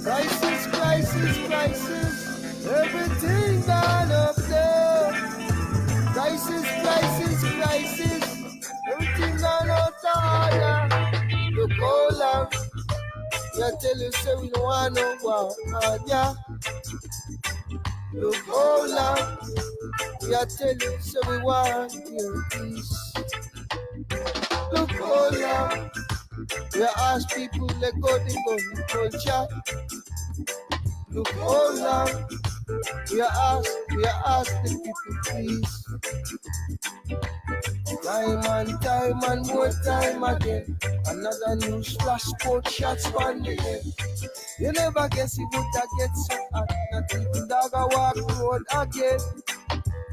Crisis, crisis, crisis. Everything gone up there. Crisis, crisis, crisis. Everything gone out of order. Look all long. We tell you say we don't want no war. Yeah. Look how long. We tell you say we want your peace. Look how long. We ask people let go the gun culture. Look how long. We ask the people please. Time and more time again. Another new splash sport shots on the head. You never guess it would have get so hot. Not even dog a walk road again.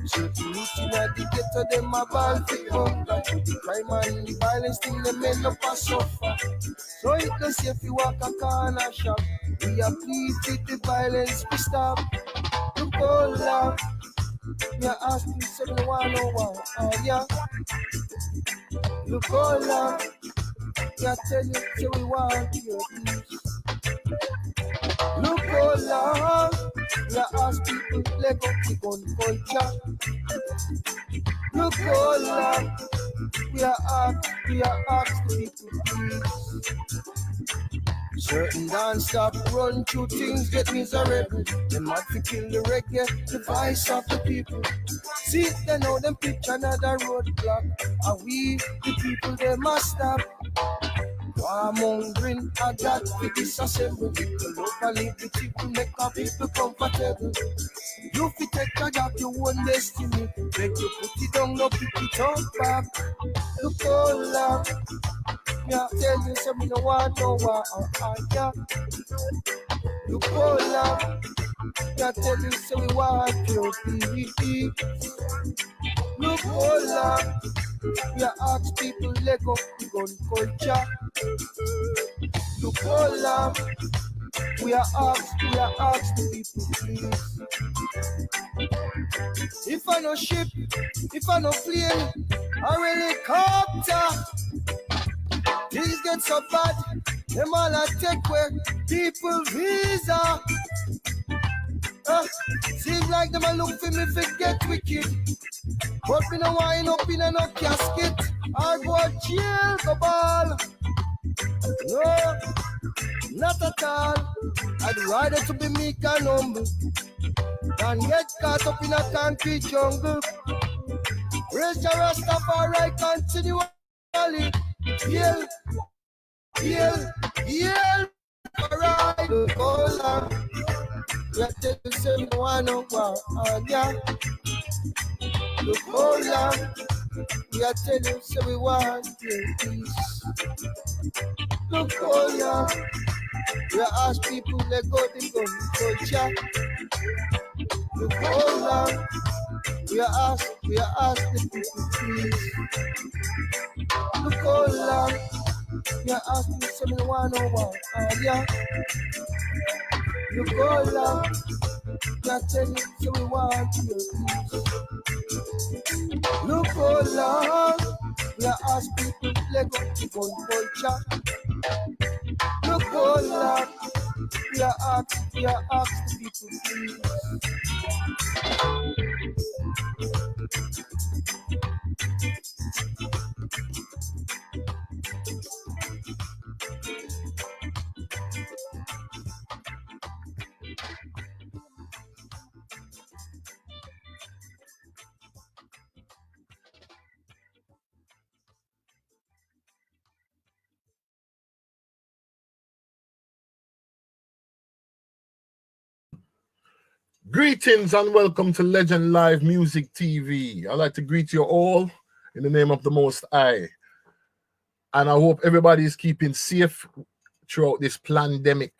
So the youth in the ghetto, them a ball pick up. The crime and the violence thing, them end up a suffer. So it don't say if you walk a corner shop. We are pleased with the violence, we stop. Look all love. We are asking 7101. Oh yeah. Look all love. We are telling you, so we want your peace. Look all love. We are asking people, let go the gun culture. Look all love. We are asked the people please. Certain dance stop run through things get miserable. They might fi kill the reggae, the voice of the people. See, they know them pitch another roadblock. And we, the people, they must stop. Warmongering, I got to disassemble. The locally, the people make our people comfortable. You fi take charge of your own destiny. Make you put it down, no pick it up back. Look all love. Yeah, tell you some no want no war. Yeah. Look all love. Yeah, tell you some we want your PvP. Look all love. Yeah, ask people let go the gun culture. Look all love. We are asked the people please. If I no ship, if I no plane, I really helicopter. Things get so bad, them all a take away people visa. Seems like them a look for me if it get wicked. But me no wind up in a no casket. I go to jail, go ball. No, not at all. I'd rather to be meek and humble than get caught up in a concrete jungle. Raise your Rastafari continually. Yell, alright, hold on. We are telling you, say, no one no war, yeah. Look, hold on. We are telling you, say, we want your peace. Look, hold on. We are ask people, let go the gun culture. Look, hold on. We are ask the people, please. Look, hold on. We are asking 7101. Yeah. Look all up. We are telling you so we want your peace. Look all up. We are asking people let go the gun culture. Look all up. We are asking the people please. Greetings and welcome to Legend Live Music TV. I'd like to greet you all in the name of the Most High. And I hope everybody is keeping safe throughout this pandemic.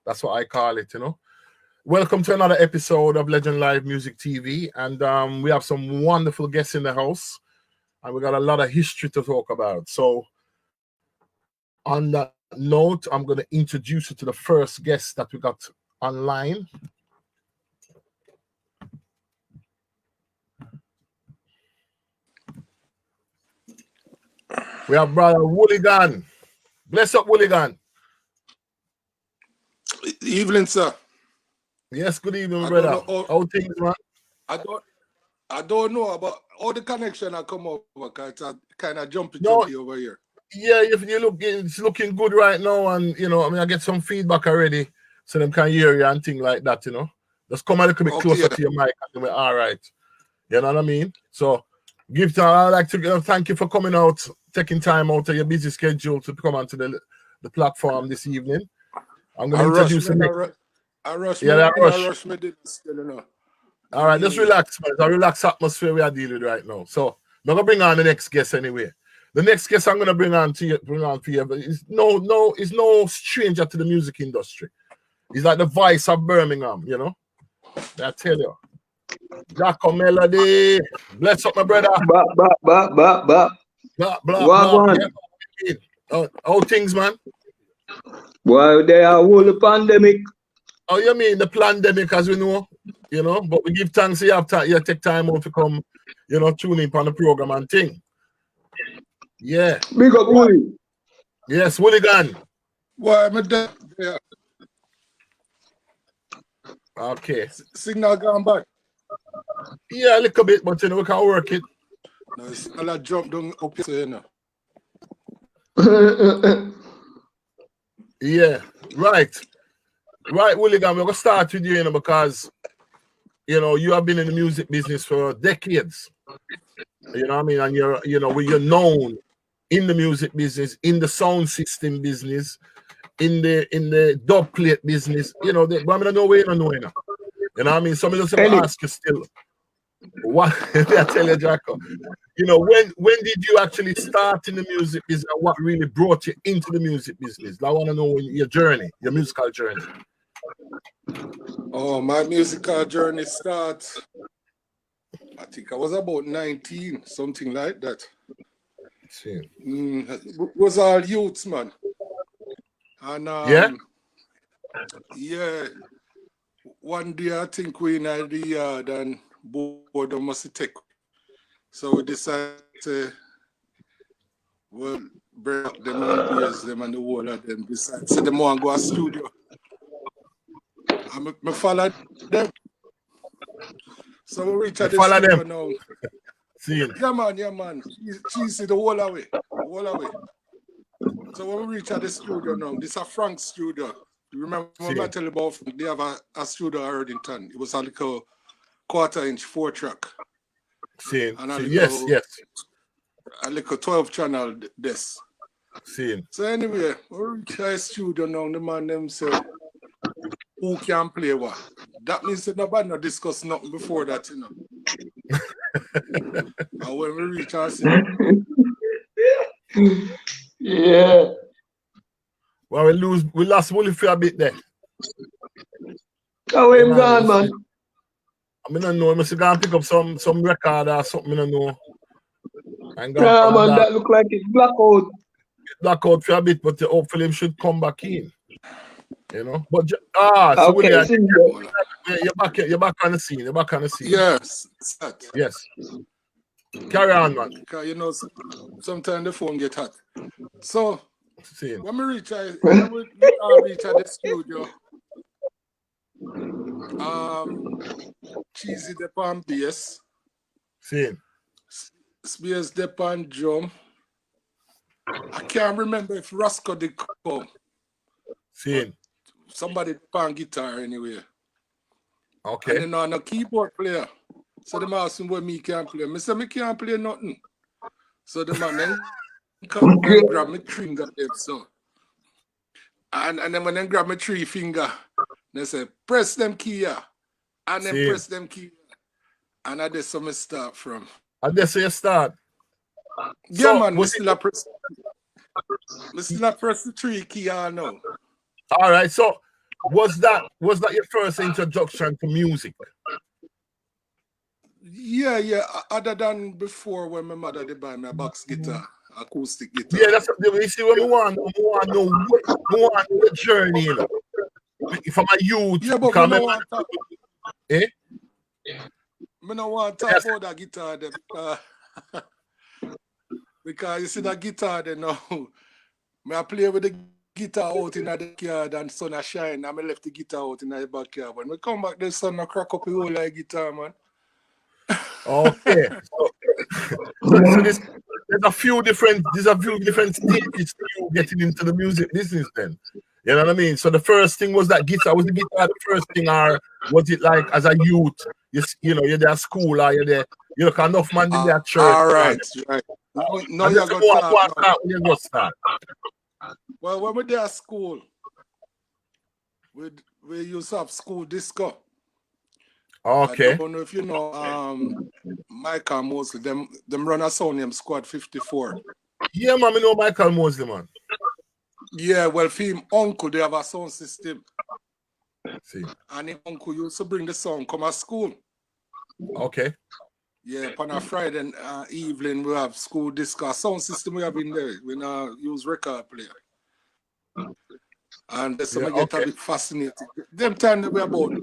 That's what I call it, you know. Welcome to another episode of Legend Live Music TV. And we have some wonderful guests in the house. And we got a lot of history to talk about. So on that note, I'm going to introduce you to the first guest that we got online. We have brother Wooligan. Bless up, Willigan. Evening, sir. Yes, good evening, brother. How things, man? I don't know about all the connection I come over because it's a kind of jumpy over here. Yeah, if you look, it's looking good right now, and you know, I mean, I get some feedback already, so them can hear you and things like that, you know. Just come a little bit closer to your mic, and we're all right. You know what I mean? So, I'd like to thank you for coming out, taking time out of your busy schedule to come onto the platform this evening. I'm going to introduce you. I rush me still, you know. All right, just relax, man. It's a relaxed atmosphere we are dealing with right now. So, I'm going to bring on the next guest anyway. The next guest I'm going to bring on for you, but it's no stranger to the music industry. He's like the voice of Birmingham, you know. I tell you. Jacko Melody. Bless up, my brother. Blah. Yeah. How things, man? Well, they are all the pandemic. Oh, you mean the pandemic, as we know, you know? But we give thanks you take time out to come, you know, tune in on the program and thing. Yeah. Big up, Willie. Yes, Willigan. Why am I there? Yeah. Okay. Signal gone back. Yeah, a little bit, but you know, we can work it. No, it's all jump down up here, you know. Yeah, right, Willigan. We're gonna start with you, you know, because you know you have been in the music business for decades. You know what I mean, and you're known in the music business, in the sound system business, in the dub plate business. You know, but I mean, no way, you know. You know what I mean? Somebody just ask you still. What I tell you, Jacko? You know, when did you actually start in the music business, and what really brought you into the music business? I want to know your journey, your musical journey. Oh, my musical journey starts, I think I was about 19, something like that. It was all youths, man. And yeah, one day I think we in the yard and boredom must take. So we decided to, well, bring up them and beers them and the whole of them. Decided to them want to go to studio. And I followed them. So we reach at the studio now. Yeah, man. She's the whole away. So when we reach at the studio now, this is a Frank studio. You remember when I tell you about they have a studio at Erdington. It was a little 1/4-inch 4-track. Yes. A little 12-channel this. So anyway, we reach at the studio now, the man them say, who can play what? That means that nobody not discuss nothing before that, you know. And when we reach our city. Yeah. Well, we lost Willie for a bit there. How him gone, man? I mean, I know. I must go and pick up some record or something, I know. Yeah, man, that look like it's blackout. Blackout for a bit, but hopefully he should come back in. You know, but so okay, you're back on the scene. You're back on the scene. Yes. Yes. Carry on, man. Because you know, sometimes the phone get hot. So when we reach at the studio, Cheesy the pan bass. Spears the pan drum. I can't remember if Roscoe did come. Somebody pan guitar anyway. Okay. And then on a keyboard player. So the man asked me what me can play. I said, me can't play nothing. So the man then come and grab me 3 finger them, so. And then when they grab me 3 finger, they say, press them key here. And then press them key here. And that's some I start from. And that's where you start? Yeah, so, man, we still press the 3 key all now. All right, so was that your first introduction to music? Yeah. Other than before when my mother did buy me a box guitar, acoustic guitar. Yeah, that's you see what we want to know the journey, you know. From a youth. Yeah, but I don't want to talk. I don't want to talk about that guitar then, because you see that guitar then now. I play with the guitar out in the backyard and sun a shine, and I left the guitar out in the backyard. When we come back, the sun a crack up the whole like guitar, man. Okay. So there's a few different stages to you getting into the music business then. You know what I mean? So the first thing was that guitar. Was the guitar the first thing, or was it like as a youth? You know, you're there at school, or you're there, you know, enough man in their church. All right, right. No, you got to when you start. Well, when we there at school, we used to have school disco. Okay. I don't know if you know Michael Mosley, them run a sound named Squad 54. Yeah, man, I know Michael Mosley, man. Yeah, well, for him uncle, they have a sound system. See. And his uncle used to bring the sound come at school. Okay. Yeah, on a Friday evening, we have school disco. Sound system we have in there. We now use record player. And that's when I get a bit fascinated. Them time they were about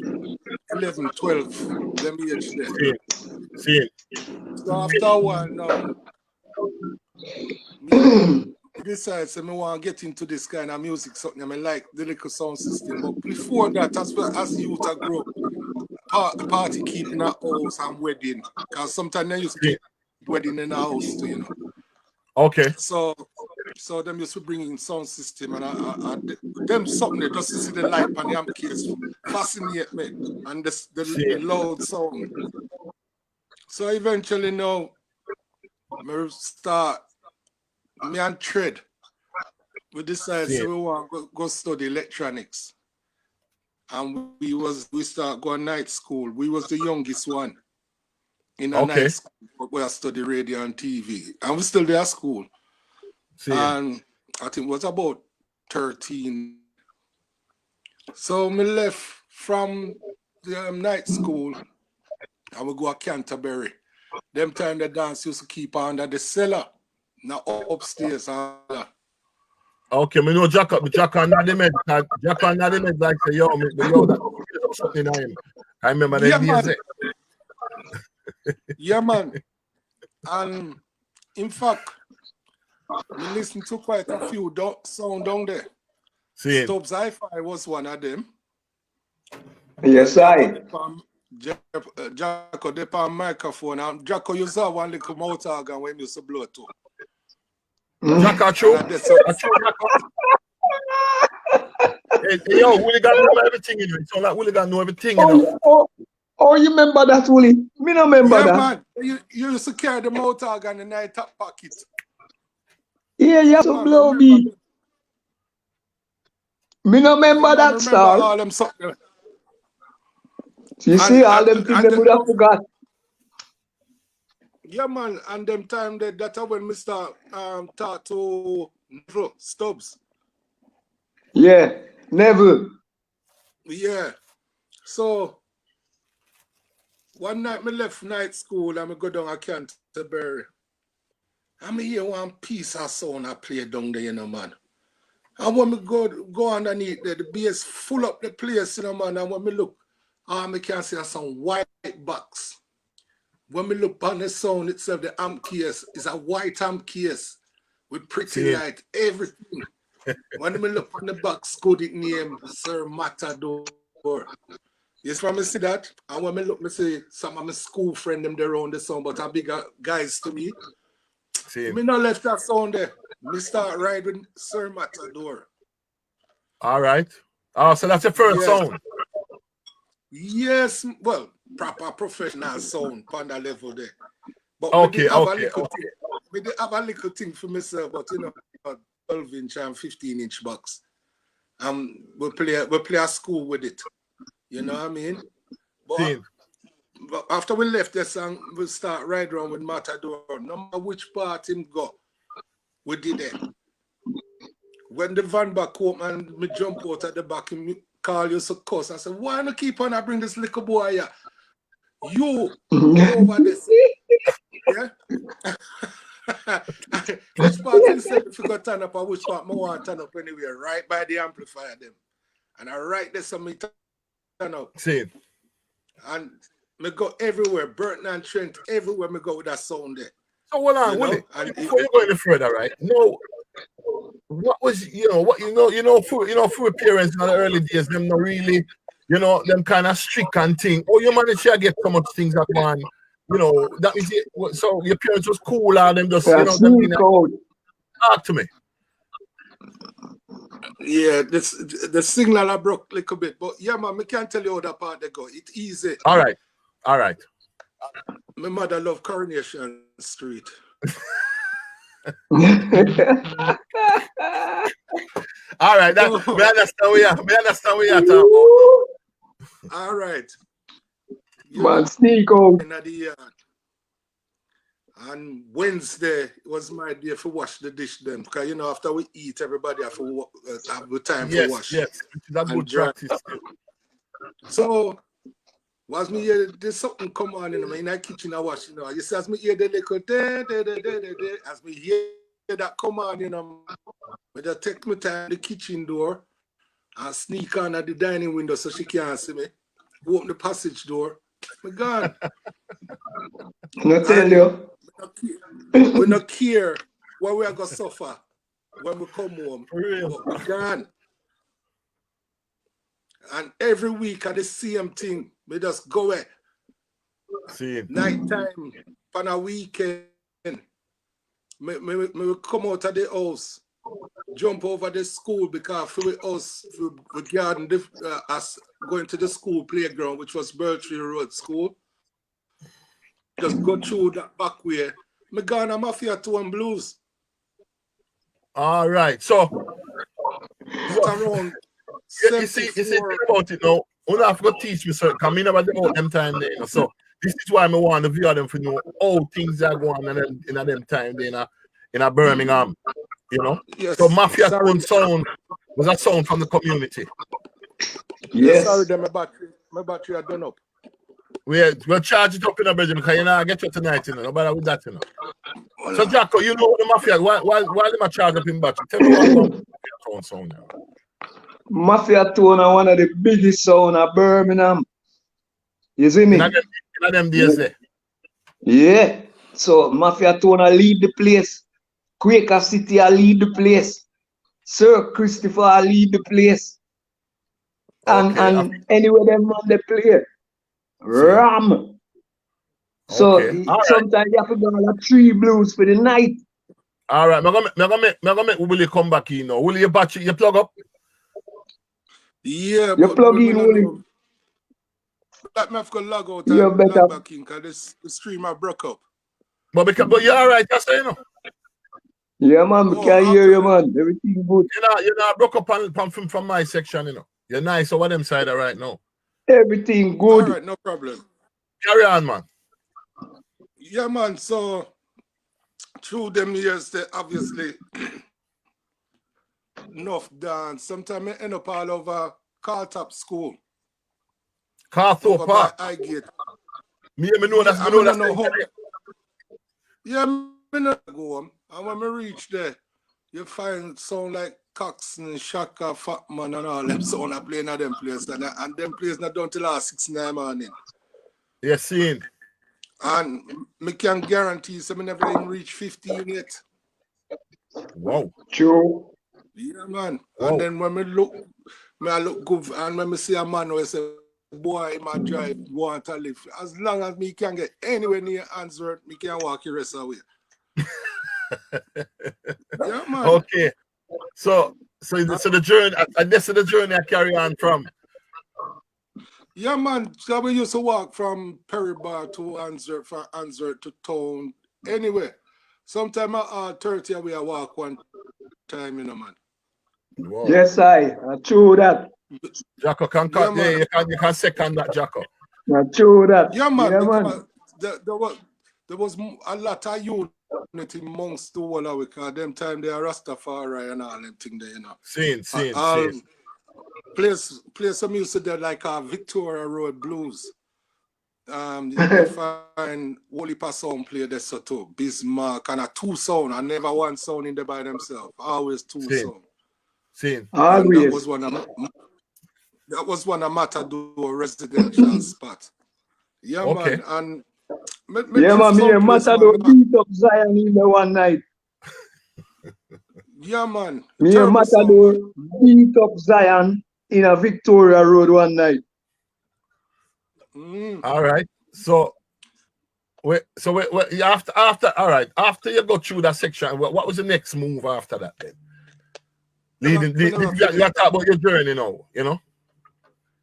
11, 12, them age there. See. So after a while now, me decide I want to get into this kind of music, something I like the little sound system. But before that, as youth I grew up, party keeping a house and wedding. Because sometimes they used to keep wedding in a house too, you know. Okay. So them used to bring in sound system and them something there just to see the light on the amp case fascinate me and the loud sound. So eventually now me and Tread we decided we want to go study electronics. And we start going night school. We was the youngest one in a night school where I study radio and TV. And we still there at school. And I think it was about 13. So me left from the night school and we go to Canterbury. Them time the dance used to keep under the cellar, not upstairs. Okay, me know Jack and the med. Jack and the med like say, yo, that something on him. I remember them days. Yeah, man. And in fact, we listened to quite a few sound down there. Stubbs Hi-Fi was one of them. Yes, I. Jacko dep on microphone. And Jacko used to have one little mouth organ when he used to blow too. Jacko, true. Hey, yo, Willie got know everything in you. It's all like Willie got know everything. Oh, you remember that, Willie? Me no remember that. Man. You used to carry the mouth organ in the top pocket. Yeah, you have to blow me. Me no remember that, star. All them something. You see, all them things they would have forgot. Yeah, man. And them time that's when Mr. talk to Stubbs. Yeah, never. Yeah. So one night me left night school and I go down to Canterbury. And me hear one piece of sound I play down there, you know, man. And when me go underneath there, the bass full up the place, you know, man. And when me look, I can see some white box. When me look on the sound itself, the amp case is a white amp case with pretty light, everything. When me look on the box, code it name Sir Matador. Yes, when me see that, and when me look, me see some of my school friend them there around the sound, but are bigger guys to me. Me not left that sound there. Me start riding Sir Matador. All right. Oh, so that's the first sound. Yes, well, proper professional sound on that level there. But we did have a little thing for myself, but you know, 12-inch and 15-inch box. We play a school with it. You know what I mean? But after we left the song, we start right around with Matador. No matter which part him go, we did it. When the van back home and me jump out at the back and me call you so cuss. I said, why not keep on and bring this little boy here? You over this. Yeah? Which part he said if you got turn up and which part I want to turn up anywhere, right by the amplifier them. And I write this on me turn up. And me go everywhere, Burton and Trent, everywhere me go with that sound there. So hold on, Willie. Before you go any further, right? No, what was for parents in the early days, them not really, them kind of strict and thing. Oh, you manage to get so much things at one. That is it. So your parents was cool and them just, them sneak out. talk to me. Yeah, the signal I broke a little bit, but yeah, man, I can't tell you how that part they go. It's easy. All right. My mother love Coronation Street. All right, that me understand where you are talking about. All right. Man, sneak out. In the yard. And Wednesday was my day for wash the dish then. Because, after we eat, everybody have the time for wash. Yes, which is a good practice. So, was me here, there's something come on in the kitchen I wash, You see, as me hear the little as me hear that come on, I just take my time the kitchen door and sneak on at the dining window so she can't see me. Open the passage door. My God. I tell you. We not care what we are going to suffer when we come home. For real. But we gone. And every week at the same thing, we just go away. Night time, on a weekend, we come out of the house, jump over the school because for us, we garden us going to the school playground, which was Birchtree Road School. Just go through that back way. Me gone a Mafia 2 and Blues. All right. So around you see about it now. You have to teach me something. Because I never know them time there. So this is why I want to view them for know how things are going in them time there in a Birmingham. Yes. So Mafia 2 sound was a sound from the community. Yes. Sorry, then my battery are done up. We'll charge it up in a bedroom because I get you tonight, Nobody with that, So Jacko, you know what the Mafia, while they charge up in battery, tell me what Mafia sound now. Mafia 2 are one of the biggest sound of Birmingham. You see me? In them days there. Yeah. So Mafia 2 lead the place. Quaker City lead the place. Sir Christopher lead the place. And anywhere them man they play. Ram. So sometimes you have to go on 3 Blues for the night. All right, I'm gonna make Willie come back in now. Willie, your battery, you plug up? Yeah, you plug in, Willie. Let me have to log out and log back in because the stream I broke up. But you're all right, that's Yeah, man, we can hear you, man. Everything good. You're not broke up from my section, You're nice over them side right now. Everything good. All right, no problem. Carry on, man. Yeah, man. So through them years, they obviously enough dance. Sometimes I end up all over Cartop School. Cartop Park. I get. Me know that. Yeah, me know go home. And when I reach there, you find sound like Coxon, Shaka, Fatman, and all them sound are playing at them places. And them plays not done till last 6 in the morning. Yes, seen. And me can guarantee so me never even reach 15 yet. Wow. True. Yeah, man. Wow. And then when I look good, and when I see a man who say, boy, in my drive, want to live. As long as me can get anywhere near answer, me can walk the rest of the way. Yeah, man. Okay. So the journey, and this is the journey I carry on from. Yeah, man. So we used to walk from Perry Bar to Answer, from Answer to town, anywhere. Sometimes 30 away I walk one time, man. Wow. Yes, I true that. Jacko can cut there. You can second that, Jacko. True that. Yeah, man. Yeah, because there was a lot of unity amongst the whole of it. Because them time they are Rastafari and all them thing there, Seen. Play some music there like Victoria Road Blues. You find Wally Passon play there so too. Bismarck and 2 sound. And never 1 sound in there by themselves. Always 2 sound. Seen. Always. That was one of Matador residential spot. Yeah, okay. Man. And me and Matador beat up Zion in the one night. Yeah, man. Me and Terrible song, Matador man. beat up Zion in a Victoria Road one night. All right. So after all right, after you go through that section, what was the next move after that then? You talk about your journey now, you know?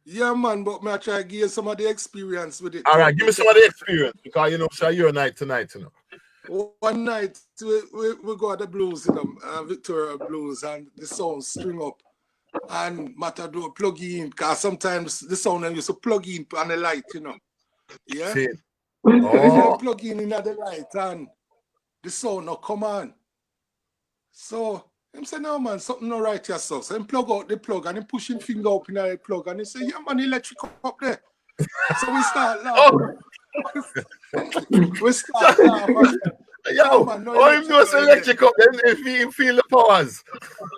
Yeah, man, but me I try to give you some of the experience with it. All right, give me some of the experience because you know, so you're a night tonight, you know. One night we go at the blues, you know, Victoria Blues, and the sound string up, and Matador plug in, because sometimes the sound used to plug in on the light, you know. Yeah. See? And Oh, then plug in at the light, and the sound not come on. So him say, no man, something not right here, so him plug out the plug and him push him finger up in the plug and he say, yeah man, electric up there. So we start laughing. We start laughing. yo, man, no oh, him do some electric up then if he feel the powers.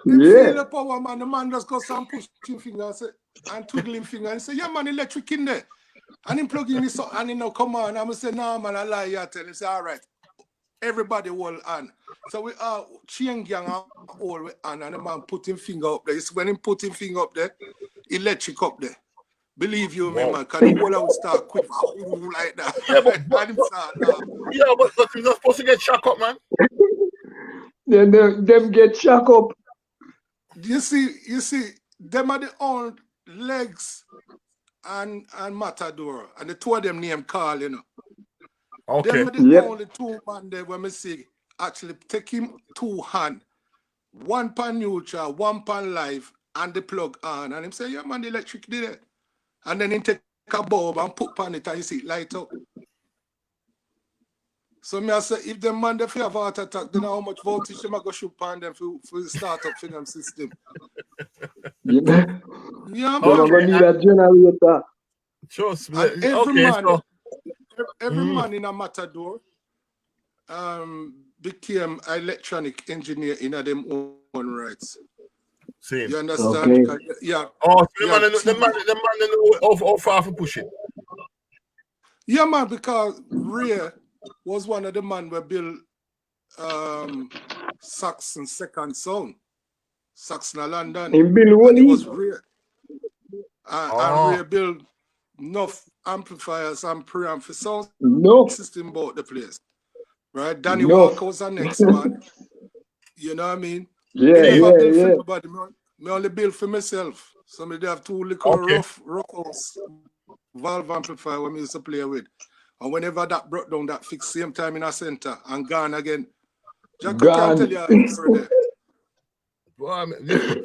Him feel the power, man. The man just goes and push him finger and twiddling finger and say, yeah man, electric in there. And him plug in this and he now come on. And I say, no man, I lie here. Tell him, say, all right. Everybody hold on. So we are chain gang all on and the man put him finger up there. It's when him put him finger up there, electric up there. Believe you me, man, because the whole house start quick like that. Yeah, but you're not supposed to get shock up, man. Then them get shock up. You see, them are the old legs and Matador, and the two of them name Carl, you know. Okay. Them are the only two man there when me see actually take him two hand, one pan neutral, one pan live, and the plug on. And him say, yeah man, the electric did it. And then he take a bulb and put on it and you see it light up. So me I say, if the man they have a heart attack, then how much voltage them I go shoot on them for the startup for them system. Yeah, man. Yeah, They're gonna need a generator. Trust me. And every man in a Matador became an electronic engineer in them own rights. Same. You understand? Okay. Yeah. Oh, so the man know how far to push it. Yeah, man, because Ray was one of the men who built Saxon second sound. Saxon London. In Bill And it Woolley. was Ray. And Ray built enough amplifiers and preamp for sound system about the place. Right? Danny Walker was the next man. You know what I mean? Yeah, build for nobody. Me only build for myself. So me have two little rough house valve amplifier when me used to play with. And whenever that broke down, that fixed same time in a center and gone again. Jack can't tell you how it's for there. Well, the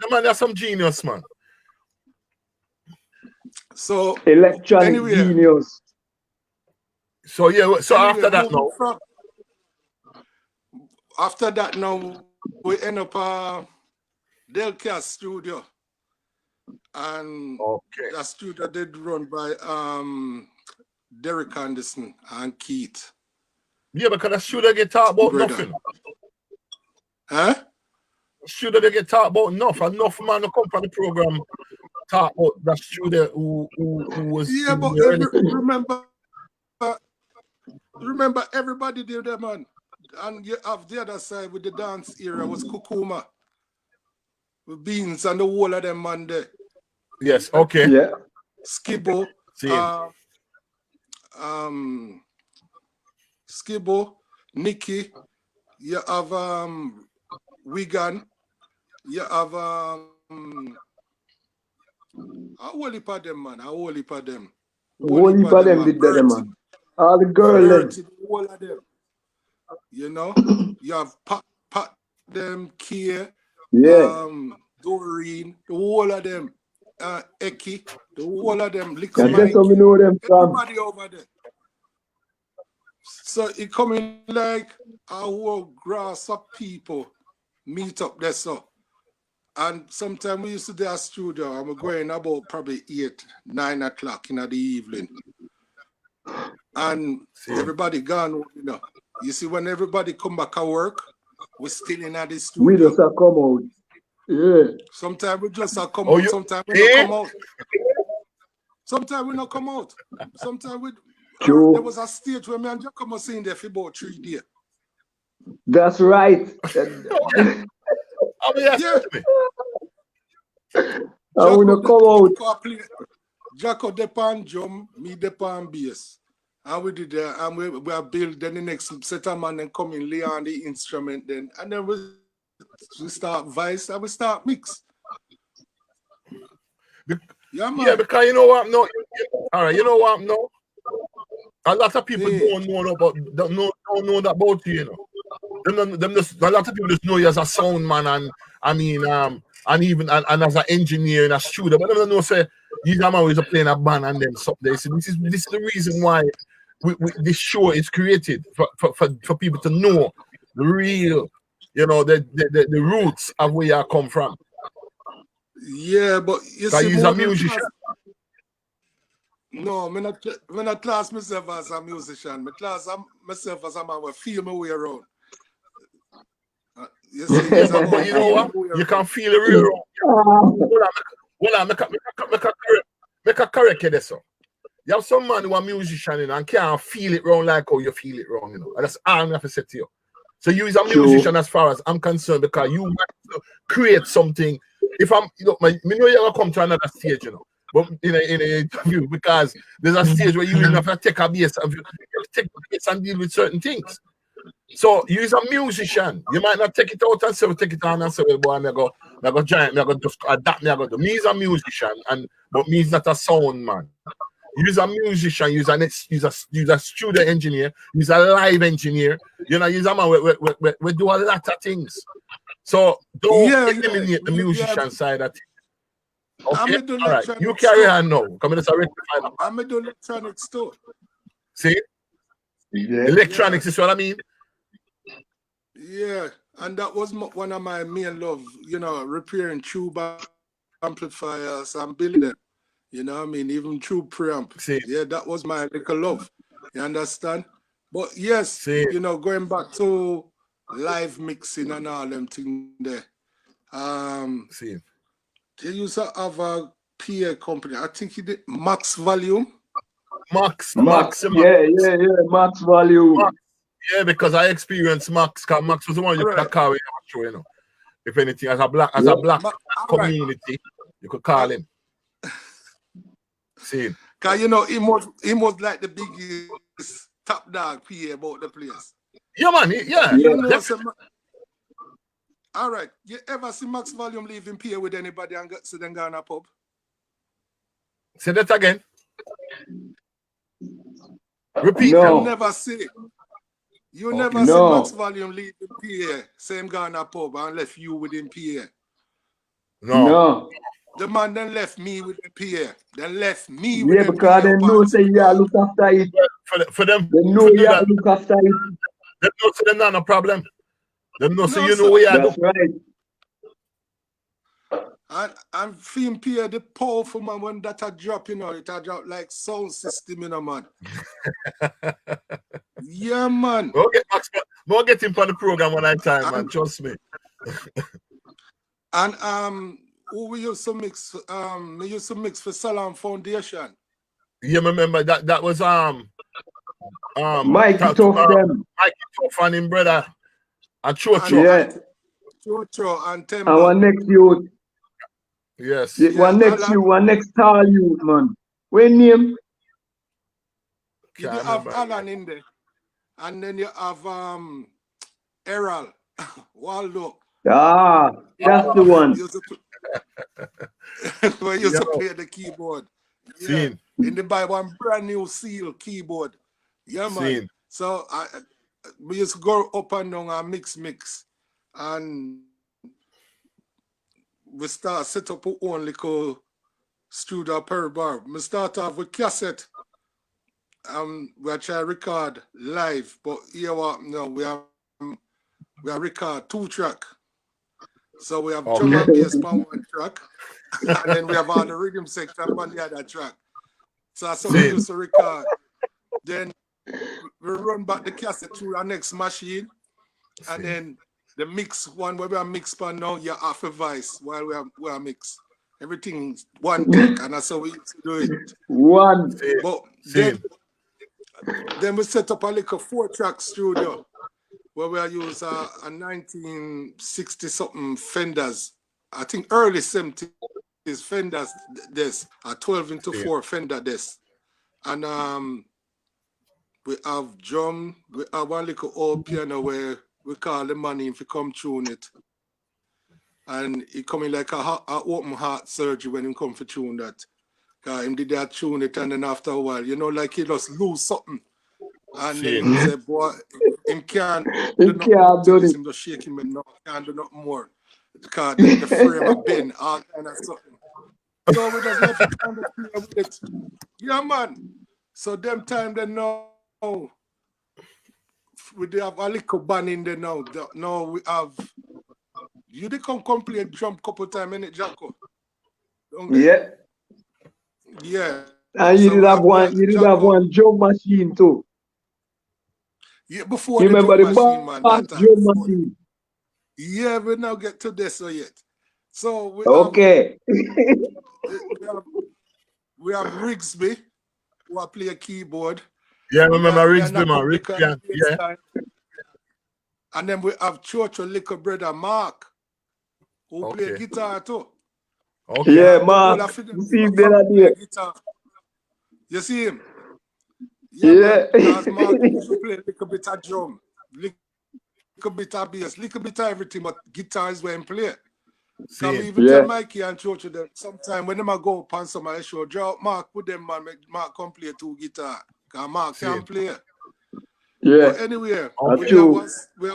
man has some genius, man. So electronic genius. So yeah, so after that now. After that now, we end up Delcast studio. And that studio did run by Derek Anderson and Keith. Yeah, because the studio get talk about nothing. Huh? The studio they get talk about nothing. Enough man who come from the program talk about that studio who was. Yeah, but remember everybody did that, man. And you have the other side with the dance era was Kukuma. With Beans and the whole of them man there. Yes, okay. Yeah. Skibbo. Skibbo, Nicky, you have Wigan, you have a whole heap of them, man. A whole heap of them. Whole heap of them did that, man. All the girls. All of them. You know? You have Pat them, Kia, Doreen, the whole of them. Eki, the whole of them, Liquor Mike, everybody over there. So it coming like a whole grass of people meet up there, so. And sometimes we used to do a studio, and we're going about probably 8, 9 o'clock in the evening. And everybody gone, you know. You see, when everybody come back at work, we're still in the studio. We just come out. Yeah. Sometimes we just come out. Sometimes we don't come out. Sometimes we don't come out. Sometimes we. There was a stage where me and Jacob was sitting there for about 3 days. That's right. I mean, Yeah. I wanna come out. Jacko depend drum, me depend bass. And we did and we are build then the next set of man and come in lay on the instrument then. And then we start vice and we start mix. Yeah, man. Yeah, because you know what? No, all right, you know what? No, a lot of people don't know that about you. You know, them just, a lot of people just know you as a sound man and I mean and even and as an engineer in a studio, but they don't know say you man always playing a band and then something. So this is the reason why this show is created for people to know the real, you know, the roots of where you come from. Yeah, but you see, he's a musician. No, I'm not class myself as a musician. I class myself as a man who feel my way around. You see, but you know what? You can feel it real. Hold on, make a correct this. So. You have some man who are musician, you know, and can't feel it wrong like how you feel it wrong, you know. And that's all I have to say to you. So you is a musician as far as I'm concerned, because you might create something. If I'm, you know, me know you're gonna come to another stage, you know, but in an interview, because there's a stage where you even have to take a bass and deal with certain things. So you is a musician. You might not take it out and say, take it on and say, well, boy, I go giant, I go just adapt, I go do. Me is a musician, but me is not a sound man. You're a musician, you're a studio engineer, you're a live engineer, you know, you're a man we do a lot of things. So don't eliminate the musician side of it. Okay, all right, you carry on now. Come in, I'm a do electronics too. See? Yeah. Electronics is what I mean. Yeah, and that was one of my main love, you know, repairing tube amplifiers and building them. You know what I mean? Even through preamp. Yeah, that was my little love. You understand? But yes, you know, going back to live mixing and all them things there. They used to have a PA company. I think he did Max Volume. Max. Yeah, Max Volume. Max. Yeah, because I experienced Max. Max was the one you could call show, you know. If anything, as a black community, you could call him. See, cause you know he was like the biggest top dog PA about the place. Yeah, man. Yeah. You know, all right. You ever see Max Volume leaving PA with anybody and so then go on a pub? Say that again. Repeat. No. You never see. You never see Max Volume leaving PA, same guy on a pub and left you within PA. No. The man then left me with the PA. Then left me with the PA. Yeah, because they know say you look after it. For them, they know you look after it. They know say them no problem. They know say you know where you That's right. And film PA, the powerful man, when that a drop, you know, it a drop like sound system, you know, man. Yeah, man. We'll get him for the program one time, man. Trust me. And who we used to mix? We used to mix for Salam Foundation. Yeah, remember that was Mikey Tough them. Mikey Tough and him brother and Chocho. Yeah. Chocho and Temba. Our next youth. Yes. Yeah, one next tall youth, man. What name? You have Alan in there. And then you have Errol Waldo. Ah, that's the one. We used to play the keyboard. Yeah. In the buy one brand new seal keyboard. Yeah, man. So we used to go up and down and mix. And we set up our own little studio per bar. We start off with cassette. We try to record live, but here we are record 2-track. So we have drum and bass on one track, and then we have all the rhythm section on the other track. So that's how we used to record. Then we run back the cassette to our next machine, and then the mix one where we are mixed on now, you have a voice while we are mixed. Everything's one take, and that's how we used to do it. One. But then we set up a little 4-track studio. where we use a 1960 something Fenders. I think early 70s Fenders this a 12x4 Fender this, and we have drum. We have one little old piano where we call the money if you come tune it, and it coming like a open heart surgery when he come for tune that. Cause him did that tune it, and then after a while, you know, like he just lose something, and then he said, "Boy, him can't do nothing to this. Him just shake him and no can't do nothing more." Because the frame have been all kind of something. So we just left it on the play with it. Yeah, man. So them time they know we have a little band in there now. Now we have you did come play drum couple times in it, Jacko. Yeah. Yeah. And you did have one drum machine too. Yeah, before you the remember drum the machine, man. drum machine. Yeah, we now get to this yet. So we okay. we have Rigsby, who play a keyboard. Yeah, remember Rigsby, man. Yeah. And then we have Churchill little brother Mark, who play guitar too. Okay. Yeah, Mark. Guitar. You see him? Yeah. Because Mark used to play a little bit of drum, little bit of bass, little bit of everything, but guitar is where he play. Because even tell Mikey and Churchill them sometime when they go up on some of the show, draw Mark with them, man, make Mark come play 2 guitar. Because Mark can play. Yeah. But anyway, we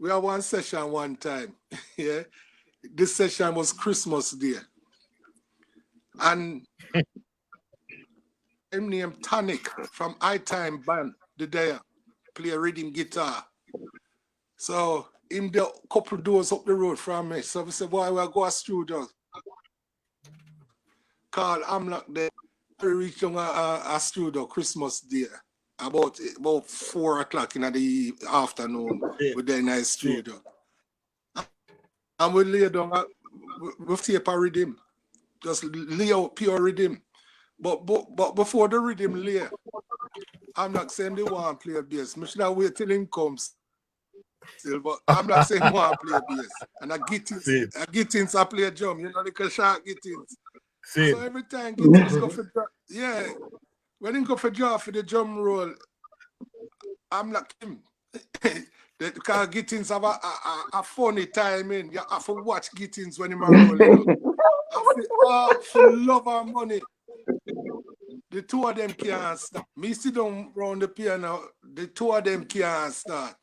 have one session one time. Yeah. This session was Christmas Day. And him named Tonic from I Time Band, the day play rhythm guitar. So him the couple doors up the road from me. So we said, boy, we'll go to studio. Call Amlock there. We reached a studio Christmas Day. About 4 o'clock in the afternoon with the nice studio. And we lay down with tape a rhythm. Just lay out pure rhythm. But before the rhythm lay, I'm not saying they want to play bass. I should have wait till him comes still, but I'm not saying want to play bass. And I Gittins I play drum, you know, the shark Gittins. So every time Gittins go for drum, yeah. When he go for draw for the drum roll, I'm like him. Because Gittins have a funny timing. You have to watch Gittins when he's rolling up. For love and money. The two of them can't start. Me sit down round the piano, the two of them can't start.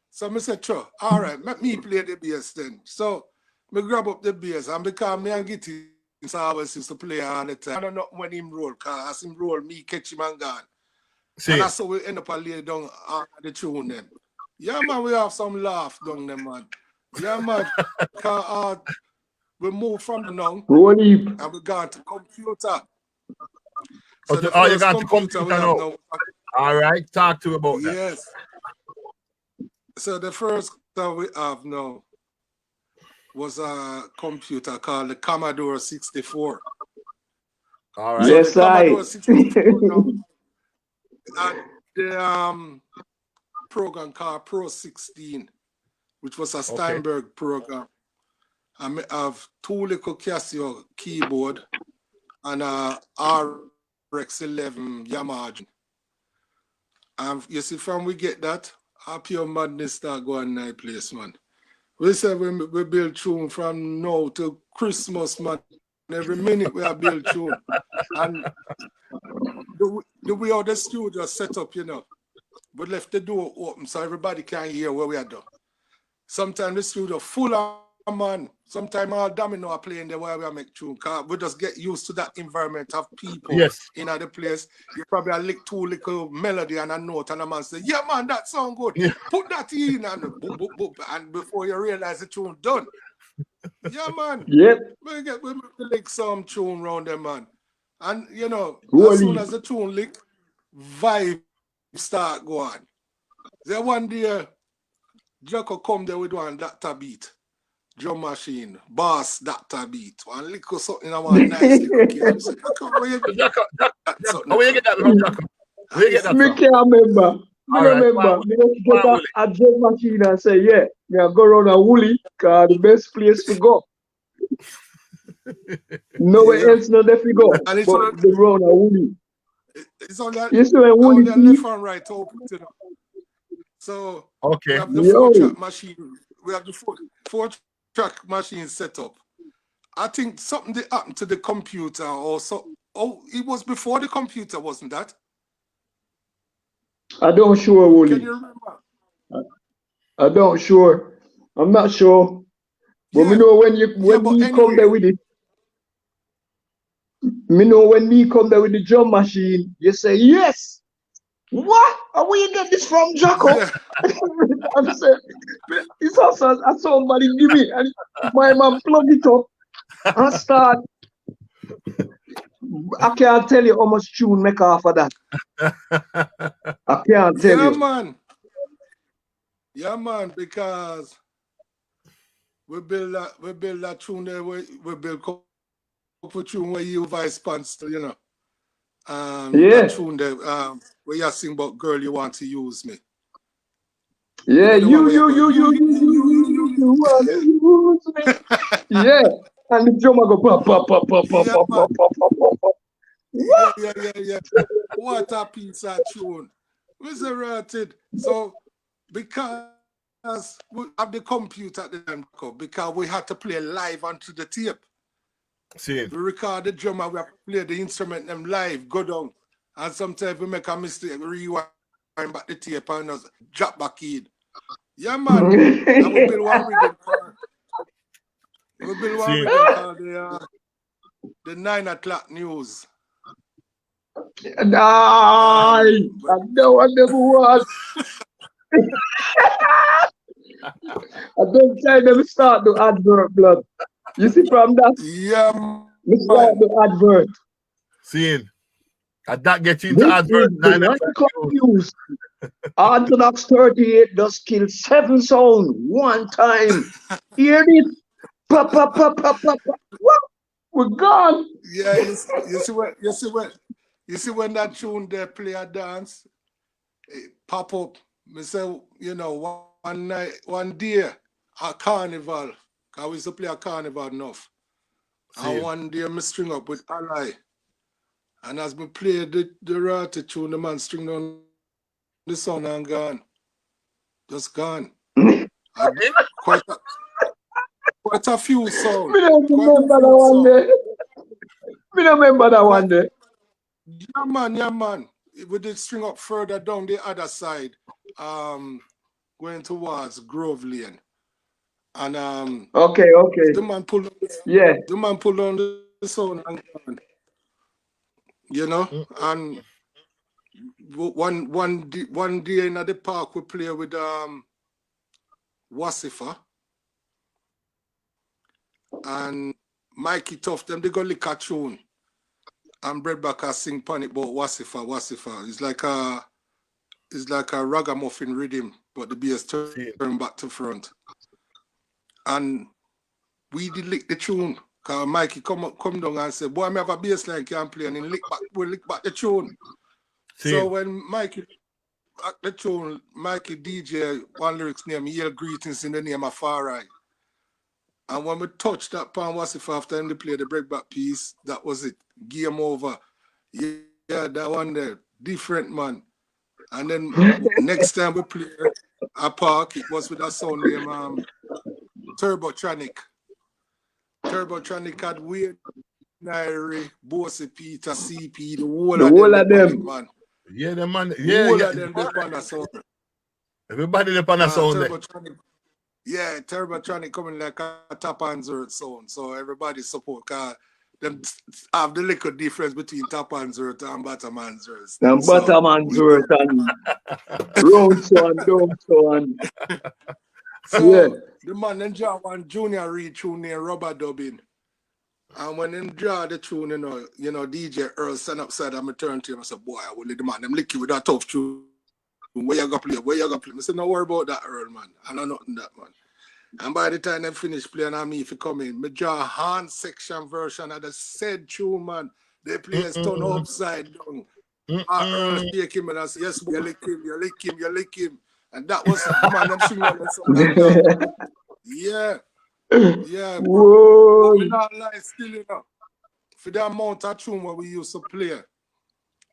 So I said, sure, all right, let me play the bass then. So I grab up the bass, and because me and Gittins always used to play all the time. I don't know when him roll, because as him roll, me catch him and gone. And that's how we end up lay down the tune them. Yeah, man, we have some laugh down there, man. Yeah, man. We move from the now and we got to computer. So you got to computer now. All right, talk to me about that. Yes. So the first that we have now was a computer called the Commodore 64. All right. So yes, the Commodore 64 now, and the program called Pro 16, which was a Steinberg program. And we have 2 little Casio keyboard and a RX11 Yamaha. And you see, from we get that, our pure madness start going in place, man. We say we build tune from now to Christmas, man. Every minute we are build tune. And the way how the studio set up, you know, we left the door open so everybody can hear what we are doing. Sometimes the studio full of man. Sometimes all domino are playing there while we are make tune. Cause we just get used to that environment of people in the place. You probably lick 2 little melody and a note, and a man say, yeah, man, that sound good. Yeah. Put that in and boop, boop, boop, and before you realize the tune done. Yeah, man. Yep. We lick some tune round them, man. And you know, as soon as the tune lick, vibe start going. There one day, Jacko come there with one Dr. beat. Drum machine, bass, Dr. beat. One little something, I want nice little case. Jacko, where you get that from, Jacko? Where you get that from? I can't remember. Me remember, me just get a drum machine and say, yeah, me I go around a woolly, cause the best place to go. Nowhere else no there to go, And but the round a woolly. it's on that, You see a on woolly the teeth? left and right open, you know. So we Okay. have the Yo. 4-track machine. We have the four-track machine set up. I think something did happen to the computer or so. Oh, it was before the computer, wasn't that? I don't sure, Can woolly. you remember? I don't sure. I'm not sure. But me Yeah, know when but me come there anyway, with it. Me know when me come there with the drum machine, you say, yes. What? And where you get this from, Jacko? yeah, I'm saying, it's also somebody give me, and my man plug it up and start. I can't tell you how much tune make off of that. I can't tell yeah, you. man. Yeah, man, because we build that tune there, we build couple tune where you vice pants, you know. Yeah, That tune there, where you sing about girl you want to use me. yeah, You know the one where you go, you wanna use me. Yeah, and the drummer go pop, pop, pop, pop, pop, yeah, pop, man. pop, pop, pop, pop, pop. Yeah, What? yeah, yeah, yeah. What a piece of tune. Miserated. So, because we have the computer at the time, because we had to play live onto the tape. See. We record the drummer, we have to play the instrument them live, go down. And sometimes we make a mistake, we rewind back the tape and us drop back in. Yeah, man. And we build one rhythm called, See. the 9 o'clock news. Nah, I know what them was. I don't tell them start the advert, blood. You see from that, Yeah, we start man. the advert. Seeing. And that gets into This advert is the 9 9 o'clock o'clock. news. Orthodox 38 does kill 7 sound one time. Hear it? Pop, pop, pop, pop, pop, pop. What? We're gone. Yeah, you see when that tune they play a dance, it pop up. Me say, you know, one night, one day, a carnival. Cause we used to play a carnival enough. And See. one day me string up with Ally. And as me play the ratty tune, the man string on the sound and gone. Just gone. Quite a few sound. Me don't Quite a remember that few one sound. day. Me don't remember that Quite, one day. yeah, man, yeah, man. We did string up further down the other side, going towards Grove Lane. And Okay. the man pulled Yeah. on the sound and gone, you know. And one day in the park we play with Wasifa and Mikey Tough, them they go lick a tune. And Breadbacker sing panic about Wasifa. It's like a ragamuffin rhythm, but the bass turn back to front. And we did lick the tune. Cause Mikey come down and say, boy, I have a bass line can play, and he we lick back the tune. See. So when Mikey at the tune, Mikey DJ one lyrics name, yell greetings in the name of Farai. And when we touched that pan Wasifa after him they play the breakback piece, that was it. Game over. Yeah, that one there. Different man. And then next time we play a park, it was with a sound named Turbotronic. Turbotronic had Wayne, Nairi, Bossy Peter, CP, the whole of them, man. Yeah, the man. The Yeah, whole yeah. of them depend on sound. Everybody depend on sound there. Yeah, Turbotronic coming like a top and zero sound. So everybody support cause them have the little difference between top and zero and bottom and zero. And bottom and zero and round so and down so and So yeah. the man then draw one junior read tune named Rubber Dubbing. And when them draw the tune, you know, DJ Earl stand upside and I turn to him and say, boy, I will let the man them lick you with that tough tune. Where you gonna play? I said, no worry about that, Earl, man. I know nothing that, man. And by the time they finish playing on me, if you come in, me draw a hand section version of the said tune, man. They play a stone upside down. shake him and I say, yes, you lick him, you lick him, you lick him. And that was the man them sing on that. Yeah. Yeah. Whoa. But me not lie still, you know. For the amount of tune what we used to play,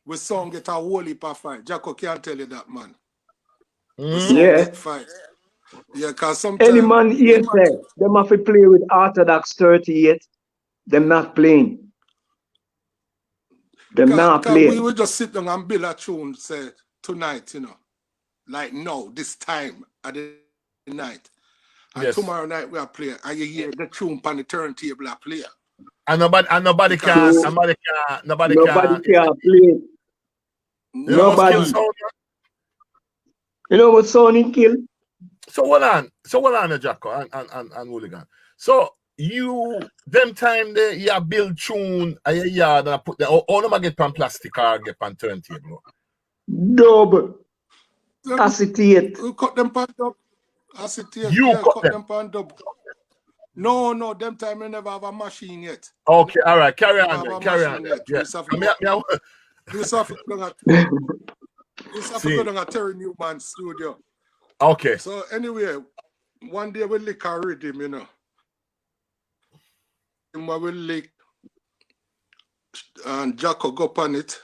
we song get a whole heap of fight. Jacko can't tell you that, man. The song get fight. Yeah, because sometimes any man here say them have to play with Orthodox 38. Them not playing. Them not playing. We would just sit down and build a tune, say, tonight, you know. Like no, this time at the night. And tomorrow night we are playing. And you hear the tune on the turntable I play. And nobody can play. Nobody. You know what sound in kill? So hold on, Jacko and Hooligan. So you them time there you build tune at your yard and put them all them get pan plastic or get pan turntable. Double. Acetate. You cut them pan dub. Acetate. You cut them pan dub. No, them time you never have a machine yet. Okay, all right, carry on. Yes. You have to go down a Terry Newman studio. Okay. So anyway, one day we lick a rhythm, you know. And we lick and Jacko go up on it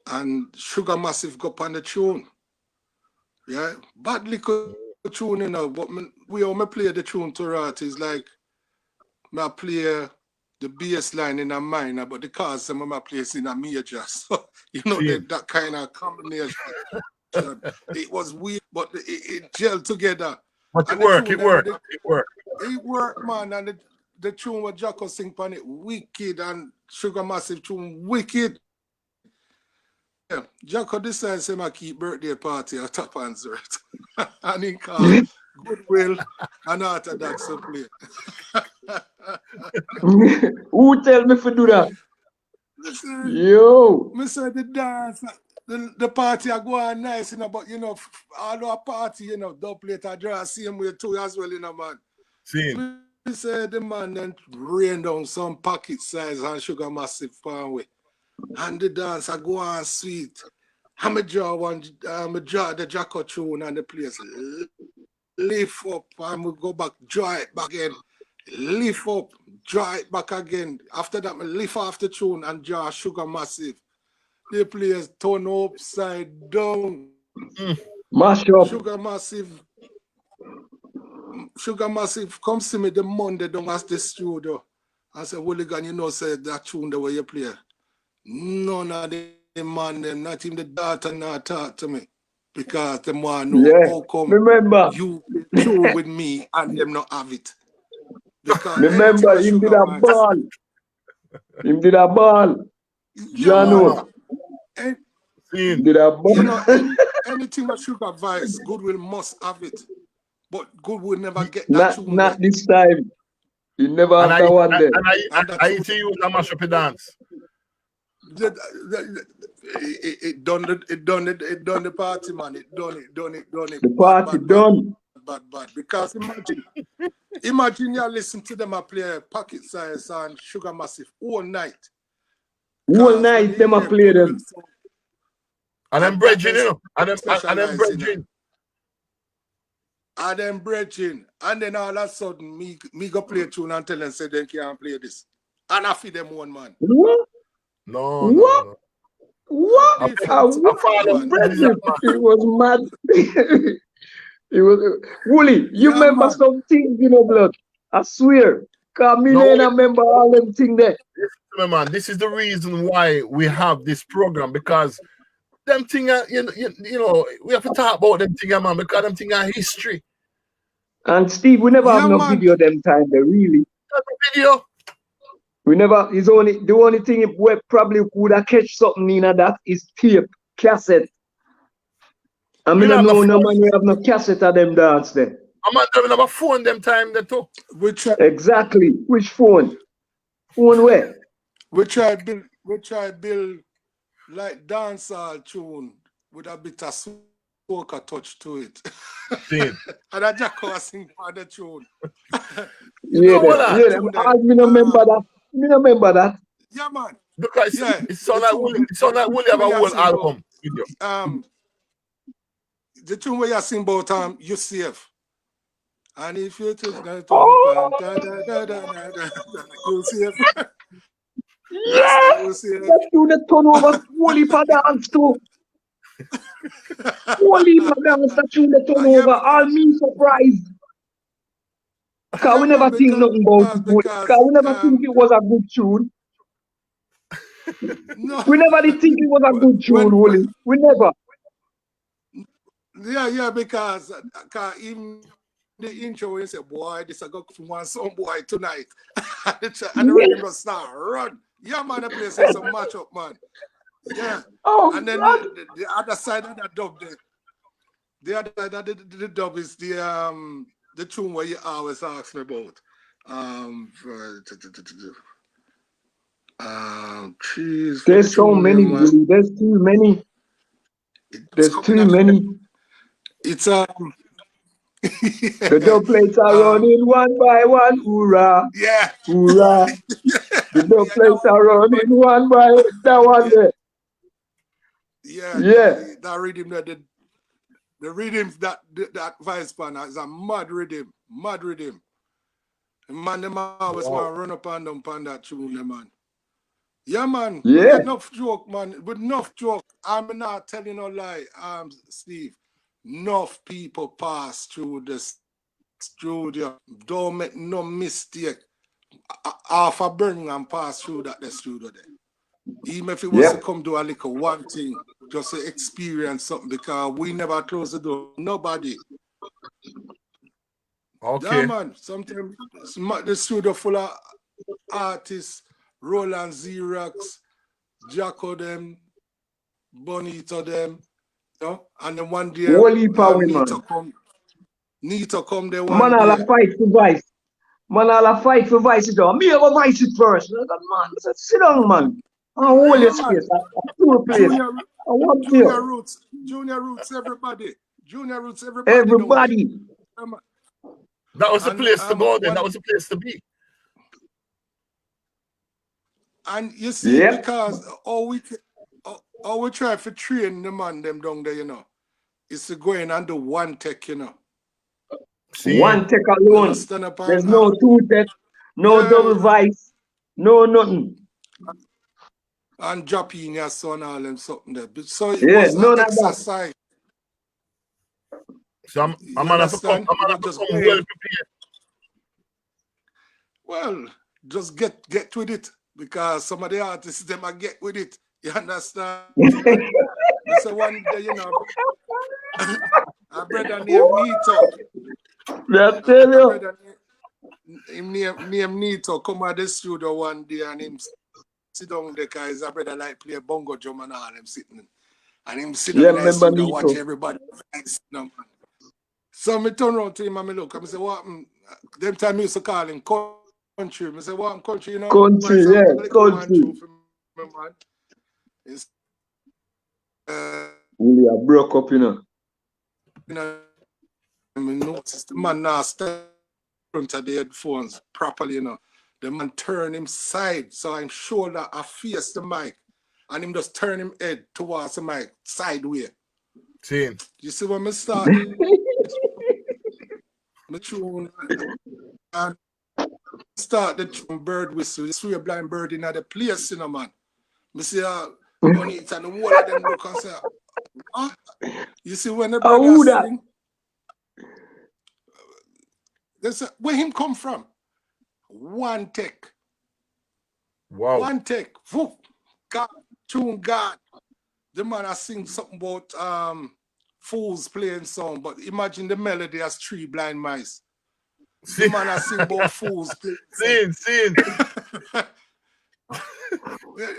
and Sugar Massive go up on the tune. Yeah, bad little tune, you know, but we all play the tune to right is like I play the bass line in a minor, but the chords some of my plays in a major. So you know that kind of combination. It was weird, but it gelled together. But it worked, It worked, man, and the tune with Jacko sing on it, wicked, and Sugar Massive tune, wicked. Yeah, Jacko decides him I keep birthday party at Top Answer. And he called Goodwill and Orthodox to play. Who tell me to do that? Listen, yo. Me say the dance, the party I go on nice, you know, but you know, all our party, you know, double plate I draw same way too as well, you know, man. Me say the man then rain down some pocket size and Sugar Massive far away. And the dance I go on sweet. I'm a draw the Jacko tune and the place lift up and we go back, draw it back again. Lift up, draw it back again. After that, I lift off the tune and draw Sugar Massive. The players turn upside down. Mash up. Sugar Massive come see me the Monday down at the studio. I said, Hooligan, you know, say that tune the way you play. None of the man, them, not even the daughter, not talk to me. Because them want to know how come you tune with me and them not have it. Because remember, him did a ball. Him did a ball. Jano. Did a ball. You know, anything that Sugar Vice, Goodwill must have it. But Goodwill never get that. Not this time. He never have that one there. And I see you a mash up a dance. It done the party, man. It done it. The party done. Bad. Because imagine you listen to them play Pocket Size and Sugar Massive all night. All night them play them. And then bridging, you know. And then bridging. And then bridging. And then all of a sudden me go play a tune and tell them say they can't play this. And I feed them one man. What? No. What? It was mad. It was Wooly, you remember man. Some things, you know, blood. I swear. Cause me I remember all them things there. Man, this is the reason why we have this program, because them things are, you know, we have to talk about them things, man, because them things are history. And Steve, we never have no video them time there, really. Video. We never, the only thing we probably would have catch something in that is tape, cassette. I mean, no man, we have no cassette of them dance there. I'm not having a phone them time there too. Exactly. Which phone? Phone where? We try build like dancehall tune with a bit of soca touch to it. And a Jacko sing for the tune. I remember that. Yeah, man. Because Yeah, it sound like Willie have a whole album video. The tune where you sing about you safe. And if you touch that you safe. Yeah, that tune the turnover holy for dance too. Holy for dance, that tune the turnover. All me surprised. Because we never think nothing about it. Because we never think it was a good tune. No. We never did think it was a good tune, Holy. We never. Yeah, because even the intro when you say, boy, this I got from one song boy tonight. And the rhythm just start run. Yeah, man, the place is a matchup, man. Yeah. Oh, and then God. the other side of that dub there. The other side of the dub is the tune where you always ask me about. Geez, There's so many, really. There's too many. There's too many. It's The dub plates are running one by one. Hoorah. Yeah. Hoorah. The dub plates are running one by that one there. Yeah. That rhythm the rhythm that vice pan is a mad rhythm. Mad rhythm. Man, them always want to run up and down on that tune, man. Yeah, man. Yeah. We get enough joke, man. With enough joke. I'm not telling no lie, Steve. Enough people pass through the studio. Don't make no mistake. Half a Birmingham pass through the studio there. Even if it was to come to a little one thing, just to experience something, because we never close the door. Nobody. Okay. Yeah, man. Sometimes the studio full of artists, Roland Xerox, Jacko them, Bonito them, you know? And then one day Nita come there one Man, day. I'll fight for Vice. Man, I'll fight for Vice. Me have a Vice it first. I said, man, sit down, man. I'll hold your space. I'll place. Junior Roots, everybody. Everybody. That was the place to go then. That was the place to be. And you see, because all we try to train the man them down there, you know, is to go in and do one take, you know. One take alone. There's no two take, no double Vice, no nothing. And drop in your son all them something there. So it was an exercise. So I'm gonna come well prepared. Well, just get with it, because some of the artists them I get with it. You understand? So one day, you know, a brother named Nito. I tell you. Him name Nito come at the studio one day and him sit down there because his brother like play bongo drum and all him sitting. And him sit down in the studio watch everybody. So I turn around to him and I look and I say, what? Them time I used to call him country. I say, what country, you know? Country, country. Really, I broke up, you know. You know, I noticed the man now stand in front of the headphones properly, you know. The man turn him side, so I'm sure that I face the mic. And him just turn him head towards the mic, sideways. See. You see when I start the tune and start the tune bird whistle, you see a blind bird in the place, you know, man. I see Bonita and the whole of them look and say, ah. You see when the brother sing, they say, where him come from? One take. Wow. One take. Whoop. God, tune God. The man I sing something about fools playing song, but imagine the melody as three blind mice. The man I sing about fools playing Scene.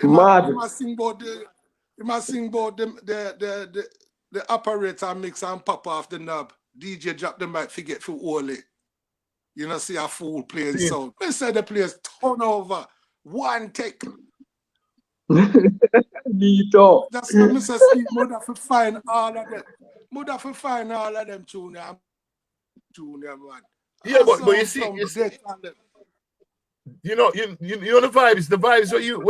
He must sing about the operator mix and pop off the knob. DJ drop the mic, forget for Ole. You know, see a fool playing sound. They said the place turn over. One take. Nito. That's what Mr. Steve would have to find all of them. Would have to find all of them junior man. Yeah, but you see, you know the vibes where you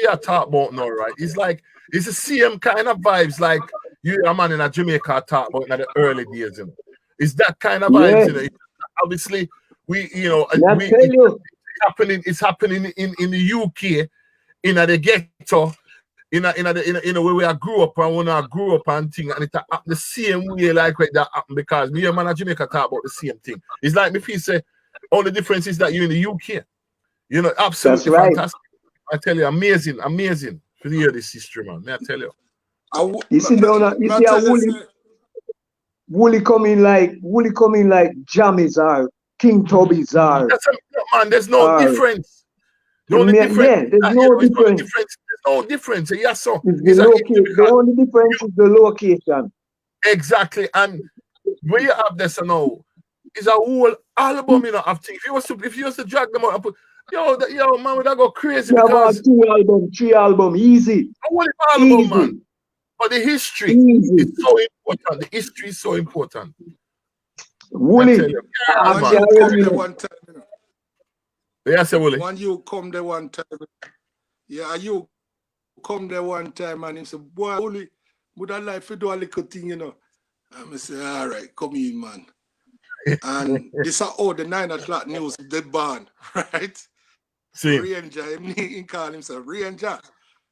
are talk about now, right? It's like it's the same kind of vibes like you a man in a Jamaica talk about in the early days, you know. It's that kind of vibes, you know. Obviously, it's happening in the UK, in the ghetto, in the way we grew up and when I grew up and thing, and it happen the same way like that happen because me and man in Jamaica talk about the same thing. It's like me feel say all the difference is that you in the UK. You know, absolutely fantastic. I tell you, amazing to hear this history, man. May I tell you? You see Wooly coming like Jammies are King Tubby's are. Man, there's no difference. The only difference. There's no difference. There's no difference. Yes, so the only difference is the location. Exactly, and where you have this now is a whole album, you know, of things. If you was to drag them out and put, yo, man, would that go crazy? Because 3 album, easy. One album, easy. Man. But the history is so important. The history is so important. Wooly, one time. Yeah, say Wooly. When you come there one time, you come there one time and he said, boy, Wooly, would I like to do a little thing, you know? And I say, all right, come in, man. And this is all the 9 o'clock news, the band, right? See. Ranger, he call himself Ranger.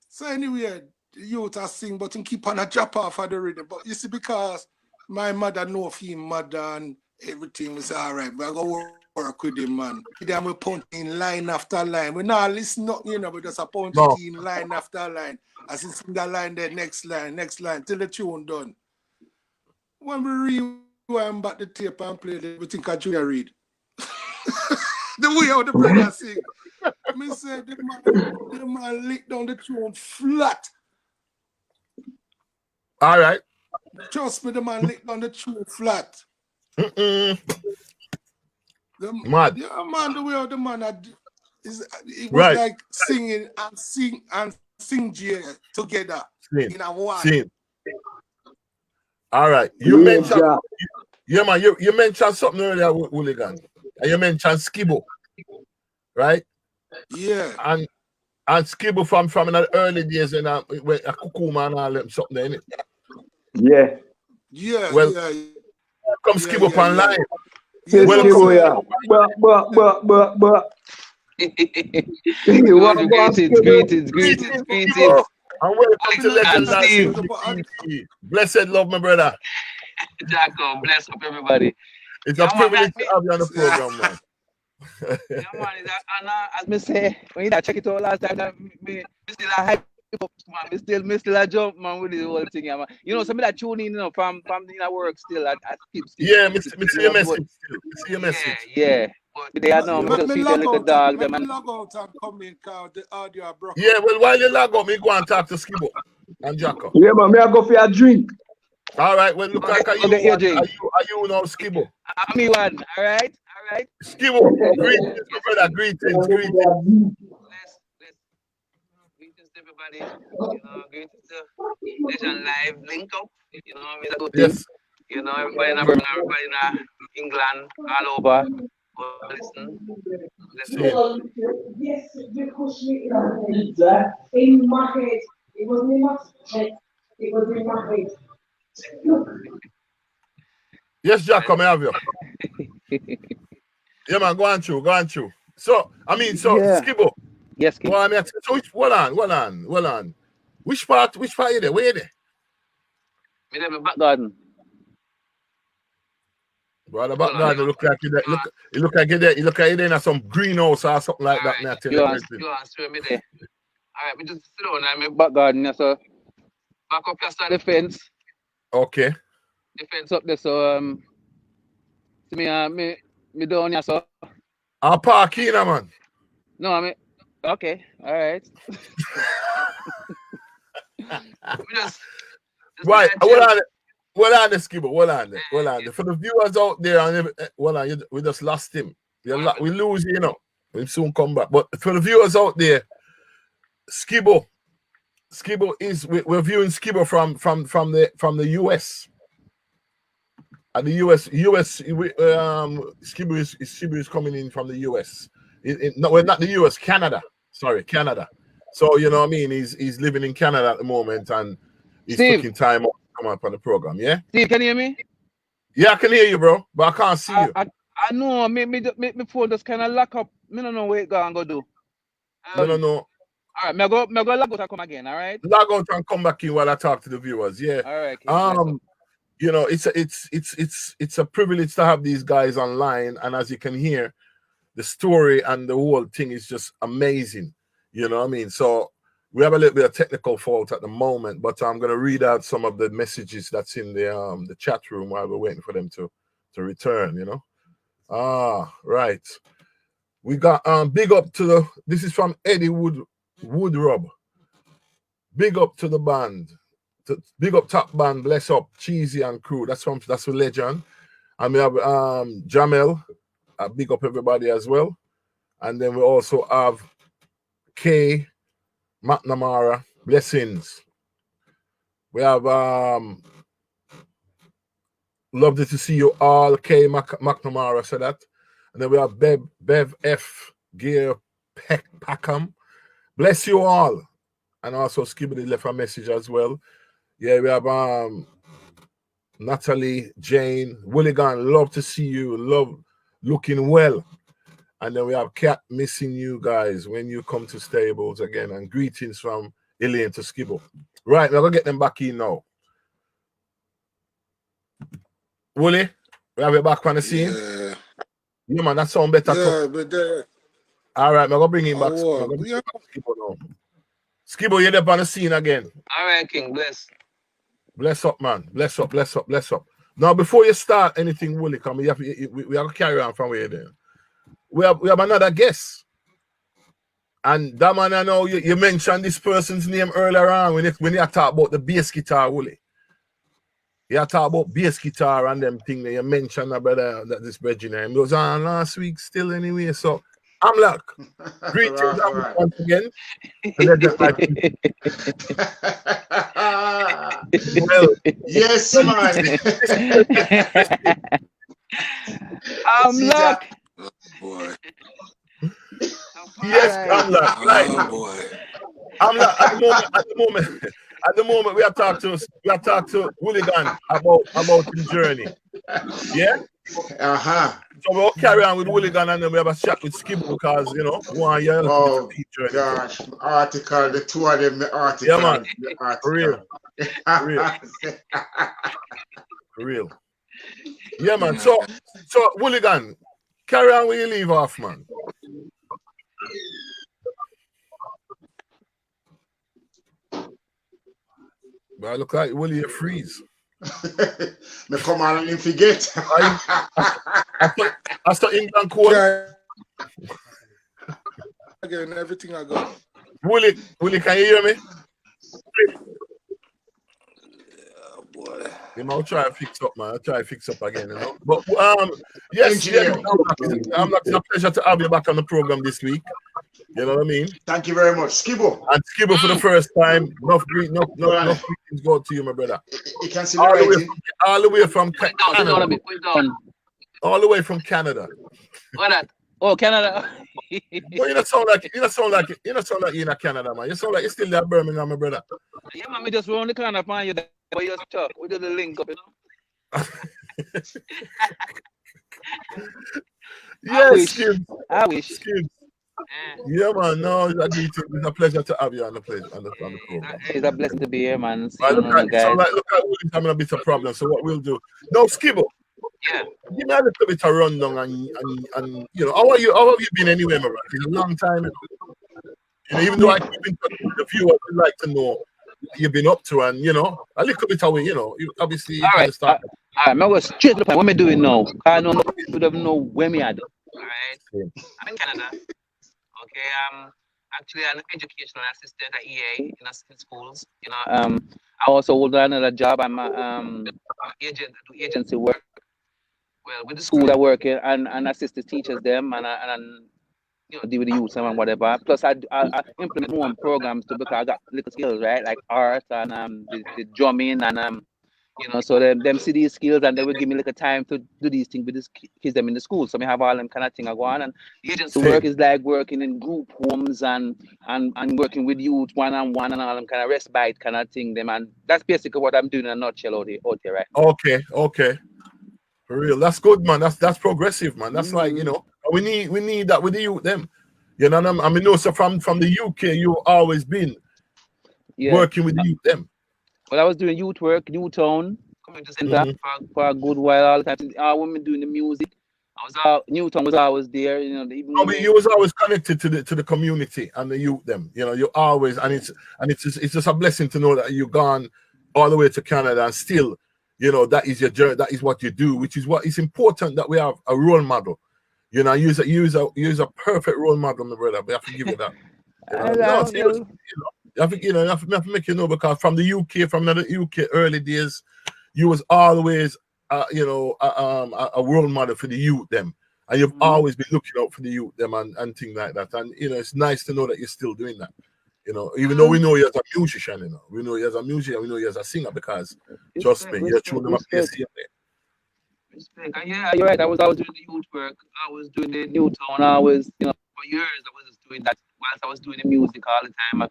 So anyway, the youth are sing, but he keep on a drop off of the rhythm. But you see, because my mother know of him, mother and everything, we say, all right, we're going to work with him, man. Then we punch in line after line. We not listen nothing, you know, we just a punch in line after line. As he sing that line there, next line, till the tune done. When we rewind back the tape and play it, we think of Junior Reid. The way how the brother sing. Me say, the man lick down the tune flat. All right. Trust me, the man lick down the tune flat. Mad. Yeah, man, the way how the man it was like singing and sing together in a one. All right. You mentioned man, you mentioned something earlier, Hooligan. And you mentioned Skibo. Right? Yeah. And Skibo from in the early days when a Kukuma and all them something in it. Yeah. Yeah. Well, yeah. Come Skibo on line. Yeah, Skibo, yeah. But. Greetings. And welcome to Legend Live. Blessed love, my brother. Jacob, bless up everybody. It's a privilege to have you on the program, man. Yeah, man, and as me say, when you check it out last time, me still a hype up, man. Me still a jump, man, with the whole thing, yeah, man. You know, some of that tuning, you know, from the work still, I keep. Yeah, me see your message still. Me see your message. Yeah. But they are now, me just see the little dog, them. Log out and come in, cause the audio broke. Yeah, well, while you log out, me go and talk to Skibo and Jacob. Yeah, man, me I go for a drink. All right, well, look like are you now, Skibo? I'm me one, all right? Skibo, greetings, my brother, greetings. Greetings to everybody. You know, greetings to Legend Live link up. You know, it's a good thing. Yes. You know, everybody in England, all over. Listen. Yes, you pushed me in my head. It wasn't in my head. It was in my head. Yes, Jack, come have you. Yeah, man, go on through. So, Skibo. Yes, Skibo. Well, I mean, so hold on. Which part are you there? Where are you there? I'm in the back garden. Bro, the back garden look like you look like you're in some greenhouse or something like that. Right. You want me there. All right, we just sit down in my back garden, so back up just the fence. Okay. The fence up there, so see me down here, so. I'll park in, man. No, I mean, okay, all right. Right, hold on, Skibo. Hold on. For the viewers out there, we just lost him. We lose, you know. We'll soon come back. But for the viewers out there, Skibo is we're viewing Skibo from the US. And the US Skibo is coming in from the US. No, well, not the US, Canada. Sorry, Canada. So you know what I mean. He's living in Canada at the moment, and he's Steve, taking time off to come up on the program. Yeah, Steve, can you hear me? yeah, I can hear you, bro, but I can't see you. I know, me phone just kind of lock up. Me don't know where it go and go do. No. All right, me go log out and come again. All right. Log out and come back in while I talk to the viewers. Yeah. All right. King, bless up. You know, it's a privilege to have these guys online, and as you can hear, the story and the whole thing is just amazing. You know what I mean? So we have a little bit of technical fault at the moment, but I'm gonna read out some of the messages that's in the chat room while we're waiting for them to return. You know. Right. We got big up to this is from Eddie Woodrub. Big up to the band. Big up top band, bless up, Cheesy and crew. That's a legend. And we have Jamel, big up everybody as well. And then we also have K McNamara, blessings. We have lovely to see you all, K McNamara said that. And then we have Bev F Gear Packham. Bless you all. And also Skibbity left a message as well. Yeah, we have Natalie, Jane, Willigan, love to see you, love looking well. And then we have Kat, missing you guys when you come to Stables again. And greetings from Elaine to Skibble. Right, we're going to get them back in now. Willie, we have you back on the scene? Yeah, man, that sound better. Yeah, but all right, we're going to bring him back. Yeah. Skibble now. Skibble, you're there on the scene again. All right, King, bless. Bless up, man. Bless up. Now, before you start anything, Willie, come, we have to carry on from where you're there. We have another guest. And that man, I know you mentioned this person's name earlier on when you talk about the bass guitar, Willie. You talk about bass guitar and them thing that you mentioned about that this bridging name. It was on last week still anyway. So I'm like, greetings once again. Well, yes, man. I'm luck. Oh, boy. Yes, I'm luck. Right. Oh, boy. I'm luck. At the moment, we are talking to Hooligan about his journey. Yeah. So we'll carry on with Hooligan and then we have a chat with Skibble because one year. Oh gosh, article, the two of them, the article. Yeah, man. The article. For real. Yeah, man. So Hooligan, carry on where you leave off, man. But I look like Willie, you freeze. Me come on and forget. I saw England cold. Again, everything I got. Willie, can you hear me? Oh, boy. I'll try to fix up, man. I'll try to fix up again, But yes, I'm not a pleasure to have you back on the program this week. You know what I mean? Thank you very much, Skibble. And Skibble for the first time. Enough greetings go to you, my brother. You can see the writing. All the way from Canada. Put down. All the way from Canada. What that? Oh, Canada. Well, you don't sound like you're in Canada, man. You sound like you're still there, Birmingham, my brother. Yeah, man, me just round the corner find you. But you just talk. We do the link up, Yes, I wish. Skibs. Yeah, man. No, it's a pleasure to have you on the program. It's a blessing to be here, man. Look at Willie's having a bit of problem. So what we'll do? No, Skibble. Yeah. Give me a little bit of rundown and how have you been anyway, my brother? It's a long time. Even though I keep in touch with the viewers, I'd like to know what you've been up to and a little bit away, you obviously all right. All right, I'm going straight to the point. What am I doing now? I don't know people don't know where me at. All right. I'm in Canada. Okay, I'm actually an educational assistant at EA in schools. I also hold another job. I'm an agent, I do agency work. Well, with the school I work in and assist the teachers them and deal with the youth and whatever. Plus I implement more programs because I got little skills, right? Like art and the drumming and You know, so them see these skills and they will give me like a time to do these things with these kids them in the school. So me have all them kind of thing I go on, and the agency work is like working in group homes and working with youth one-on-one and all them kind of respite kind of thing them, and that's basically what I'm doing in a nutshell out here right now. Okay. For real. That's good, man. That's progressive, man. That's like, you know, we need that with the youth them. You know what I mean? No, so from the UK you always been working with the youth them. Well, I was doing youth work, Newtown Community Center for a good while. All the time, when doing the music, Newtown was always there. You know, even You was always connected to the community and the youth them. You know, you always, and it's just a blessing to know that you've gone all the way to Canada and still, you know, that is your journey. That is what you do, which is what is important, that we have a role model. You know, use a perfect role model, my brother. We have to give you that. I think you have to make you know, because from the UK early days, you was always a role model for the youth them, and you've always been looking out for the youth them and things like that. And you know, it's nice to know that you're still doing that. You know, even though we know you as a musician, you know, we know you as a musician, we know you as a singer, because trust me, you're tuning them up here. Respect. Yeah, you're right. I was doing the youth work. I was doing the Newtown. I was, you know, for years I was just doing that whilst I was doing the music all the time.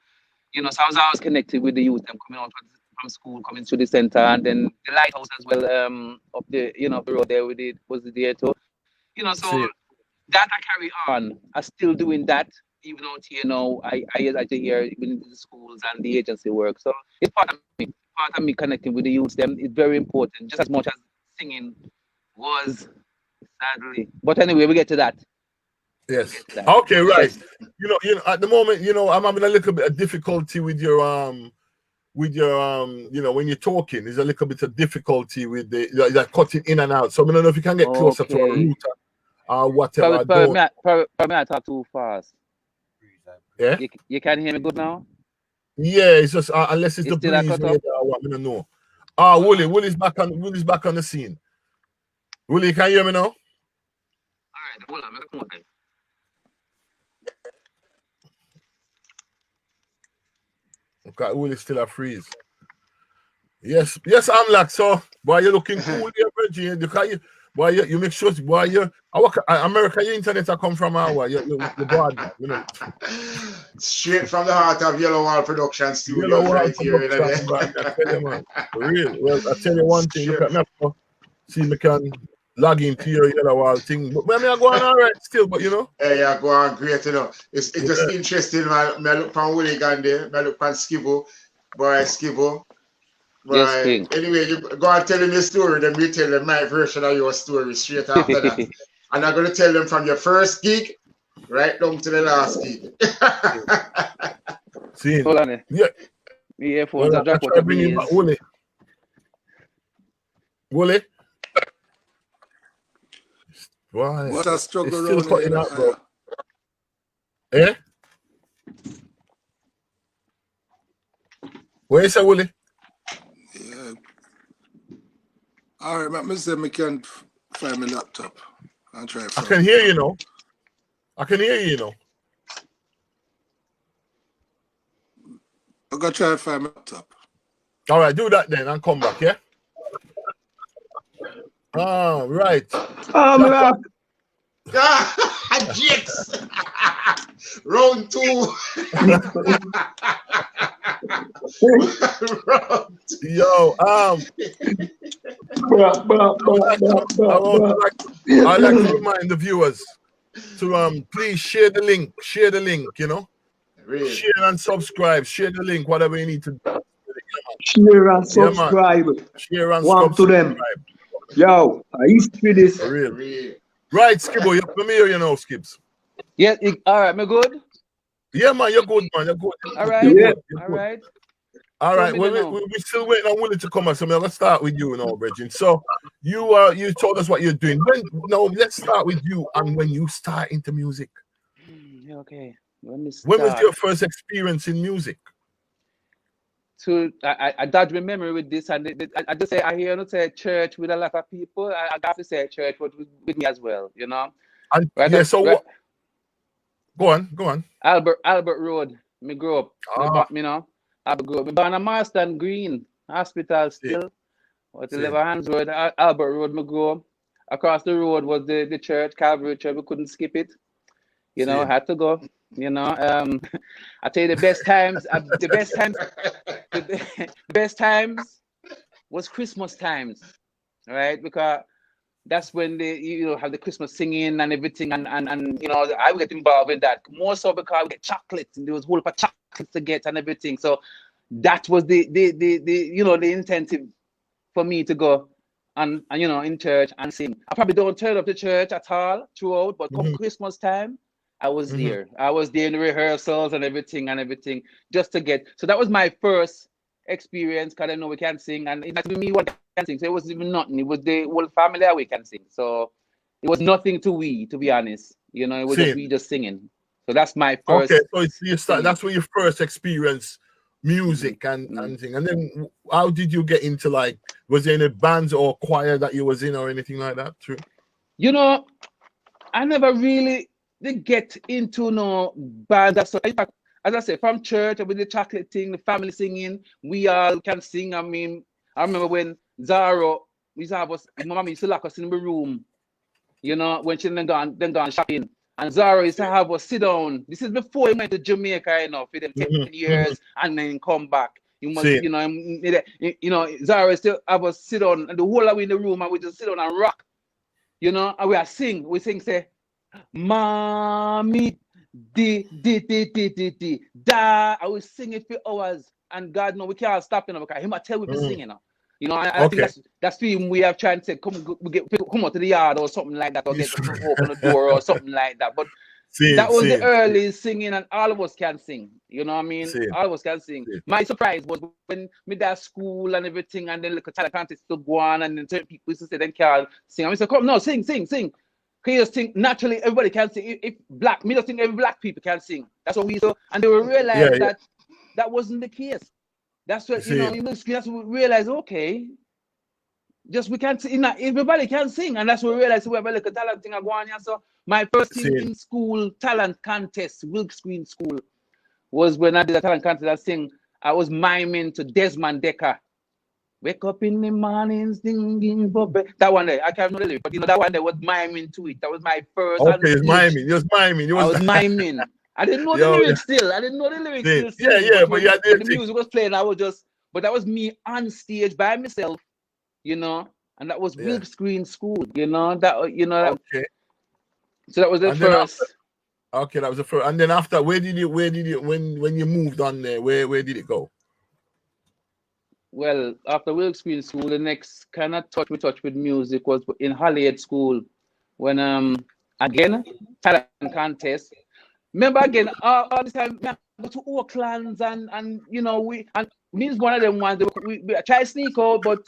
You know, so I was always connected with the youth. Them coming out from school, coming to the center, and then the lighthouse as well. Up the the road there was there too. You know, so that I carry on. I'm still doing that even out here now. I like to hear even in the schools and the agency work. So it's part of me. Part of me connecting with the youth. Them is very important, just as much as singing was, sadly. But anyway, we get to that. Yes. Okay, right. You know, at the moment, you know, I'm having a little bit of difficulty with your you know, when you're talking, there's a little bit of difficulty with the cutting in and out. So I don't know if you can get closer to a router or whatever. Probably I talk too fast. Yeah. You can hear me good now? Yeah, it's just unless it's the breeze. I want me to know. Willie's back on the scene. Willie, can you hear me now? All right, hold on, come on. Okay, Willie's still a freeze. Yes, I'm like, so boy, you're looking cool here, Virgin. You make sure, boy, America, your internet I come from our you bad, you know. Straight from the heart of Yellow Wall Production Studios right here. I tell you, man, for real. Well, I tell you one thing, look at me, see me can log into your Yellow Wall thing. But when I go on all right still, but you know. Yeah, go on great, you know. It's just interesting, man. I look from Willie Gandhi, I look from Skibo. Yes, King. Anyway, you go and tell them your story, then we tell them my version of your story straight after that. And I'm going to tell them from your first gig right down to the last gig. See, hold on. Yeah. The earphones are dropped out of me. Willie. Why? What a struggle still cutting out, bro. Eh? Where is that, Willie? Yeah. All right, let me see if I can find my laptop. I'll try. I can hear you now. I can hear you now. I'm gonna try to find my laptop. All right, do that then and come back, yeah? Oh, right. Jix! Round 2. Yo, I'd like to remind the viewers to please share the link, you know. Really? Share and subscribe, share the link, whatever you need to do. Share and subscribe. Share and subscribe. To them. Yo, I used to be this. Real. Right, Skibbo, you're familiar, you know, Skips. Yeah, all right, me good? Yeah, man, you're good, man. You're good. All right, all right. We're still waiting on Willie to come on, so let's start with you now, Bridget. So you told us what you're doing. Let's start with you and when you start into music. Okay. When was your first experience in music? So I dodge my memory with this, and I just say I hear you say church with a lot of people. I have to say church, but with me as well, you know. And what? Go on. Albert Road. Me grew up. You know, I grew up. Me born a Marston Green Hospital still. What See. 11 Hands Road, Albert Road, me go. Across the road was the church, Calvary Church. We couldn't skip it. You know, See. had to go. You know, I tell you the best times, the best times was Christmas times, right? Because that's when they have the Christmas singing and everything, and I would get involved in that more so because we get chocolates and there was a whole lot of chocolates to get and everything. So that was the incentive for me to go and in church and sing. I probably don't turn up to church at all throughout, but come Christmas time, I was there. I was there in the rehearsals and everything, just to get. So that was my first experience, because I know we can sing, and it's not even me what can sing. So it was even nothing. It was the whole family that we can sing. So it was nothing to we, to be honest. You know, it was just we just singing. So that's my first. Okay, so you start. That's when you first experience music and thing. And then how did you get into, like, was there any bands or choir that you was in or anything like that? True. You know, I never really did get into no bands. In fact, as I said, from church with the chocolate thing, the family singing, we all can sing. I mean, I remember when Zara, my mom used to lock us in the room, you know, when she then gone shopping. And Zara used to have us sit down. This is before he went to Jamaica, for them 10 years and then come back. You must, Zara used to have us sit down, and the whole of we in the room, and we just sit down and rock, and we sing, say, Mommy, da. I was singing for hours, and God know we can't stop, because him I tell we be singing, I think that's the thing we have tried to say, come out to the yard or something like that, or get open the door or something like that. But that was the early singing, and all of us can sing. You know what I mean? All of us can sing. My surprise was when me at school and everything, and then look at talent contest to go on, and then certain people used to say they can't sing. I said, come, no, sing. Can you just think naturally everybody can sing? If me just think every black people can sing. That's what we used to, and they will realize that wasn't the case. That's what that's what we realize. Okay, just we can't sing. Everybody can sing, and that's what we realize. We have a little talent thing going on. So my first thing in school talent contest, Wilk Screen School, was when I did a talent contest. I was miming to Desmond Decker. Wake up in the mornings, ding ding bobby. That one there, I can't remember the lyrics, but that one there was miming to it. That was my first. Okay, it's miming. You was miming. I was miming. I didn't know the lyrics still. I didn't know the lyrics still. But the music was playing. But that was me on stage by myself, and that was Wilk Screen School, Okay. So that was the first. Okay, that was the first. And then after, when you moved on there, where did it go? Well, after Wilk Screen School, the next kind of touch with music was in Hollywood School, when again talent contest. Remember again, all this time I go to Oaklands and me is one of them ones that we try to sneak out, but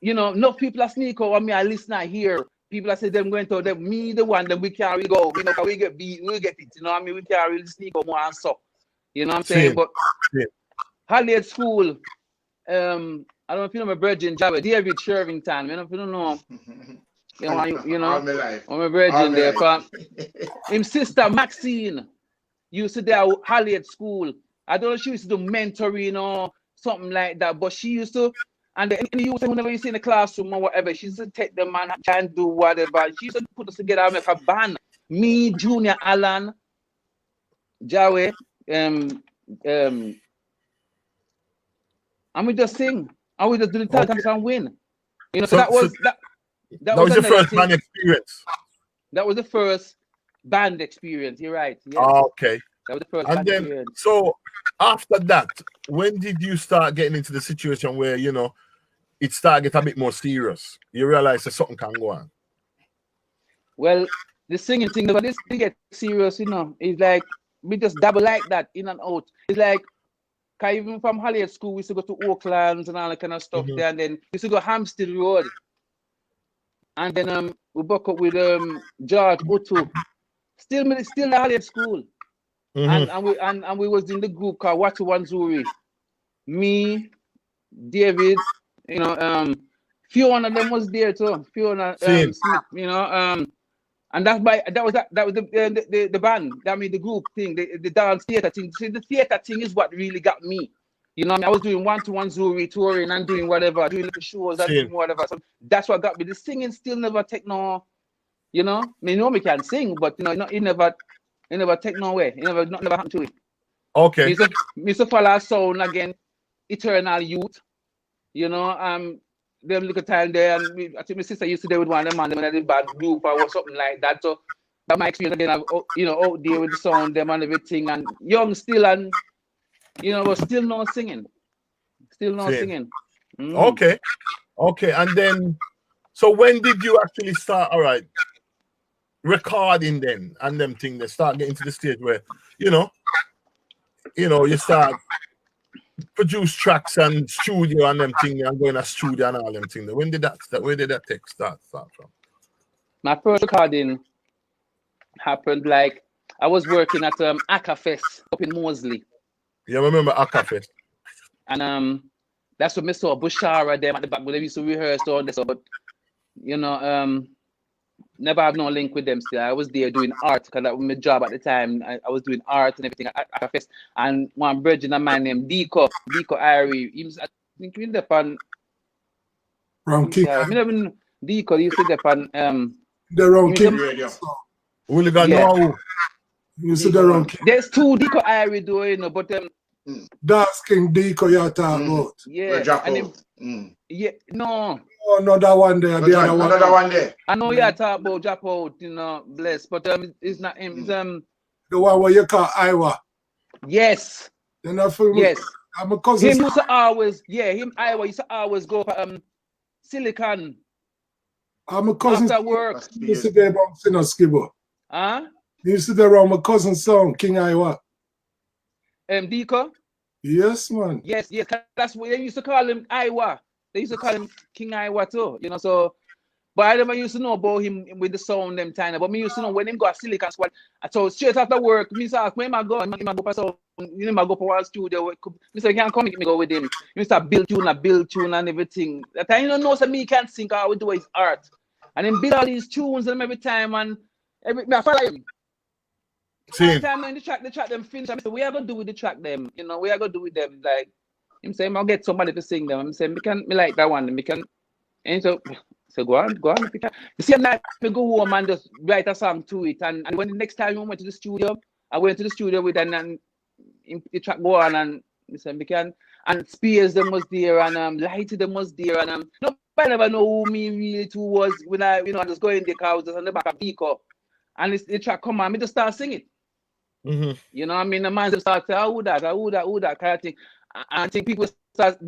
enough people are sneak out, and me I listen, I hear people are say them going to them, me the one that we can't really go, we get beat, we get it, you know what I mean? We can't really sneak out more and so, you know what I'm saying? But Hollywood School, I don't know if you know my virgin Java, David Shervington, I don't know if you don't know. All my life. I'm a virgin there. His sister Maxine used to do at Hollywood School. I don't know if she used to do mentoring or something like that, but she used to, and whenever you see in the classroom or whatever, she used to take them and try and do whatever. She used to put us together and make a band. Me, Junior, Alan, Jawe, and we just sing. And we just do the talent and win. So that was your first band experience. That was the first band experience. You're right. Yes. Okay. That was the first band experience. So after that, when did you start getting into the situation where it started getting a bit more serious? You realize that something can go on. Well, the singing thing, but this thing get serious. It's like we just dabble like that in and out. It's like, cause even from Hollywood School, we used to go to Oaklands and all that kind of stuff there, and then we used to go Hampstead Road. And then we broke up with George Otto, still the Hollywood School, and we was in the group called Watu Wanzuri. Me, David, Fiona them was there too. Fiona Smith, and that was the band. I mean the group thing, the dance theater thing. See, the theater thing is what really got me. You know, I was doing one-to-one Zuri touring and doing whatever, doing little shows and doing whatever. So that's what got me. The singing still never take no, you know. Me know me can sing, but you know, it never take no way. It never happened to it. Okay. Me so follow sound again, Eternal Youth. You know, them little time there, and I think my sister used to do with one of them and them in a bad group or something like that. So that my experience again, you know, out there with the sound, them and everything, and young still, and you know, but still not singing. Still not singing. Okay. Okay. And then, so when did you actually start, all right, recording then and them things, they start getting to the stage where, you know, you start produce tracks and studio and them things and going to studio and all them things. When did that start? Where did that take start from? My first recording happened like I was working at Aka Fest up in Moseley. Yeah, I remember Aka Fest. And that's what I saw Bushara them at the back, but they used to rehearse all this, but you know, never have no link with them still. I was there doing art because that was my job at the time. I was doing art and everything at Aka Fest. And one virgin of mine named Deco Irie, he was, I think he was there on Round King. I mean, Deco used to there on the Round King radio. We got no. You see the Round King. There's two Deco Irie doing, you know, but that's King Deco you're talking about. Yeah, and yeah, no. Oh, no, that one there. The other one. Another one there. I know you're talking about Drop Out, you know, bless, but it's not him. It's the one where you call Iowa. Yes. Then I feel yes. I'm a cousin. Him used to always, him Iowa used to always go for Silicon. I'm a cousin. After work. You used to be about Sinner Skibbo. Huh? You used to be around my cousin's song, King Iowa. Deco? Yes, man. Yes. That's what they used to call him, Iowa. They used to call him King Iowa too, you know. So, but I never used to know about him with the sound them time. But me used to know when him go to Silicon Squad. So straight after work, me say, where am I going? I go for sound. You know, I go for one studio. Me say, can't come me go with him. Me start build tune and everything. That time you don't know, so me can't sing. All we do is art, and then build all these tunes and every time and me I follow him. Every time in the track them finish. I say, we are gonna do with the track them. You know, we are gonna do with them like. Him saying, I'll get somebody to sing them. I'm saying, me like that one. Me can, and so go on. If you can. The same night, me go home and just write a song to it. And when the next time I went to the studio, I went to the studio with and the track go on and me say, me can. And Spears them was there and Lighty them was there and nobody never know who me really too was when I just go in the car, I was just on the back of Pico. And the track come on, me just start singing. Mm-hmm. You know what I mean? The man just start saying, who that kind of thing. I think people start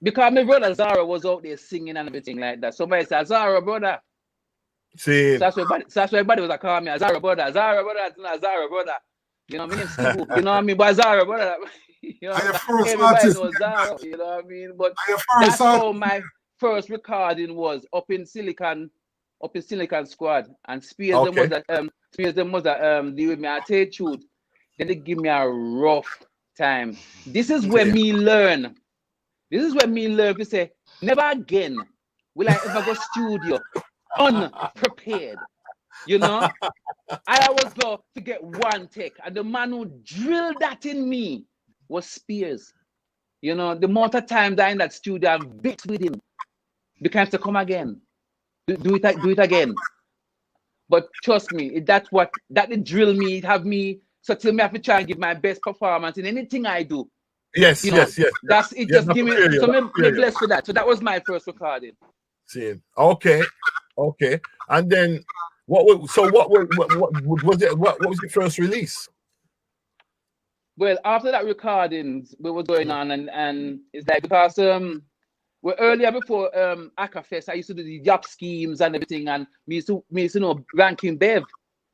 because my brother Zara was out there singing and everything like that. Somebody said, Zara brother. See. So that's why everybody was like calling me Zara brother. It's not Zara brother. You know what I mean? You know what I mean? But Zara brother. You know, everybody knows Zara. You know what I mean? But that's how my first recording was up in Silicon Squad. And Spears them was that deal with me. I tell you the truth. Then they give me a rough time. This is where me learn. This is where me learn to say, never again will I ever go studio unprepared. You know? I always go to get one take. And the man who drilled that in me was Spears. You know, the amount of times I in that studio I've bit with him. Because to come again. Do it again. But trust me, that drill me, it have me. So till me have to try and give my best performance in anything I do. Yes. That's it. Just give me. So me blessed for that. So that was my first recording. See. Okay. And then what was your first release? Well, after that recording, what was going on, and it's like because well earlier before Aka Fest, I used to do the yap schemes and everything, and me used to know Ranking Bev.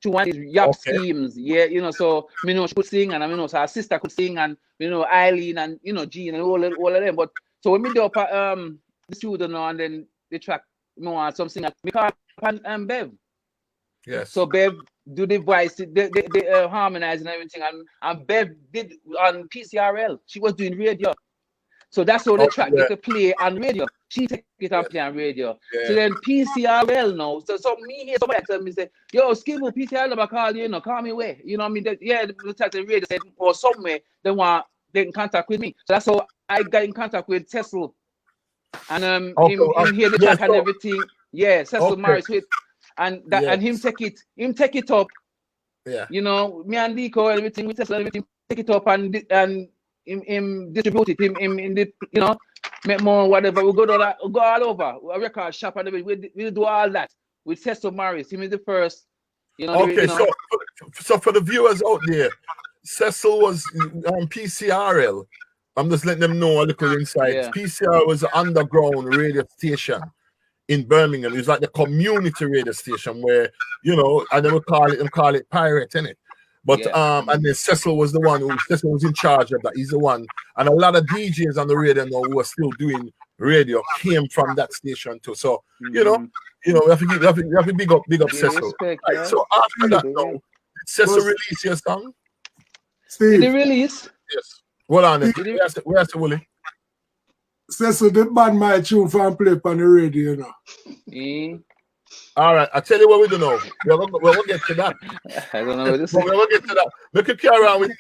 To one of these yap schemes, you know, so me know she could sing, and so her sister could sing, and Eileen and Jean and all of them. But so when me do up at the studio now, and then the track some singer, me call and Bev. Yes. So Bev do the voice, the harmonizing and everything, and Bev did on PCRL. She was doing radio. So that's how the track get to play on radio. She take it and play on radio. Yeah. So then PCRL now. So me here, somebody tell me, say, yo, Skibbo, PCRL never call you, call me away. You know what I mean? The track the radio said, or somewhere, they want in contact with me. So that's how I got in contact with Cecil. And him hear the track and everything. Yeah, Cecil Morris with and him take it up. Yeah. You know, me and Nico and everything, we Cecil and everything, take it up and him distribute it, him in the, you know, make more whatever. We go all over. A record shop and everything. We do all that with Cecil Morris. Him is the first. You know, okay, so for the viewers out there, Cecil was on PCRL. I'm just letting them know a little insight. Yeah. PCR was an underground radio station in Birmingham. It was like the community radio station where, you know, and they would call it pirate, innit? But and then Cecil was the one Cecil was in charge of that. He's the one, and a lot of DJs on the radio now who are still doing radio came from that station too. So you know, we have to big up Cecil. Respect, right, so after that, now, did Cecil release your song? Steve. Did he release? Yes. Hold on, where's the Willie? Cecil, the band my tune from play on the radio, you know. All right, I tell you what we do now. We'll get to that. I don't know what to say. We'll get to that. We could carry on with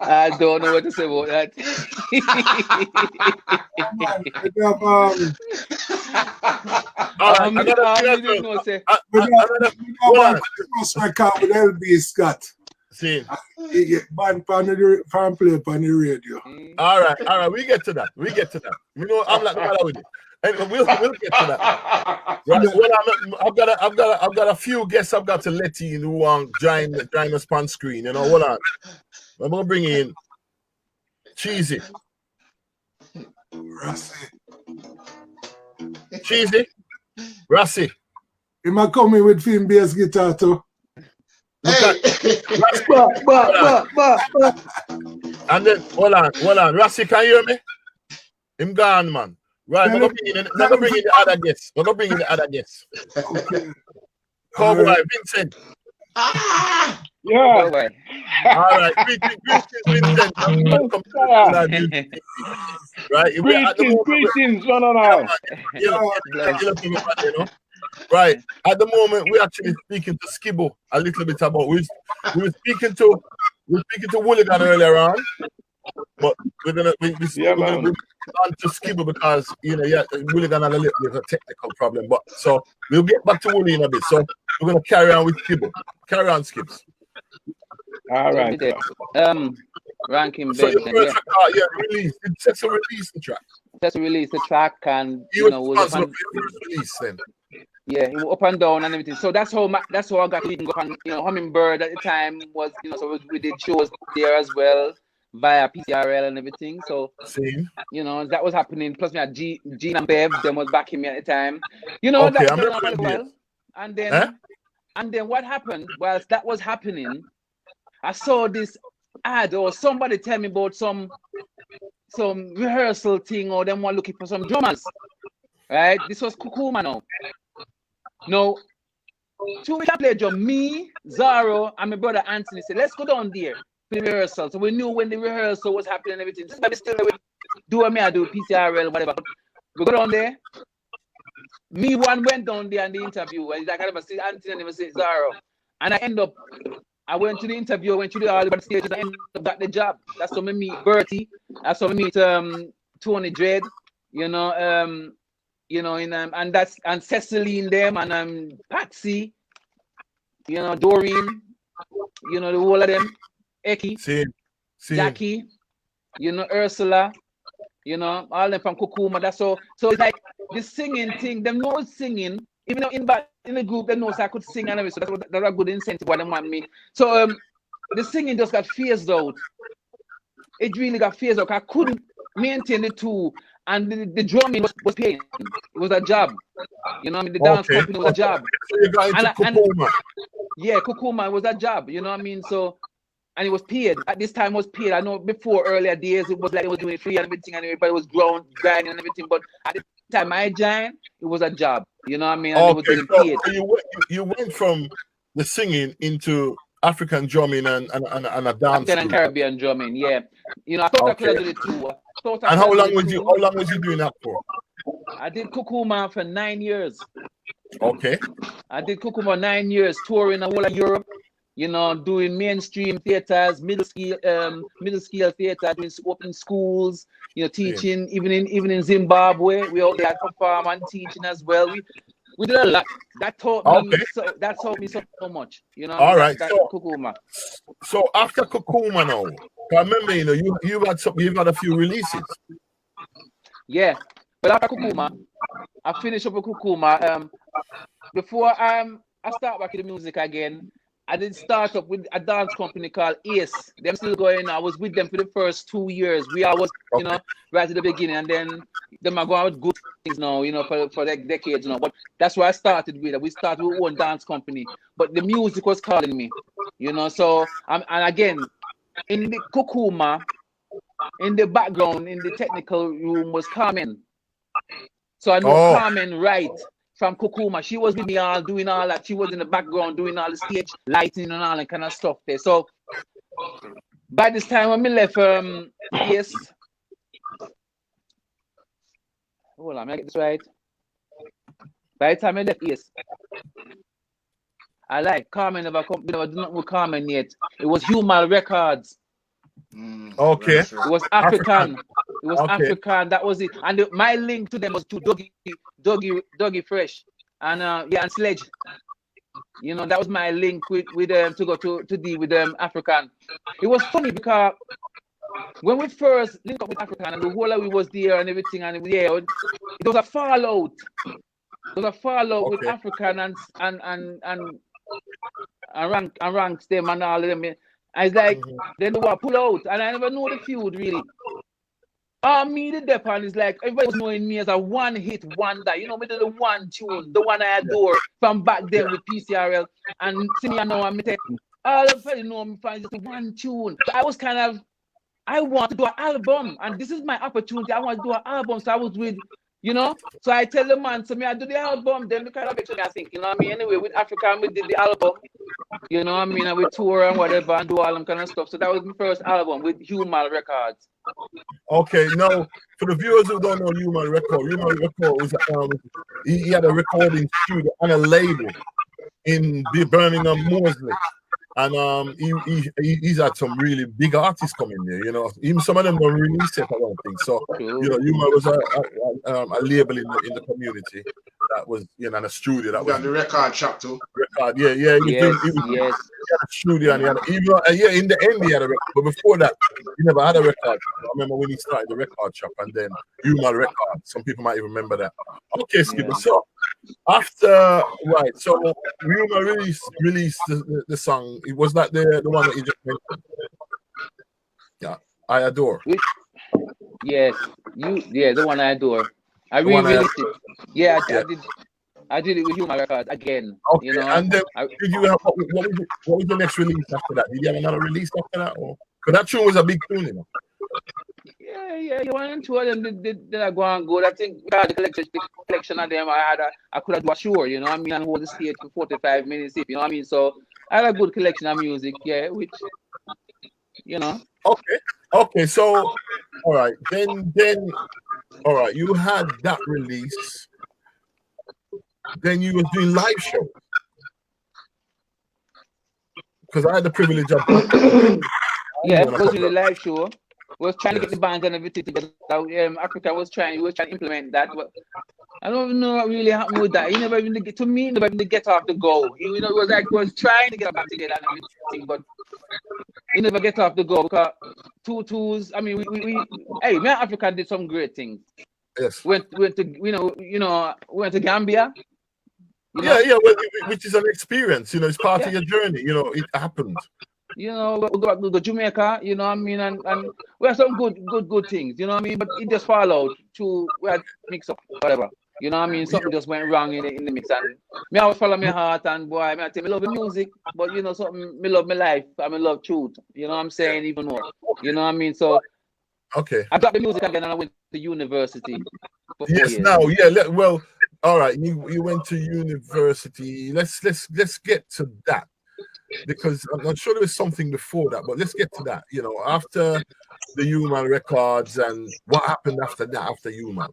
I don't know what to say about that. LB Scott. See, he get banned from play on the radio. All right, we get to that. You know, I'm not matter with it. And we'll get to that. Right, well, I've got a few guests I've got to let you in who want join us on screen. You know, hold on. I'm gonna bring in Cheesy. Cheesy. Rassi. He might come in with film bass guitar too. Hey. And then hold on. Rassi, can you hear me? Him gone, man. Right, I'm gonna bring in the other guests. Cowboy Vincent. Yeah. All right, greetings, Vincent. Welcome to the music. Right, Greetings, one and all. Right, at the moment we're actually speaking to Skibbo a little bit about. We were speaking to Wooligan earlier on, but we're gonna on to Skibbo because Wooligan had a little bit of a technical problem. But so we'll get back to Woolly in a bit. So we're gonna carry on with Skibbo. Carry on, Skibbs. All right. Ranking so bed. Release. Did Cecil release the track? Cecil released the track, and was up and, release then. Yeah, he was up and down and everything. So that's how I got to go on. Hummingbird at the time was, so we did shows there as well via PCRL and everything. So that was happening. Plus, we had Gene and Bev. Them was backing me at the time. Okay, that was going on well. And then what happened whilst that was happening? I saw this ad or somebody tell me about some rehearsal thing, or them one looking for some drummers. Right? This was Kukuma now. No, 2 weeks I played drum. Me, Zaro, and my brother Anthony said, let's go down there for the rehearsal. So we knew when the rehearsal was happening and everything. This is still do me, I do PCRL, whatever. We go down there. Me one went down there and the interview. And I never see Anthony and never see Zaro. And I went to the interview, went to the all the stages, and I ended up got the job. That's when I meet Bertie. That's when I meet Tony Dredd, and Ceciline them and Patsy, Doreen, the whole of them, Eki, Jackie, Ursula, all them from Kukuma. That's so it's like the singing thing, them know singing, even though in the group they know I could sing and everything, so that's a good incentive why they want me. So the singing just got phased out. It really got phased out. I couldn't maintain the two. And the drumming was paying. It was a job. The dance company was a job. So you got into Kukuma. Yeah, Kukuma was a job. So, and it was paid. At this time, it was paid. I know before earlier days, it was like it was doing free and everything, and everybody was grinding and everything. But at the time I joined, it was a job. And it was getting paid. So you went from the singing into African drumming and a dance. African and Caribbean drumming, yeah. I thought I could do it too. And how long was you doing that for? I did Kukuma for 9 years. Okay. I did Kukuma 9 years, touring the whole of Europe. You know, doing mainstream theaters, middle scale theater, doing open schools. You know, teaching even in Zimbabwe. We out there perform and teaching as well. We did a lot. That taught me so much. You know, all right. that Kukuma. So after Kukuma now, I remember, you know, you've had a few releases. Yeah, but after Kukuma, I finished up with Kukuma. Before I start back in the music again, I did start up with a dance company called Ace. Them still going. I was with them for the first 2 years. We always, you know, right at the beginning, and then them are going with good things now, you know, for like decades now. But that's where I started with. We started with one dance company, but the music was calling me, you know. So and again, in the Kukuma, in the background, in the technical room was Carmen. So I know Carmen right from Kukuma. She was with me all doing all that. She was in the background doing all the stage lighting and all that kind of stuff there. So by this time when we left yes. Hold on, I get this right. By the time I left yes. I like Carmen never did not with Carmen yet. It was Human Records. Okay. It was African. It was African. That was it. And my link to them was to Dougie Fresh and and Sledge. You know, that was my link with them to go to deal with them African. It was funny because when we first linked up with African and the whole of we was there and everything, and it was a fallout. It was a fallout with African and ranks them and all of them. I was like, then they were pull out, and I never know the feud really. Me the Depan is like everybody was knowing me as a one-hit wonder. You know, me did the one tune, the one I adore from back then with PCRL. And see me now, I'm all of you know me from just one tune. So I want to do an album, and this is my opportunity. I want to do an album. So I was with, you know, so I tell the man, so me I do the album, then we kind of I think, you know what I mean? Anyway, with Africa, we did the album. You know what I mean? And we tour and whatever and do all them kind of stuff. So that was my first album with Human Records. Okay, now for the viewers who don't know Human Record was he had a recording studio and a label in Birmingham, Moseley. And he's had some really big artists coming there, you know. Even some of them don't release it, I don't think. So, you know, Human was a label in the community that was, you know, and a studio that was the record shop too. Record, yeah. He had a studio and he had in the end he had a record, but before that he never had a record. I remember when he started the record shop and then Human Record. Some people might even remember that. Okay, Skipper. So after so Human released the song. It was that the one that you just mentioned. Yeah, I Adore. Yes, the one I Adore. I re-released it. Yeah, I did it with Human Records again. Okay, you know, and then did you have what was the next release after that? Did you have another release after that? Because that tune was a big tune, you know. Yeah. You want and two of them did I go and go. I think the collection of them I could have do a show, you know what I mean, and hold the stage for 45 minutes, you know what I mean. So I had a good collection of music, which you know. Okay, so all right, then all right, you had that release. Then you was doing live shows. Because I had the privilege of I was doing a live show. We was trying to get the bands and everything together. Africa was trying to implement that, but I don't even know what really happened with that. He never even get off the go. You know, it was like he was trying to get back together and everything, but he never get off the go because twos. I mean, me and Africa did some great things. Yes. Went to went to Gambia. Well, which is an experience. You know, it's part of your journey. You know, it happened. You know, we go to Jamaica, you know what I mean, and we have some good things, you know what I mean, but it just fall out to we had mix up, whatever. You know what I mean? Something just went wrong in the mix. And me always follow my heart, and boy, I tell me love the music, but you know something, me love my life, and me love truth. You know what I'm saying? Even more. You know what I mean? So I got the music again and I went to university for 4 years. Well, all right, you went to university. Let's get to that. Because I'm sure there was something before that, but let's get to that. You know, after the Human Records, and what happened after that? After Human,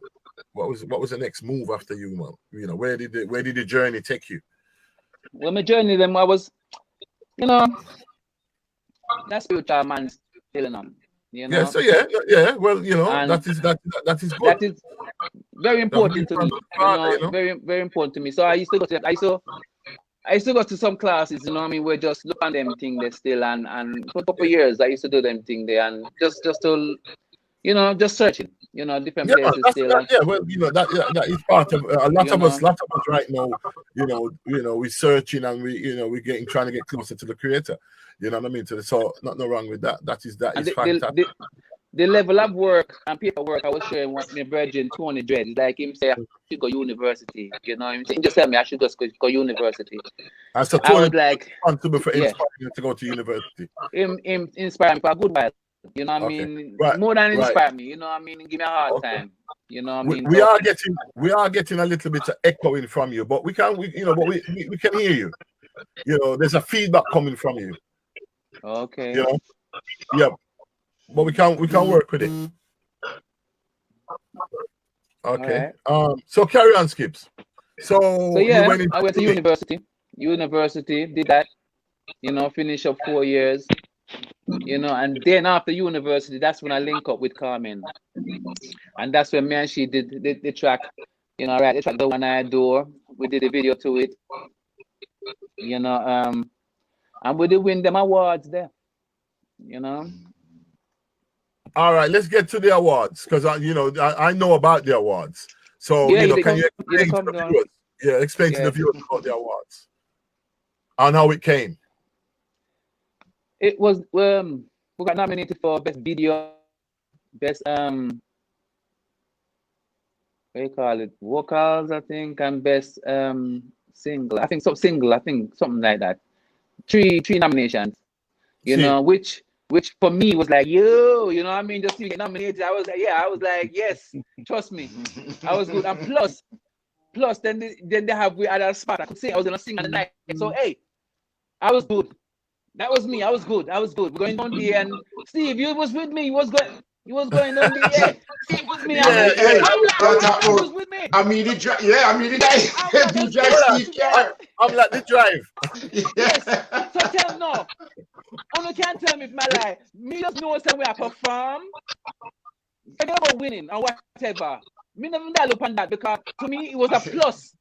what was the next move after Human? You know, where did the journey take you? when my journey them, I was, you know, that spiritual man still on, you know. Yeah, so yeah. Well, you know, And that is good. that is very That important to me, father, you know, very, very important to me. So I used to go to, I used to go to some classes, you know what I mean, where just look on them thing there still, and for a couple of years I used to do them thing there, and just to, you know, just searching, you know, different yeah, places that's still. yeah. Well, you know that is part of a lot You of us. know. Lot of us right now, you know, we're searching and we're trying to get closer to the Creator. You know what I mean? So no wrong with that. That is And fantastic. the level of work and paperwork I was sharing with my virgin Tony Dread, like him say I should go university, you know, him just tell me I should just go university. And so I Tony was like, responsible for yeah, inspiring you to go to university. him inspire me for a good while, you know what I Okay, mean? right, More than right. inspire me, you know what I mean? Give me a hard Okay. time, you know what I mean? We are getting a little bit of echoing from you, but we can hear you. You know, there's a feedback coming from you. Okay. You know, yeah, but we can work with it. Okay. Right. So carry on, Skips. So yeah, you went into I went to university, did that, you know, finish up 4 years, you know, and then after university, that's when I link up with Carmen, and that's when me and she did the track, you know, right, the track The One I Adore. We did a video to it, you know, and we did win them awards there, you know. All right, let's get to the awards because I know about the awards. So Yeah, can you explain to the viewers? Yeah, explain to the viewers about the awards and how it came. It was we got nominated for best video, best what do you call it, vocals, I think, and best single. I think something like that. Three nominations. You know, which for me was like, you know what I mean? Just to get nominated, I was like, yes, trust me, I was good. And plus, then they have we had a spot. I could say I was gonna sing on the night. So hey, I was good. That was me. I was good. We're going down there, and Steve, you was with me. He was going down there. Yeah, Steve was me. He was with me. I mean, the drive. Yeah, I mean, the drive. Steve car. I'm like the drive. Yes. So tell no. You can't tell me if my lie. Me just know somewhere I perform. Forget about winning or whatever. Me never look on that because to me it was a plus.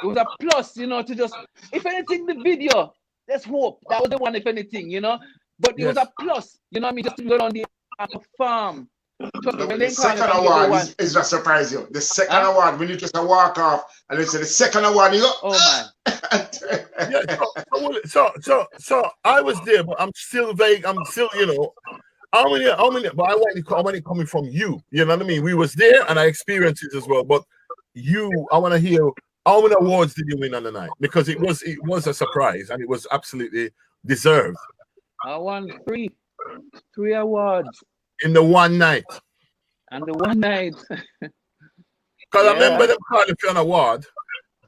It was a plus, you know, to just, if anything, the video. Let's hope that was the one, if anything, you know. But it was a plus, you know what I mean? Just to go on the perform. The second award is just surprise you. The second award, when you just walk off and they say the second award, you go, oh man. So I was there, but I'm still vague. I'm still, you know, how many, but I want how many coming from you. You know what I mean? We was there and I experienced it as well. But I want to hear how many awards did you win on the night? Because it was a surprise and it was absolutely deserved. I won three awards in the one night. And the one night. Because I remember them calling for an award,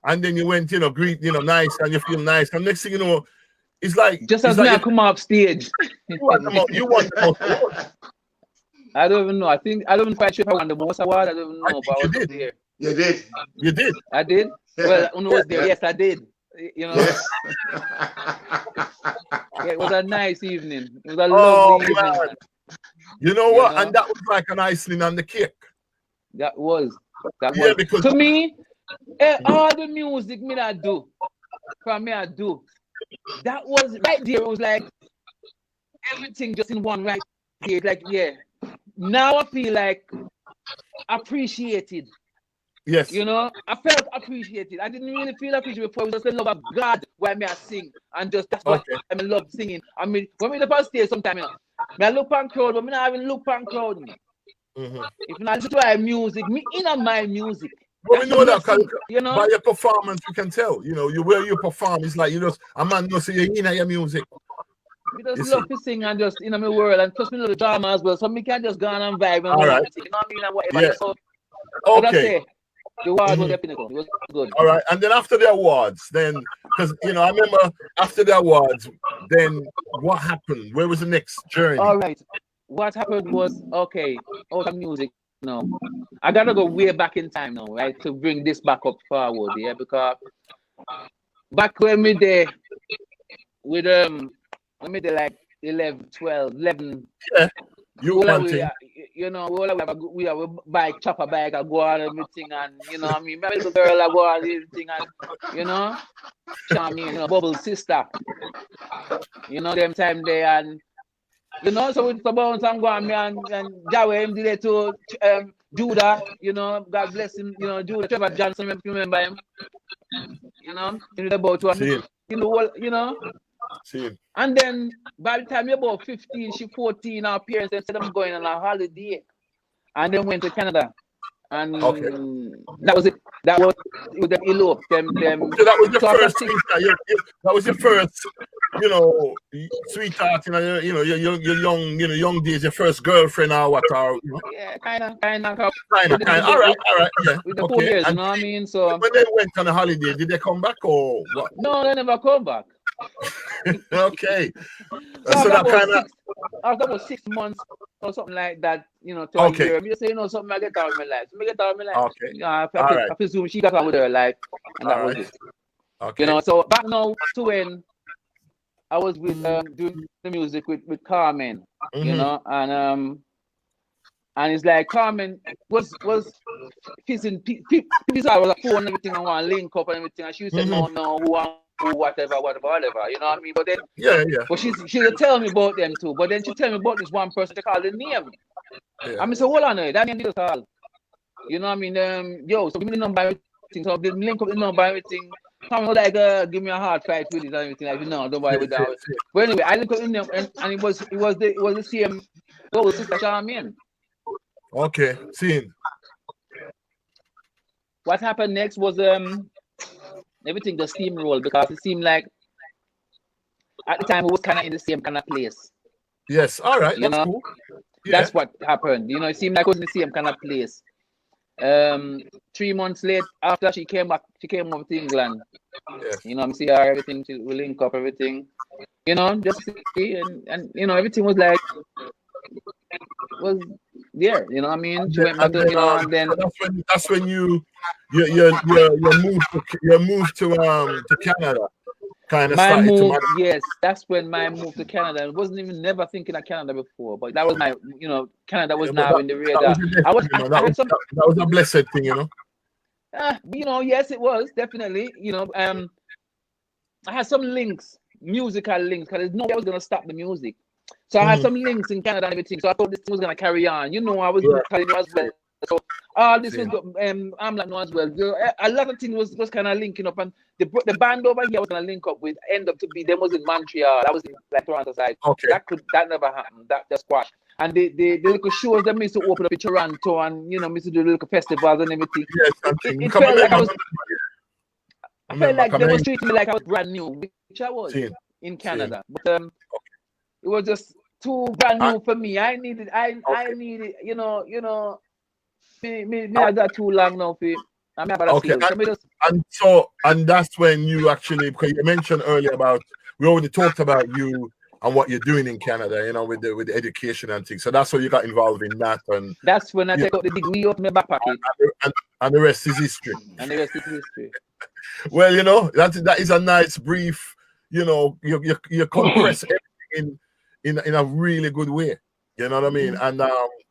and then you went, you know, greet, you know, nice, and you feel nice, and next thing you know, it's like just as I come off stage. You want the most award. I don't even know. I don't even quite sure if I won the most award. I don't even know. But I was there. You did. You did. I did. Well, when I was there, yes, I did. You know. Yes. It was a nice evening. It was a lovely evening. Man. You know what? And that was like an icing on the cake. That was. Because to me, all the music I do, that was right there. It was like everything just in one right there. Like, now I feel like appreciated. Yes. You know, I felt appreciated. I didn't really feel appreciated before. It was just the love of God why me I sing. And just that's what I love singing. I mean, when we look on stage sometimes, you know, I look on crowd, but I not even look on crowd. If not listen to our music, me in my music. Well, we know that because you know, by your performance, we can tell. You know, where you perform, it's like you just a man knows you're in your music. We just love to sing and just my world, and plus we know the drama as well, so we can just go on and vibe. All right. You know what I mean? And whatever. Yeah. So, okay. The award was the pinnacle. It was good. All right, and then after the awards, then because I remember after the awards, then what happened? Where was the next journey? All right, what happened was out of music. No, I gotta go way back in time now, right, to bring this back up forward, because back when me there with when me there like 11, 12, 11. Yeah. You all one we, thing. you know, we have a bike, chopper bike, I go on everything, and you know, I mean, my little girl, I go on everything, and you know, Charmy, you know, Bubble sister, you know, them time there, and you know, so with the bounce and go on me and Jawe him did it to Judah, you know, God bless him, you know, Judah, Trevor Johnson, remember him, you know, in the boat one, you know. And then by the time you're about 15, she 14, our parents they said I'm going on a holiday. And then went to Canada. And that was it. That was them elope. Them So that was your first that was your first, you know, sweetheart, you know, your young days, your first girlfriend or what, or you know? Yeah, kind of. All right, yeah. With the 4 years, you know what I mean? So when they went on a holiday, did they come back or what? No, they never come back. Okay. So after about 6 months or something like that, you know, to a year, you say, you know, something I get out of my life. Okay. I presume she got on with her life, and that was it. Okay. You know, so back now to when I was with doing the music with Carmen, you know, and it's like Carmen was kissing people. I was a phone and everything, and want to link up and everything, and she said, no, whatever, you know what I mean? But then, but she tell me about them too. But then she tell me about this one person they call the name. I mean, so hold on, that name did all. You know what I mean? Yo, so give me the number, everything. So they link up the number, everything. Come like give me a hard fight with it and everything. Like, no, don't worry with that. But anyway, I linked up the name, and it was the same. What was Sister Charmaine? Okay, seen. What happened next was everything just steamrolled because it seemed like at the time it was kind of in the same kind of place. Yes, all right, you that's know? cool. Yeah. That's what happened. You know, it seemed like it was in the same kind of place. 3 months later, after she came over to England. Yes. You know, I see her, everything, we link up everything. You know, just see, and you know, everything was like was there. You know what I mean? She went back to, you know, and then that's when you moved to Canada. Kind of my started move, to yes, that's when my move to Canada. I wasn't even never thinking of Canada before, but that was my, you know, Canada was now in the radar. That was a blessed thing, you know. You know, yes, it was definitely. You know, I had some links, musical links, because there's no way I was gonna stop the music. So I had some links in Canada and everything. So I thought this was gonna carry on. You know, I was telling you as well. So all this was I'm like no as well. A lot of things was kind of linking up, and the band over here I was gonna link up with end up to be them was in Montreal. That was in like Toronto side. Okay. That never happened. That just squashed. And the little shows that used to open up in Toronto, and you know, used to do little festivals and everything. Yes, it felt like I felt like they was treating me like I was brand new, which I was in Canada. But it was just too brand new for me. I needed, you know, me I got too long now for I'm about to and that's when you actually, because you mentioned earlier about, we already talked about you and what you're doing in Canada, you know, with the education and things. So that's when you got involved in that, and that's when I take out the degree of my back pocket, and the rest is history. And the rest is history. Well, you know, that is a nice brief. You know, you compress everything in a really good way. You know what I mean? And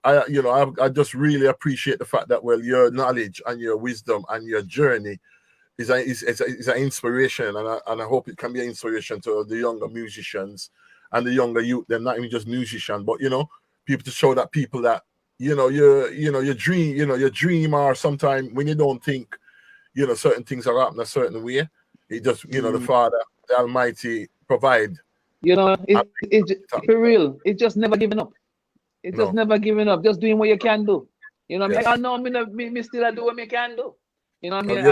I just really appreciate the fact that, well, your knowledge and your wisdom and your journey is an inspiration, and I hope it can be an inspiration to the younger musicians and the younger youth. They're not even just musicians, but you know, people to show that people that your dream, or sometimes when you don't think, you know, certain things are happening a certain way, it just, you know, the Father, the Almighty provide. You know, it's for real. It's just never giving up. It's just never giving up. Just doing what you can do. You know what I mean? I know me still do what I can do. You know what I mean?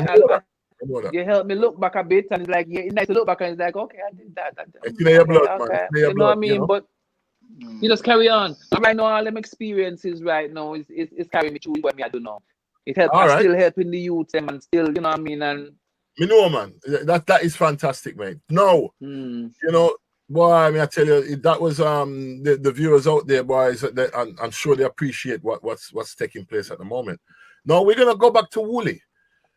You help me look back a bit, and it's like, it's nice to look back, and it's like, okay, I did that. It's in your blood, man. You know what I mean? You know? But you just carry on. And right now, all them experiences right now is carrying me through what me I do now. It helps. Still helping the youth, and still, you know what I mean? And you know, man, that is fantastic, man. No, you know, boy, I mean, I tell you, that was the viewers out there, boys. I'm sure they appreciate what's taking place at the moment. Now we're gonna go back to Wooly.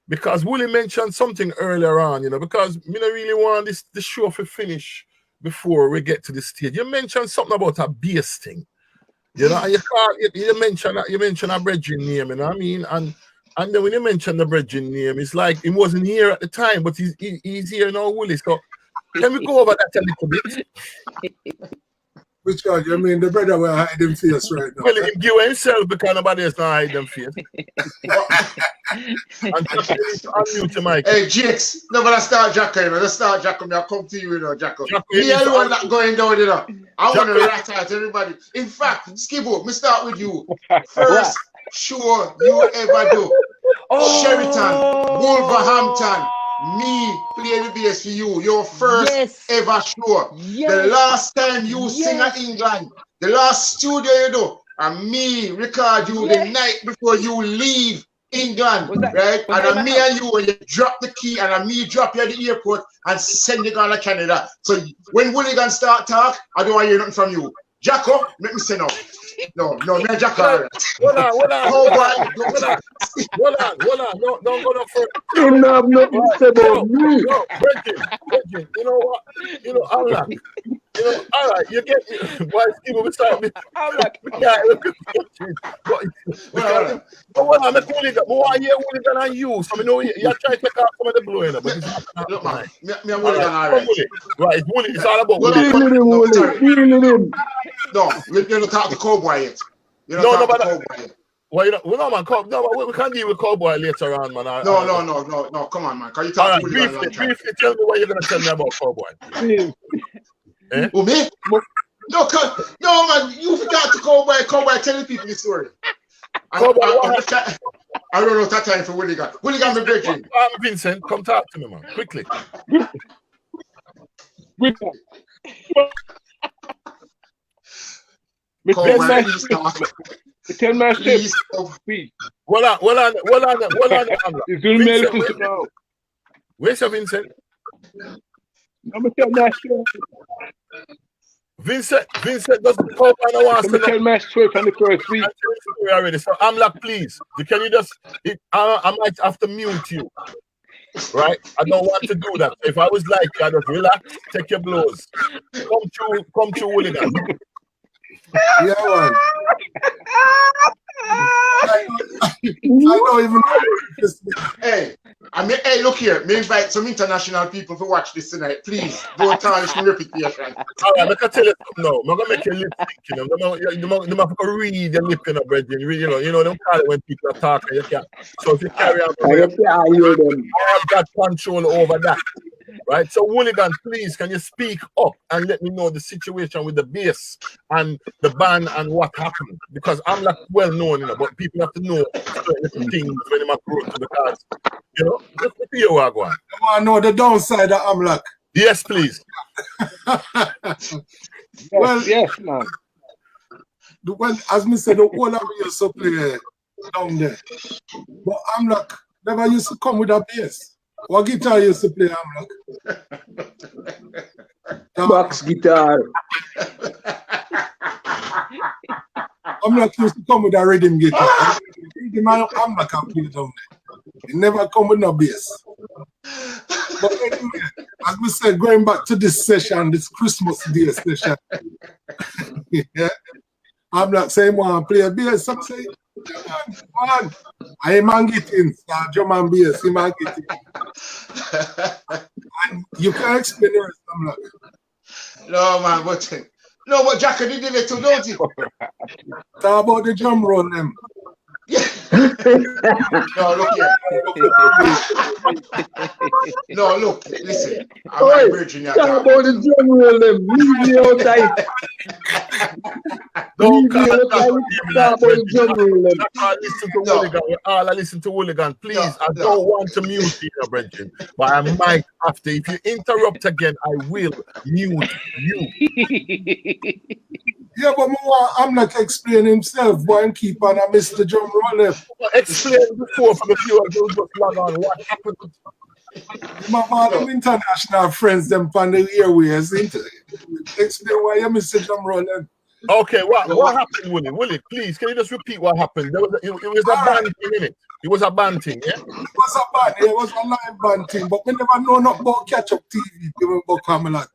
because Willie mentioned something earlier on, you know, because me don't really want this show to finish before we get to the stage. You mentioned something about a bass thing, you know, and you mentioned a brethren name, you know what I mean? And then when you mention the brethren name, it's like he wasn't here at the time, but he's here now, Willie. So can we go over that a little bit? Which one? You mean the brother will hide him face right now? Well, he give himself because nobody else not hide them face. And unmute your mic. Hey, Jakes, no, but let's start Jacko, you know. Let's start Jacko. I'll come to you, you know, Jacko. Me alone not going down, you know. I want to rat out everybody. In fact, Skibbo, me start with you. First show you ever do. Sheraton, Wolverhampton. Me play the bass for you. Your first ever show. The last time you sing at England. The last studio you do. And me record you the night before you leave England. Right? And me and you, when you drop the key, and me drop you at the airport and send you down to Canada. So when Hooligan start talk, I don't want to hear nothing from you. Jacko, make me say no. No, me and Jacko. Hold on. Hold on. No, don't go no further. You have nothing to say about me. No, Bridget, you know what? You know, I'm like, you know, all right, you get why people beside me. I'm like, what I'm telling you, more here Hooligan than you. So I know you're trying to take out some of the blow, but it's not. Look, man, me and Hooligan, all right. Right, it's all about No, you don't talk to Cowboy yet. You don't talk to Cowboy yet. Well, you know, no, man, we can't deal with Cowboy later on, man. No, come on, man. Can you talk to briefly tell me what you're going to tell me about Cowboy. Who, me? No, man, you forgot to Cowboy telling people the story. I don't know that time for Willie got. Willie got me breaking. Vincent, come talk to me, man, quickly. Tell my step. Hold on. It's doing me now. Where's your Vincent? I'm gonna tell my step. Vincent doesn't come and I want to tell my story from the first week. Already. So I'm like, please, can you just? I might have to mute you. Right? I don't want to do that. If I was like you, I just relax, take your blows. Come through, Hooligan. Yeah, man. I don't even know. Hey, look here. Me invite some international people to watch this tonight. Please, don't tarnish my reputation. All right, I can tell you something now. I'm gonna make your lip sync, you know. You have to read your lip in a bread, you know, don't call it when people are talking. You can't. So if you carry on, I have got control over that. Right, so Hooligan, please, can you speak up and let me know the situation with the bass and the band and what happened? Because I'm not well known, you know, but people have to know certain things when I'm approaching because, you know, just to hear what I want. I want to know the downside of Amlak. Yes, please. Well, yes, man. Well, as me said, the whole of me used to play down there. But Amlak never used to come with a bass. What guitar you used to play, Amlak? Box guitar. Amlak used to come with a rhythm guitar. Amlak can play down there. He never come with no bass. But anyway, as we said, going back to this session, this Christmas Day session, yeah, Amlak saying, want to play a bass. I'm saying, man, I man getting drum and bass, he man getting. And you can't explain the rest, Amlak. No, but Jacko did it too, don't you? Talk about the drum roll, them. No, look here. No, look, listen. I'm not bridging your talk about the drum roll, them. Leave me outside. Don't talk about the drum roll, them. I listen to Hooligan. Please, I don't want to mute you, Bridget, but I might have to. If you interrupt again, I will mute you. Yeah, but I'm not explaining himself. Why and keep on I miss the drum roll. Explain before for the viewers who just log on what happened. My them international friends them on the airways. Explain why you miss the drum roll. Okay, what happened, Willie? Willie, please, can you just repeat what happened? It was a band thing, innit? It was a band thing, yeah? It was a band, it was a live band thing, but we never know not about catch up TV, people about Camelot.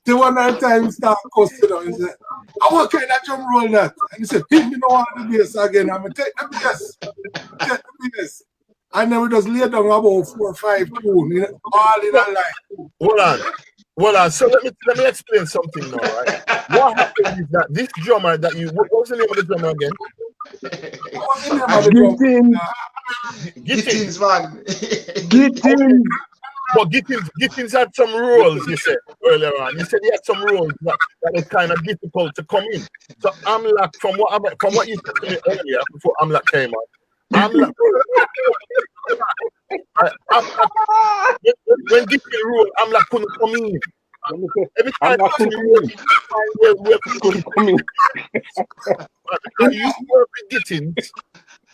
The one at time start costing he said, I want kind of drum roll that. And he said, hit me no one the bass again. I'm gonna take the bass. Take the bass. And then we just lay down about 4 or 5 tunes, all in a line. Hold on. So let me explain something now, right? What happened is that this drummer that what was the name of the drummer again? What's the name of the drummer? Gittins, man. Gittins. But Gittins had some roles, you said earlier on. You said he had some roles that was kind of difficult to come in. So Amlak, from what you said to me earlier, before Amlak came out, Amlak, when Gittins ruled, Amlak couldn't come in. Every time we couldn't come in. Because you work with Gittins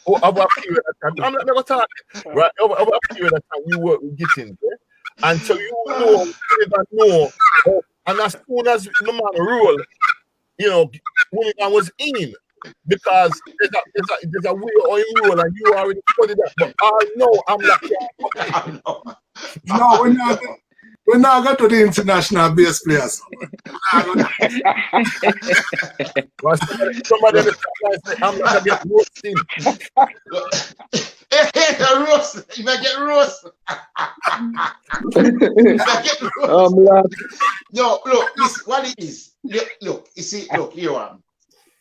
over a period of time. I'm not never talking. Right? Over a period of time, you work with Gittins. Yeah? And so you know, and as soon as the man rule, you know, Hooligan was in because there's a way or you rule and you already put it up. But I know I'm like, no, we're not going to the international bass players. Somebody I'm not going to get roasted. Roast. You might get roast. No, look, this what it is. Look, you see, look, here one.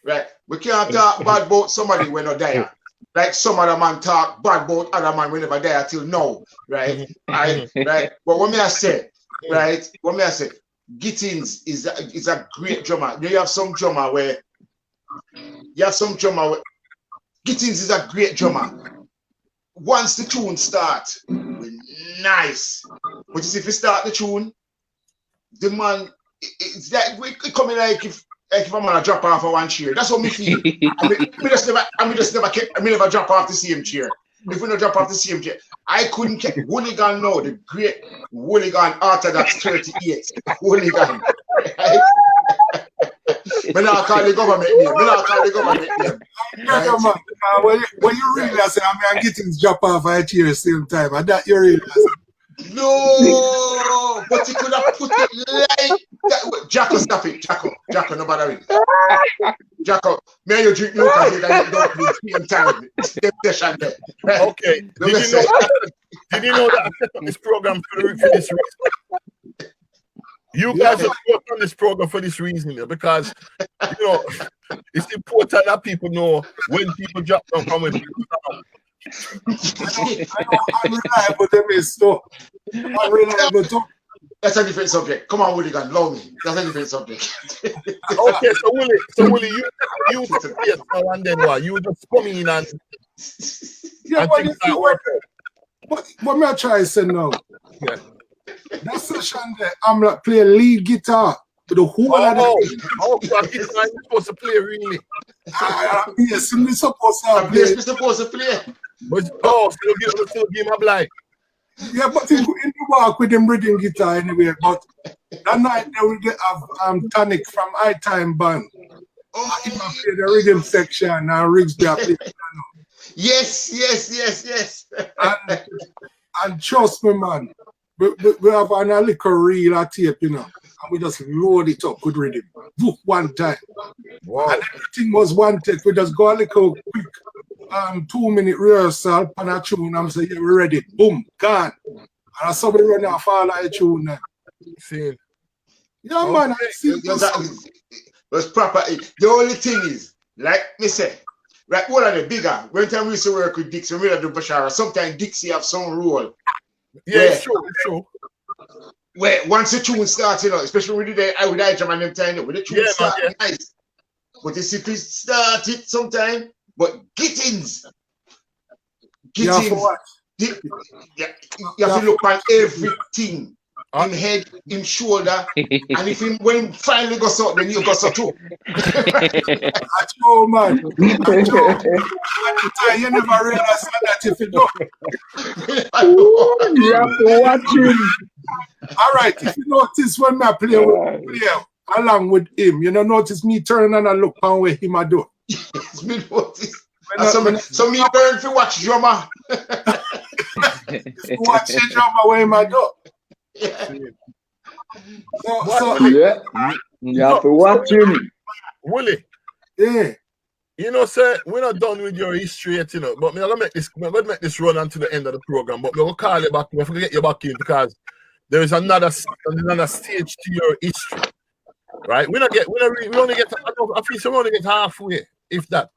Right? We can't talk bad about somebody when not there. Like some other man talk bad about other man whenever they are till now. Right? Right? But what may I say? Right? What may I say? Gittins is a great drummer. You have some drummer where Gittins is a great drummer. Once the tune starts, nice. But you see, if you start the tune, the man, it's like we coming like if I'm gonna drop off of one chair. That's what me feel. I never drop off the same chair. If we don't drop off the same chair, I couldn't get Hooligan now, the great Hooligan Orthodox 38. Hooligan. Right? Me not call the government name. Right? When you realize I'm getting drop off at the same time, and that you realize. No, but you could have put it like that. Jacko, stop it. Jacko, no bother it. Jacko, may you drink milk and don't drink same time. Same session there. Right. Okay. Did you know that I set up this program for this reason? You guys have worked on this program for this reason, because you know it's important that people know when people drop down from when people start. I know unreliable them is so unreliable too. That's a different subject. Come on, Hooligan, love me. That's a different subject. Okay, so Willie, you yes, and then what? You just come in and but things start working. What may I try to say now? Yeah. That session there, I'm like playing lead guitar with the whole of the I'm supposed to play really. Yes, I'm supposed to play. Yes, we're supposed to play. But still give him a blind. Yeah, but in the walk with them rhythm guitar anyway. But that night they will have Tonic from High Time Band. Oh, he play the rhythm section and Rigsby play piano. Yes. And trust me, man, we have an little reel of tape, you know, and we just load it up with rhythm. One time. Wow. And everything was one take. We just go a little quick 2-minute rehearsal on a tune. I'm saying, yeah, we're ready. Boom, gone. And somebody run off all of the tune now. See. Yeah, man, I see it was proper. The only thing is, like me say, right, one of the bigger, when time we used to work with Dixie, we do Bashara, sometimes Dixie have some role. Yeah, it's true. Where once the tune starts, you know, especially with the drum and them time, with the tune start, nice. But the city started sometime. But Gittins, you have to look at everything. Him head, him shoulder, and if him when finally goes out, then you go so too. That's true, man. That's true. At the time, you never realize that if you don't. You have to watch him. All right, if you notice when I play along with him, you know, notice me turn and I look on where him I do. It's me notice. So me learn to watch drama. Watch the drama where him I do. Yeah. So yeah, you have to watch him. Willie. Yeah. You know, sir, we're not done with your history yet, you know. But I'm gonna make this run until the end of the program. But we'll call you back. We're gonna get you back in because there is another stage to your history. Right? We only get halfway, if that.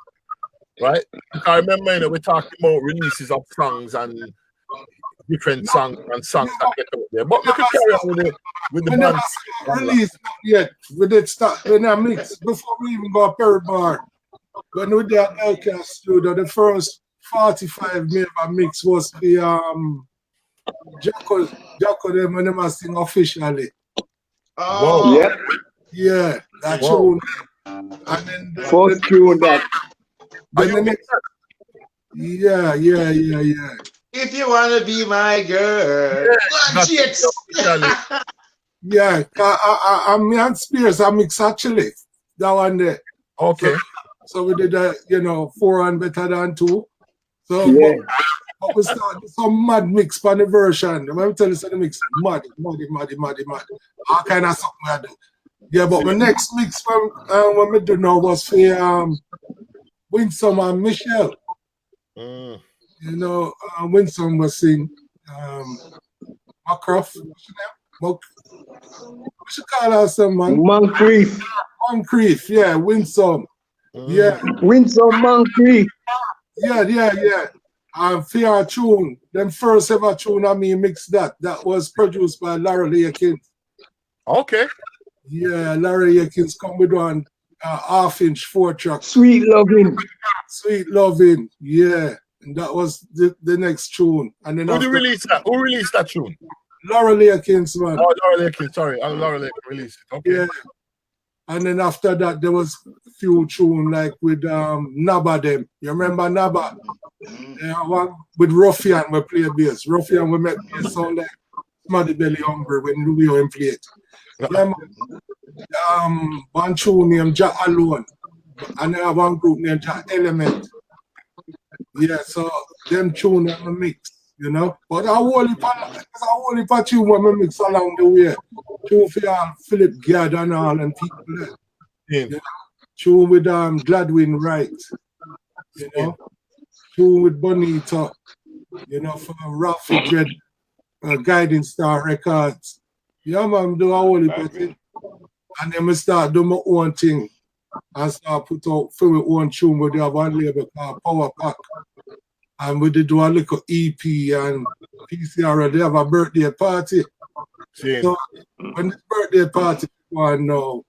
Right? I remember, you know, we're talking about releases of songs and different songs that get out there. But we can carry on with the band. Release yet. We did start when I mix before we even go Perry Bar. When we did LCAS studio, the first 45 minute mix was the Jacko them when they sing officially. Oh yeah. Yeah, that tune. And then first tune that. Then the next, yeah. If you wanna be my girl, yeah, I'm on Spears. I mix actually that one there. Okay. So we did you know, 4 and better than 2. So yeah. but we started some mad mix for the version. Let me tell you something, the mix mad. All kind of something I do. Yeah, but the next mix from when we do now was for Winsome and Michelle. You know, Winsome was sing Macroft. We should call her some man. Moncrief, yeah, Winsome. Yeah. Winsome Moncrief. Yeah. And for our tune, them first ever tune I mean mix that was produced by Larry Akins. Okay. Yeah, Larry Akins come with one half-inch 4-track. Sweet Loving, yeah. And that was the next tune. And then Who released that tune? Larry Akins, man. Oh, Larry Akins, sorry. Larry Akins released it. Okay. Yeah. And then after that, there was a few tunes like with Naba them. You remember Naba? Yeah, one with Ruffian we play bass. Ruffian we make bass sound like Smarty Belly Hungry when we were in play it. Yeah, man. One tune named Jack Alone. And then one group named Jack Element. Yeah, so them tune in the mix, you know. But I only put you when we mix along the way. Tune for all Philip Gad and all and people there. Yeah. You know? Tune with Gladwin Wright. You know. Tune with Bonita. You know, for Ralphie Dread, Guiding Star Records. Yeah, man, do a whole heap it. And then we start do my own thing. And start put out for my own tune where they have one label called Power Pack. And we did do a little EP and PCR, they have a birthday party. Yeah. So when the birthday party one now,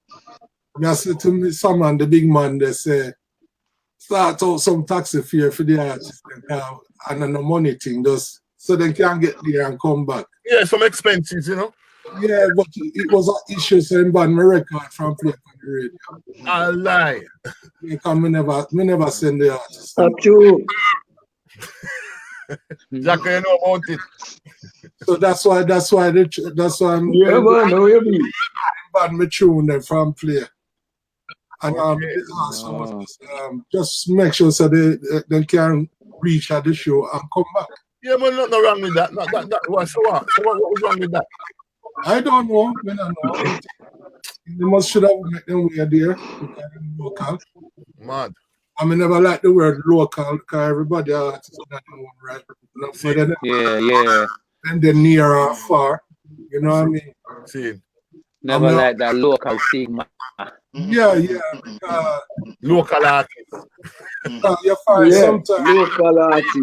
I said to me, someone, the big man, they say, start out some taxi fare for the artists and then the money thing just so they can get there and come back. Yeah, some expenses, you know. Yeah, but it was an issue so in band my record from playing on the radio. I lie. Because me never send the artist. That's true. Jack, you know about it. So that's why I'm know you mean. band me tune them from play. And just make sure so they can reach at the show and come back. Yeah, but nothing wrong with that. So what was wrong with that? I don't know. I don't know. They should have met them way there because they're local. Mad. I mean, never like the word local because everybody artists that know right. Yeah. And they're near or far. You know what I mean? See. Never like that local stigma. Yeah. Local artists. You find sometimes local artists.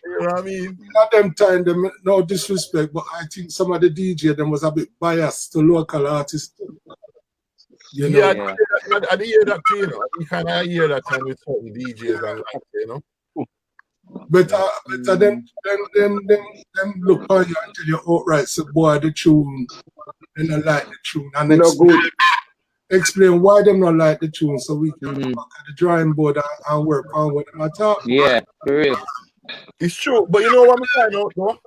You know what I mean? At them time, them no disrespect, but I think some of the DJ them was a bit biased to local artists. You know? Yeah, I did hear that too, you know. You kind of hear that time with certain DJs and like, you know. But them look on you until you outright say, boy, the tune, they don't like the tune. And explain why them not like the tune so we can come back at the drawing board and work on what them are talking. Yeah, for real. It's true, but you know what I'm saying out though?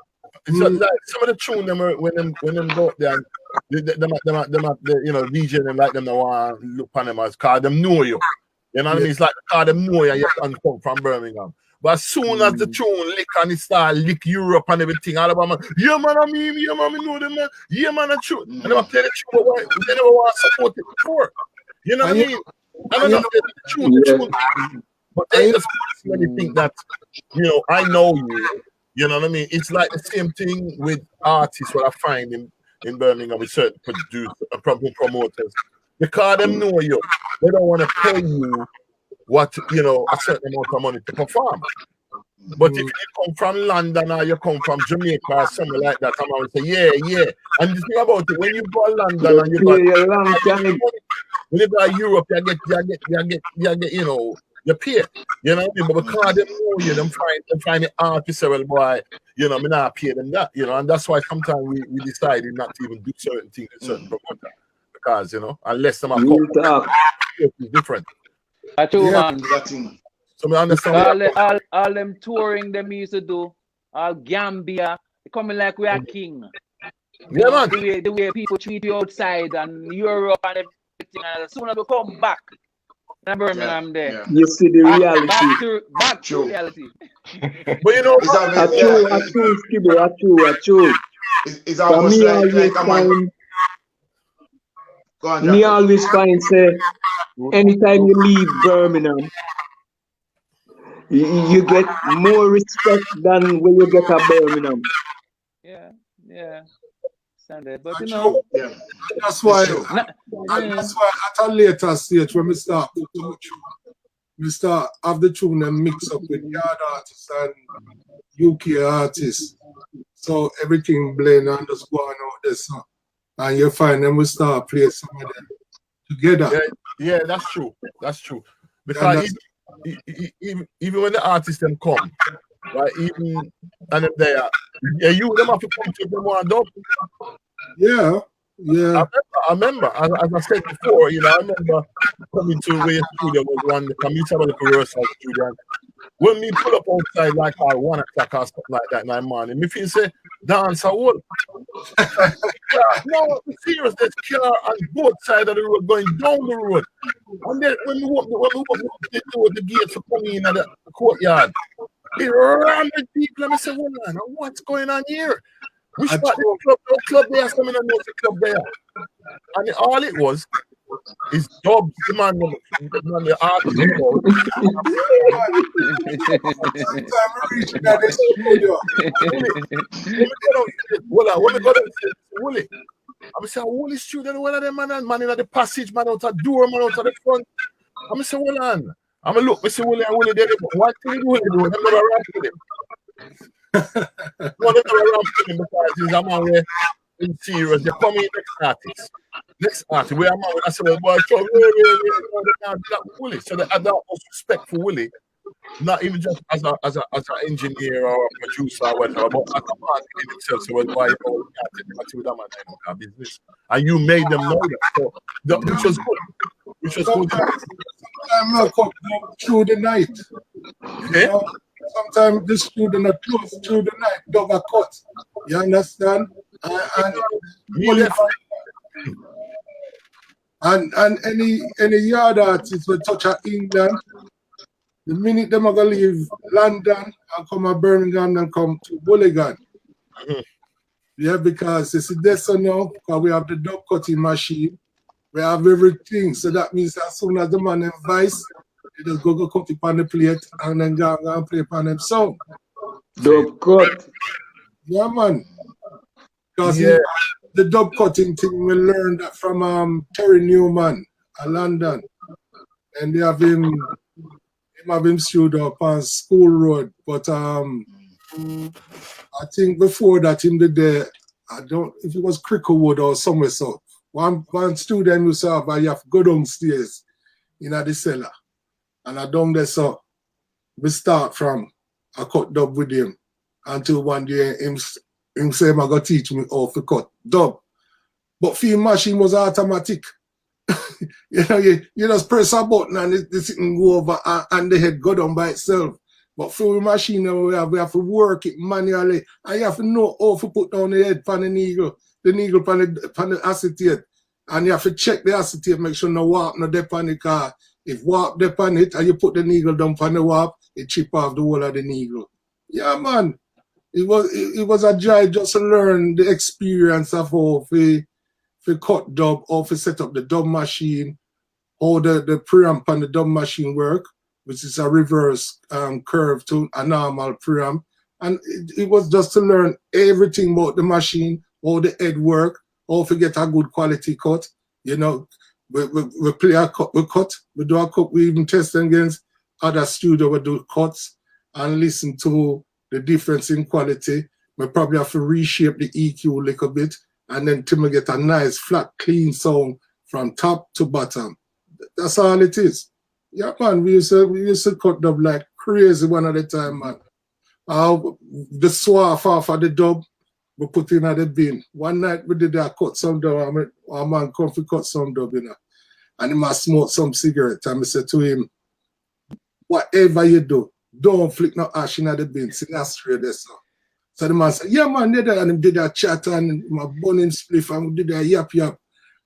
It's like some of the tune them when them go up there, them you know, DJ them like them that want to look on them as cause them know you. You know what I mean? It's like cause them know you can come from Birmingham. But as soon as the tune lick and it start lick Europe and everything, all about man, yeah man, I mean, yeah man, we know them man, yeah man, I true. And they play the tune, but they never want to support it before. You know what I mean? I don't know the tune. But they just really think that, you know, I know you. You know what I mean? It's like the same thing with artists what I find in Birmingham with certain promoters. Because them know you. They don't want to pay you what, you know, a certain amount of money to perform. But if you come from London or you come from Jamaica or something like that, I'm always say, yeah. And the thing about it, when you go to London and you go to Europe, you get, you know, you pay. You know what I mean? But because they know you, them find the artists, well, boy, you know, me not pay them that, you know, and that's why sometimes we decided not to even do certain things with certain promoters. Because, you know, unless them are it's different. Man. So me understand all them touring them used to do, all Gambia, they coming like we are king. Yeah, man. The way people treat you outside and Europe and everything, and as soon as we come back, in Birmingham there. You see the reality. Back to reality. But you know, it's almost me always find say anytime you leave Birmingham, you get more respect than when you get at Birmingham. Yeah. Sunday, but you know, that's why at a later stage when we start have the tune and mix up with yard artists and UK artists, so everything blend and just go on out there, so. And you find them we start playing some of them together. Yeah, that's true. That's true. Because even when the artists them come, right? Even and if they are, you them have to come to them one up. Yeah. I remember, as I said before, you know, I remember coming to where studio was one the community rehearsal studio. When we pull up outside like at 1 o'clock or something like that in the morning, me feel say dance a whole. No, serious, there's car on both sides of the road going down the road. And then when we walk the gates to come in at the courtyard, it ran the people. Let me say, hold on, what's going on here? We spot the club there, some in the club there. And all it was is dubs, the man, the artist. Sometimes we reach that studio. When we got to Wooly, I'm saying, Wooly student, one of them man in the passage, man out the door, man out of the front. I'm saying, hold on. I'm going to look, I say, Wooly, there. What thing Wooly do? I'm never around with him. One of them around with him because he's a man where in serious. They come in next artist. Where I'm at, I said, well, boy, Wooly. So they had that respect for Wooly. Not even just as an engineer or a producer or whatever, but as a man in himself. So why you know with that man business, and you made them know that. So which was good. Sometimes I come through the night. Yeah. Sometimes the student are close through the night, dog a cut. You understand? And any yard artist will touch at England. The minute them are gonna leave London and come to Birmingham and come to Bulligan. Yeah, because it's this now, because we have the dub cutting machine, we have everything. So that means as soon as the man advice, they just go cut it on the plate and then go and play upon them song. Dub cut. Yeah, man. Because the dub cutting thing, we learned that from Terry Newman in London. And they have him stood up on School Road. But I think before that him did there, I don't if it was Cricklewood or somewhere so. One student who said I have to go downstairs in the cellar. And I down there so we start from I cut dub with him until one day him say I'm gonna teach me how to cut dub. But film machine was automatic. You know, you just press a button and it didn't go over and the head go down by itself. But for the machine we have to work it manually. And you have to know how to put down the head on the needle on the acetate. And you have to check the acetate, make sure no warp no dip on the car. If warp dip on it and you put the needle down on the warp, it chip off the whole of the needle. Yeah, man. It was a joy just to learn the experience of how to cut dub, how to set up the dub machine, how the preamp on the dub machine work, which is a reverse curve to a normal preamp. And it was just to learn everything about the machine, how the head work, how to get a good quality cut. You know, we play a cut, we do a cut, we even test against other studio, we do cuts and listen to the difference in quality. We probably have to reshape the EQ a little bit and then till we get a nice, flat, clean sound from top to bottom. That's all it is. Yeah, man, we used to cut dub like crazy one at a time, man. The swath off of the dub, we put in at the bin. One night we did that, cut some dub, our man come to cut some dub, you know. And he must smoke some cigarette. And I said to him, whatever you do, don't flick no ash in the bin. See, that's straight there, so. So the man said, yeah, man, did that. And he did that chat and my burning spliff and we did that yap. And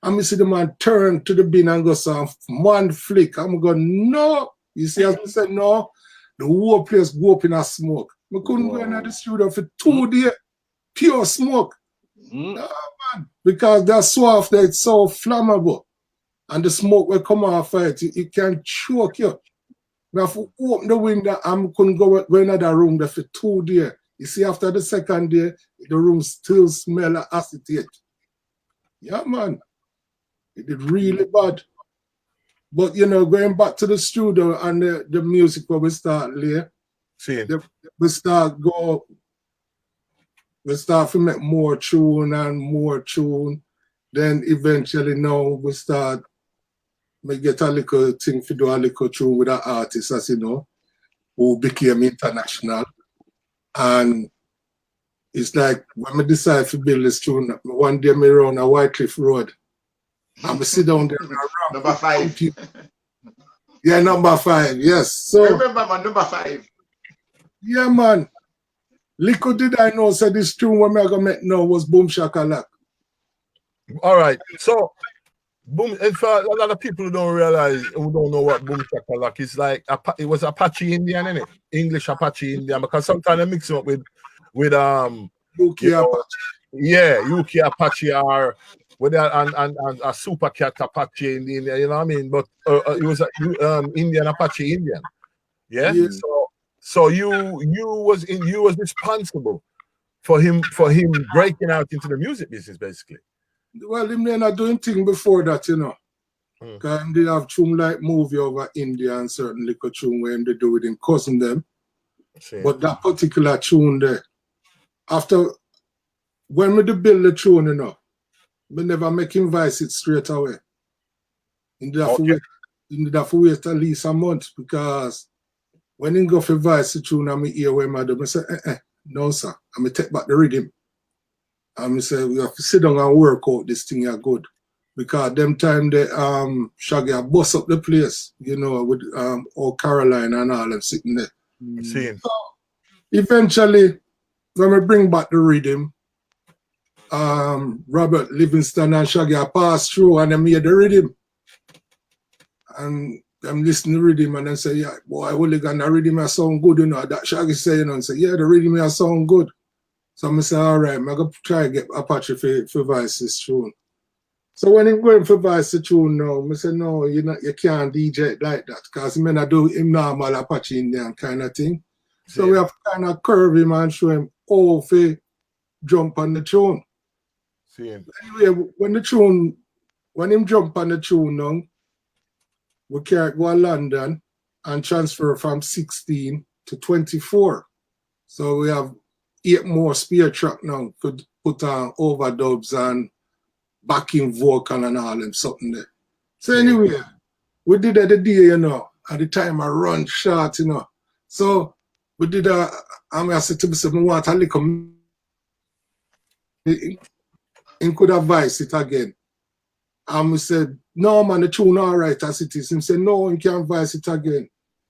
I see the man turn to the bin and go some one flick. I'm going, no. You see, as I said, no, the whole place go up in a smoke. I couldn't go into the studio for 2 days, pure smoke. No, man, because that swath there, it's so flammable. And the smoke will come off it, it can choke you. I have to open the window and I couldn't go in another room there for 2 days. You see, after the second day, the room still smell like acetate. Yeah, man. It did really bad. But, you know, going back to the studio and the music where we start later, we start to make more tune and more tune. Then eventually now we start, we get a little thing to do a little tune with an artist, as you know, who became international. And it's like when we decide to build this tune, one day me run a White Cliff Road. And we sit down there. Number 5. Yeah, number 5, yes. So I remember my number 5. Yeah, man. Little did I know, so this tune what I'm going to make now was Boom Shakalak. All right. So, Boom, in fact, a lot of people who don't realize, who don't know what Boom Shakalak is like, it was Apache Indian, innit? English Apache Indian, because sometimes they mix it up with UK Apache. Yeah, UK Apache or with and a Super Cat Apache in India, you know what I mean? But it was Indian Apache Indian. Yeah. So you was responsible for him breaking out into the music business, basically. Well, him not doing thing before that, you know. Because they have tune like movie over India and certain little tune where they do with him cousin them. But that particular tune there, after when we build the tune, you know, we never make him voice it straight away. In the wait at least a month, because when he go for voice the tune and me hear where I do, I say, no sir, and me take back the rhythm. And I say, we have to sit down and work out this thing are good. Because them time they Shaggy bust up the place, you know, with old Caroline and all them sitting there. So eventually, when we bring back the rhythm, Robert Livingston and Shaggy passed through and they made the rhythm. And I'm listening to the rhythm and then say, yeah, boy, Hooligan, the rhythm has sound good, you know. That Shaggy say, you know, and say, yeah, the rhythm has sound good. So I say, all right, I'm going to try to get Apache for voice this tune. So when I'm going for voice the tune now, I say, no, you can't DJ it like that, because he may not do him normal Apache Indian kind of thing. So we have to kind of curve him and show him how to jump on the tune. Anyway, when him jump on the tune now, we can't go to London and transfer from 16 to 24. So we have 8 more spear track now to put on overdubs and backing vocal and all them something there. So anyway, we did that the day, you know, at the time I run short, you know. So we did I said to myself, I want a little, he could have voiced it again. And we said, no man, the tune all right as it is. He said, no, he can't voice it again.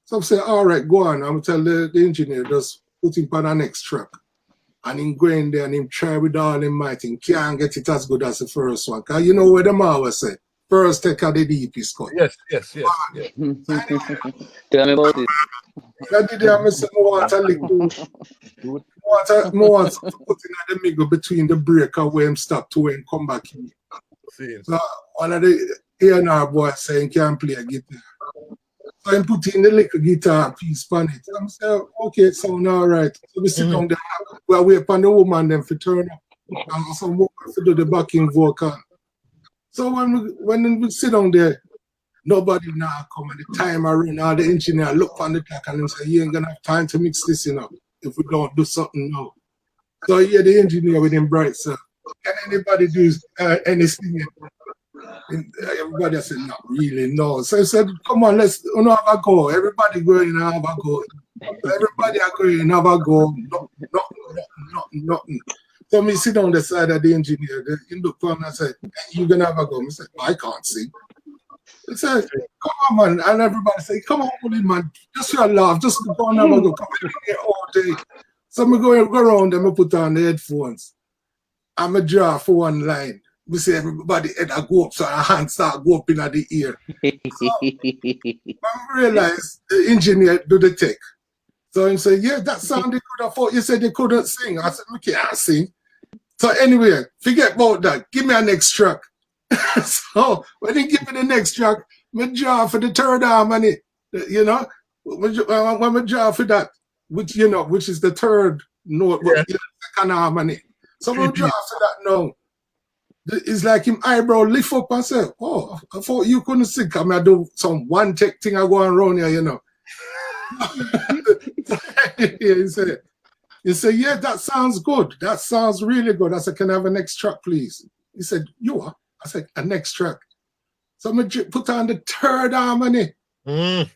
So I say, all right, go on. I'm tell the engineer, just put him on the next track. And him go in there and him try with all him might. He can't get it as good as the first one. Because you know what them always say. First take out the deepest cut. Yes. Tell me about it. I did that, I said, I want a little, I want to put in the middle between the breaker where him stop to when come back in. So one of the A&R boys saying can't play a guitar. So I put in the little guitar piece on it. I'm saying, okay, it sound all right. So we sit down there, we wait for the woman them to turn up. And some woman to do the backing vocal. So when we sit down there, nobody now come and the time I run, all the engineer look on the clock and say, you ain't gonna have time to mix this if we don't do something now. So yeah, the engineer with him bright, so can anybody do anything? And everybody said, not really, no. So I said, come on, let's have a go. Everybody going and have a go. Everybody are going and have a go. Nothing. So me sit on the side of the engineer. He looked for me and said, you gonna have a go? I said, I can't sing. He said, come on, man. And everybody said, come on, man. Just your laugh. Just go and have a go. Come on here all day. So I go around and I put on the headphones. I'm a draw for one line. We say everybody head go up, so our hands start go up in the ear. So I realized the engineer do the take. So he said, yeah, that sounded good. I thought you said you couldn't sing. I said, I can't sing. So anyway, forget about that. Give me a next track. So when he give me the next track, I draw for the third harmony. You know, when I draw for that, which is the third note, but second harmony. So we draw for that now. It's like him eyebrow lift up and say, oh, I thought you couldn't sing. I mean, I do some one take thing I go around here, you know. He said, yeah, that sounds good. That sounds really good. I said, can I have a next track, please? He said, you are? I said, a next track. So I'm going to put on the third harmony. I'm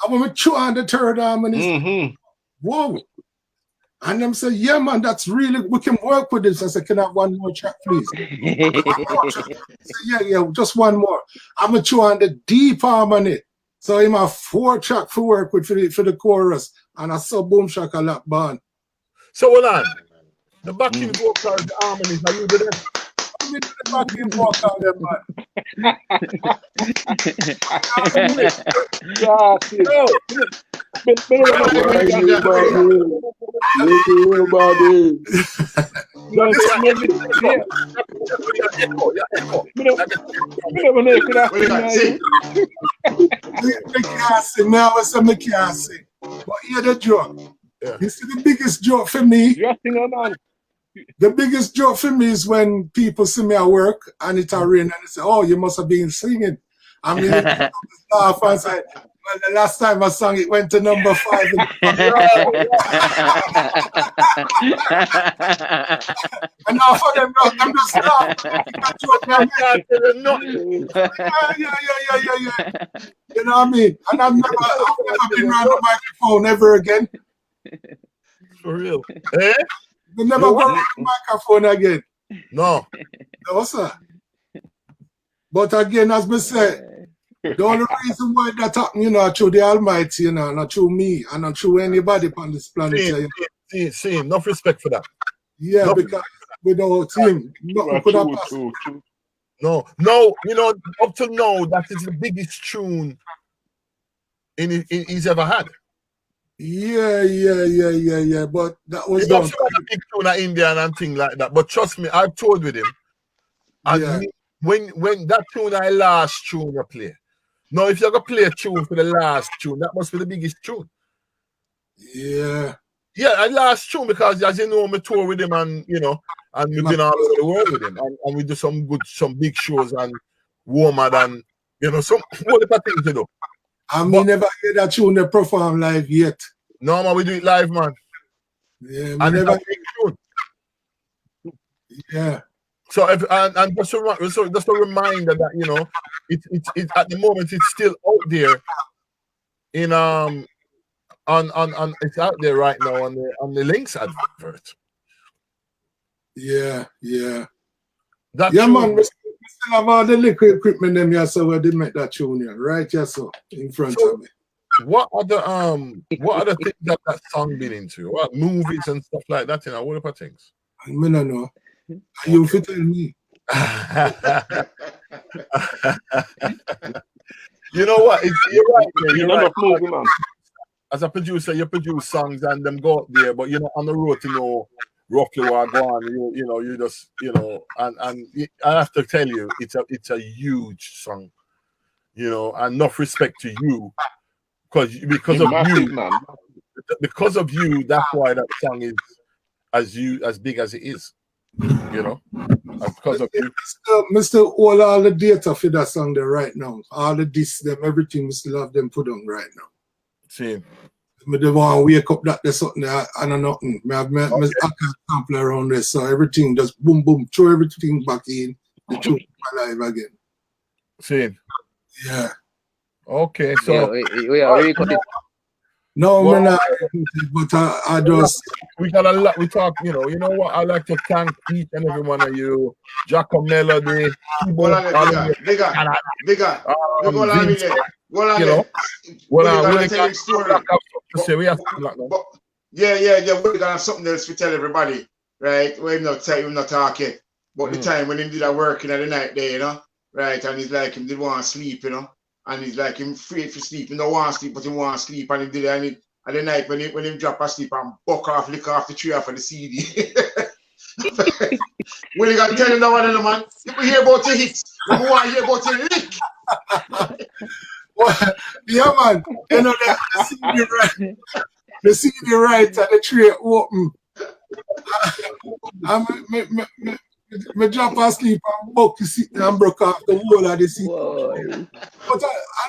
going to chew on the third harmony. Whoa. And them say, yeah, man, that's really, we can work with this. I said, can I have one more track, please? I said, yeah, just one more. I'm going to chew on the deep harmony. So I'm a 4-track to work with for the chorus. And I saw Boom Shakalaka band. So hold on. The backing vocals, the harmonies, are you doing that? I'm the backing vocal, them, man. I can't sing. But hear the joke. You see, the biggest joke for me. The biggest joke for me is when people see me at work and it's a rain and they say, oh, you must have been singing. I mean, laugh and say, well, the last time I sang it went to number 5. And now for them, I'm just laughing. Yeah. You know what I mean? And I've never been around the microphone ever again. For real. Eh? They never go around the microphone again. No. No, sir. But again, as I said, the only reason why that happened, through the Almighty, not through me, and not through anybody on this planet. See, enough respect for that. Yeah, because without him, nothing could have passed. No, up till now, that is the biggest tune he's ever had. Yeah. But that was done. A big tune in India and things like that. But trust me, I've toured with him. And when that tune I last tune I play. Now, if you're gonna play a tune for the last tune, that must be the biggest tune. Yeah. Yeah, I last tune because as you know, I tour with him and and we've been all over the world with him. And we do some big shows and warmer than some what the things to do. And we never hear that tune they perform live yet. No, man, we do it live, man. Yeah, and never big tune. Yeah. So and just a reminder that it's at the moment it's still out there in on it's out there right now on the Links advert. Yeah. That man, we still have all the liquid equipment them here, so where they make that tune here, right here, so in front of me. what other things that song been into? What movies and stuff like that? You know, what other things? I don't know. You fit tell me. You know what? You're right. You're right. Movie, man. As a producer, you produce songs and them go up there, but you're not on the road to know roughly what go on. You just and I have to tell you, it's a huge song, and enough respect to you because of you, man. Because of you, that's why that song is as big as it is, because of you. Mr. All the data for that song there right now, all the discs, them, everything, we still have them put on right now. See. I don't want to wake up that there's something there and nothing. I can't sample around this, so everything just boom, boom, throw everything back in, the truth alive again. See. Yeah. Okay, so we cut it. No, man, but I just we got a lot. We talk, you know what? I like to thank each and every one of you, Jacko Melody, bigger. Yeah, we're gonna have something else to tell everybody, right? We're not talking, but the time when him did that working at the night there, right? And he's like him did want to sleep, and he's like him afraid for sleep, he don't want to sleep, but he want to sleep, and he did it, and at the night when him drop asleep and lick off the tree off of the CD. When you got to tell him that one, man, you hear about your hits, you want to hear about your lick. Well, yeah, man, the CD right and the tray open. I drop asleep and buck the seat and broke off the wall of the seat. But I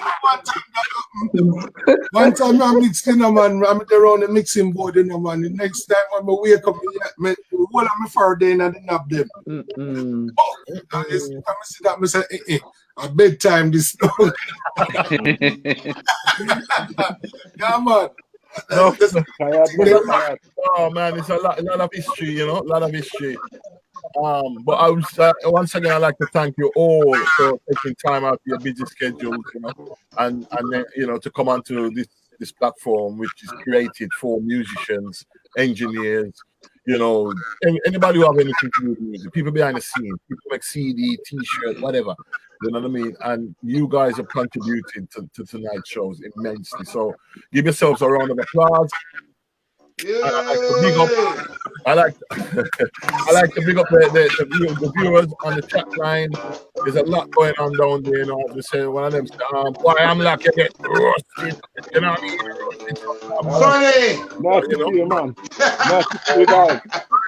know one time I mixed in, man, I'm around the mixing board, man. The next time when I wake up, the whole of my far day and I didn't have them. I see that, I say, at bedtime this. Yeah, man. Oh man, it's a lot of history, a lot of history. But I was once again, I'd like to thank you all for taking time out of your busy schedules, and then, to come onto this platform, which is created for musicians, engineers, anybody who have anything to do with music, people behind the scenes, people make CD, T-shirt, whatever. You know what I mean? And you guys have contributed to tonight's shows immensely. So give yourselves a round of applause. I like to big up the viewers on the chat line. There's a lot going on down there, I just say one of them boy, I'm like you get roasted. You know what I mean? Nice to see you, man. Nice to see you guys.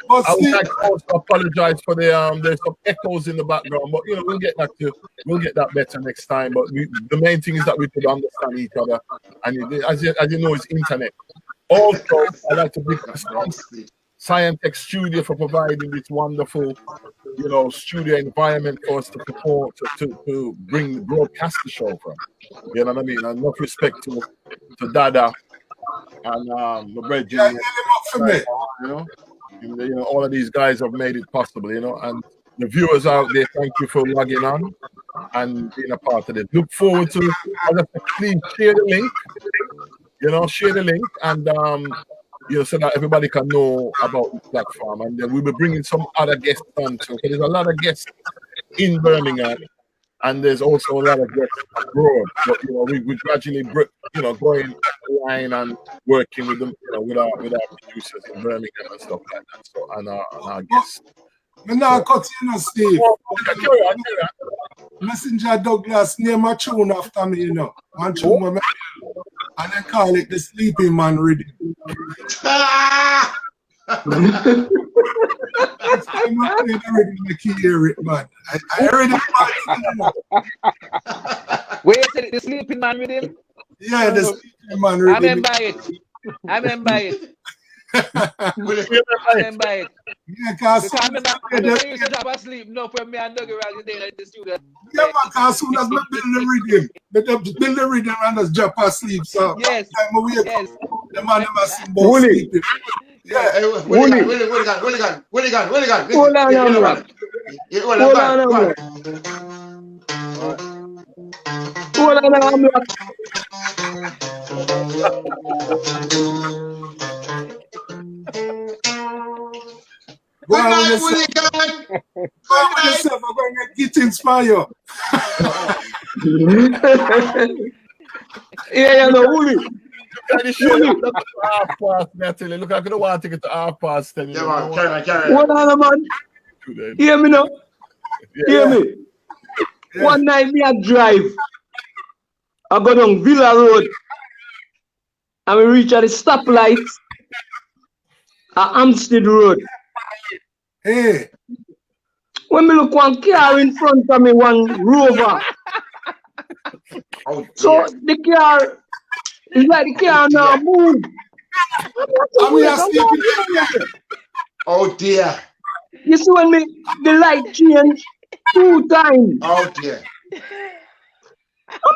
I would like to also apologize for there's some echoes in the background, but we'll get that better next time. But the main thing is that we could understand each other, and as you know, it's internet. Also, I'd like to big Scientech Studio for providing this wonderful, studio environment for us to support, to bring broadcast the show from. You know what I mean? And enough respect to Dada and the brethren. All of these guys have made it possible, and the viewers out there, thank you for logging on and being a part of it. Look forward to, please share the link. Share the link and so that everybody can know about the platform. And then we'll be bringing some other guests on too. There's a lot of guests in Birmingham, and there's also a lot of guests abroad. But we gradually going online and working with them, with our producers in Birmingham and stuff like that. So and our guests. Now cut you, Steve. Carry on. Messenger Douglas name a tune after me, one tune, and they call it the Sleeping Man Rhythm. I'm not playing the rhythm, I can hear it, man. I heard it. Wait, the Sleeping Man Rhythm? Yeah, the Sleeping Man Rhythm. I remember it. Yeah, because I used to drop asleep. No, for me and Dougie Raggy there in the studio. Yeah, man, because as soon as we build the rhythm, and just drop asleep. So yes, time we wake up, the man never seen about sleeping. Yeah, Willie gun. Hold on, Hold on, I'm black. Go on with night, yourself. Hooligan. Go on with yourself. I'm going to get inspired. Yeah, you know, Woolly. Look at the show. Look at half past. I tell you, look, I don't want to get to half past 10. Yeah, man. Carry. Hold on, man. Hear me now. Hear me. Yeah. One night me a drive. I go down Villa Road. And we reach at the stoplight at Amstead Road. Hey. When me look one car in front of me, one Rover. Oh, So the car is like the car now move. Oh dear. You see when me the light change 2 times. Oh dear. I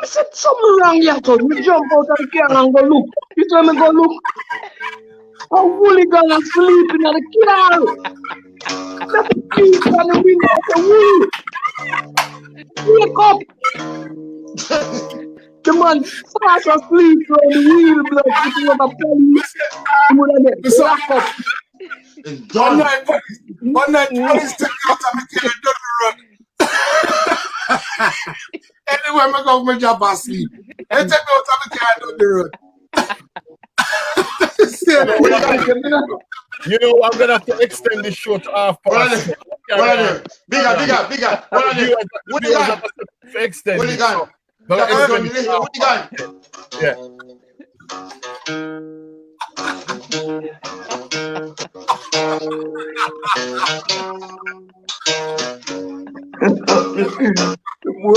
said something wrong here, so me jump out of the car and go look. You see when me go look, a hooligan is sleeping in the car. That's the keys on the window of the wheel. Wake up. The man fast asleep on the wheel block. If you have a police, you would have get locked up. One night, police took me out of my car down the road. Anywhere I go, my job asleep. They take me out of my car down the road. You know, I'm gonna have to extend this show to half past. Bigger. What are you? Extend What it. you got? Yeah.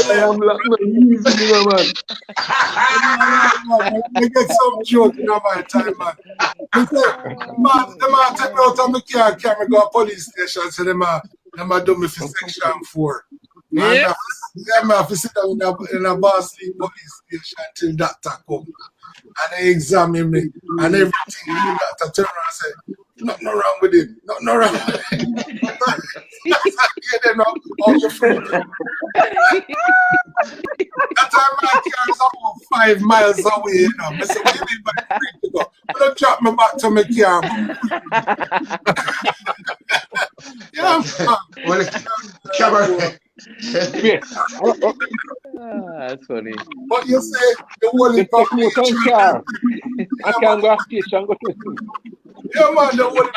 I'm like, man. I get some joke in my time, man. The man take me out of my car, carry me go to police station, so them do me for section 4. Yeah. And I have to sit down in a Barnsley police station till doctor come. And they examine me and everything. The doctor turn around and say, nothing wrong with him. Nothing wrong with him. Yeah, they know all your friends. That time my car is about 5 miles away, you know. I said, what do you mean by free to go? Don't drop me back to my car. Yeah, Well, That's funny. what you say? The whole Take me some car. I can't go to station, go to sleep. yeah, man, the whole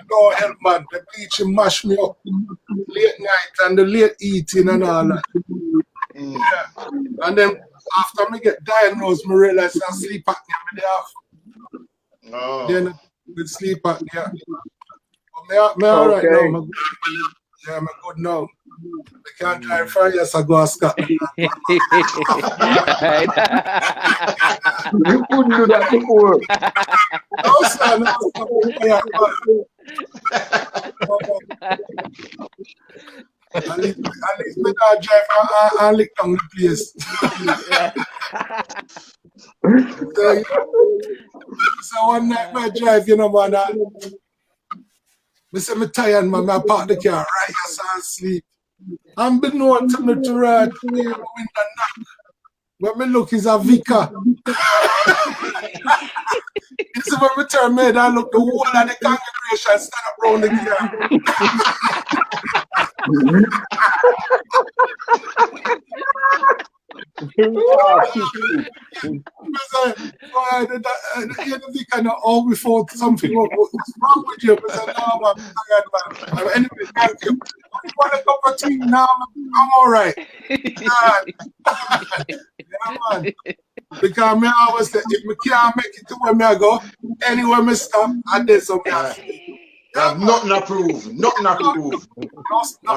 go help, man. The bleaching mash me up. Late night and the late eating and all that. Yeah. And then after me get diagnosed, me realize I sleep apnea me day off. Then with sleep apnea. But me all right now. Yeah, I'm good now. I can't drive 5 years ago to Scotland. You couldn't do that before. No, sir, At least me not drive and lick down the place. So one night I drive, you know, man. I say me tired, man. I park the car right as I sleep. I'm been known to me to ride the window knock. When me look is a Vika. You see when me turn me, I look the whole of the congregation stand up round the the Vika now all before something what's wrong with you? I said, no, man, I'm tired, man. Anyway, thank you. I want a cup of tea now, I'm all right. Yeah, man. Because me always say, if me can't make it to where me I go, anywhere me stop, I did something else. Nothing to prove. Nothing to prove.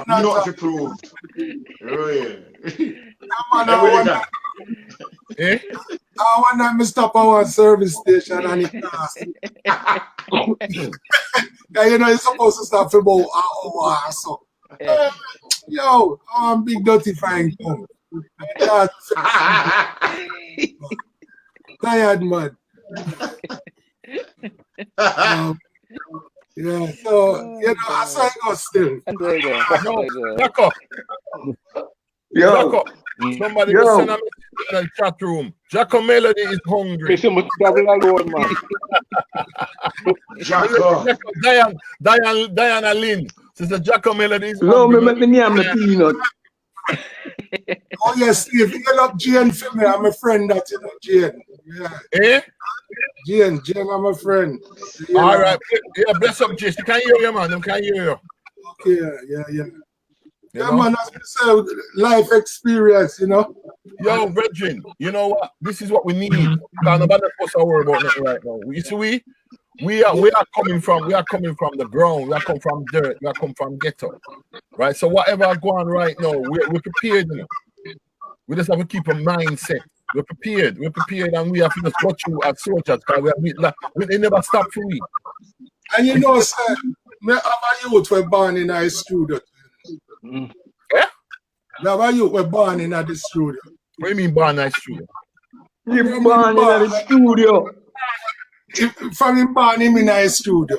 Nothing to prove. One night I stop at one service station and it passed. You know, you're supposed to stop for about an hour or so. Yo, I'm big dirty fine come. Tired, man. Yeah, so, you know, I saw it go still. Jaco. Somebody send a message in the chat room. Jacko Melody is hungry. Miss him travel alone, man. Jacko. Diana Lynn. Sister Jacko Melody is No, hungry. me make me name the peanut. Oh yes, Steve, you love Jane for me. I'm a friend that you know, Jane. Yeah. Eh? Jane, I'm a friend. Yeah. All right. Yeah, bless up, Jess. You can hear you, man. Them can hear you. Okay, yeah. You Yeah, know? man, as I said, life experience, you know. Yo, brethren, you know what? This is what we need. Because nobody supposed to worry about nothing right now. You see, we are coming from the ground. We are coming from dirt. We are coming from ghetto, right? So whatever going on right now, we're prepared. You know? We just have to keep a mindset. We're prepared, and we have to just go through as soldiers because we never stop for we. And you know, sir, me have a youth were born in a studio. Yeah? Me have a youth were born in the studio. What do you mean born in a studio? You born in the studio. From him born him in a studio.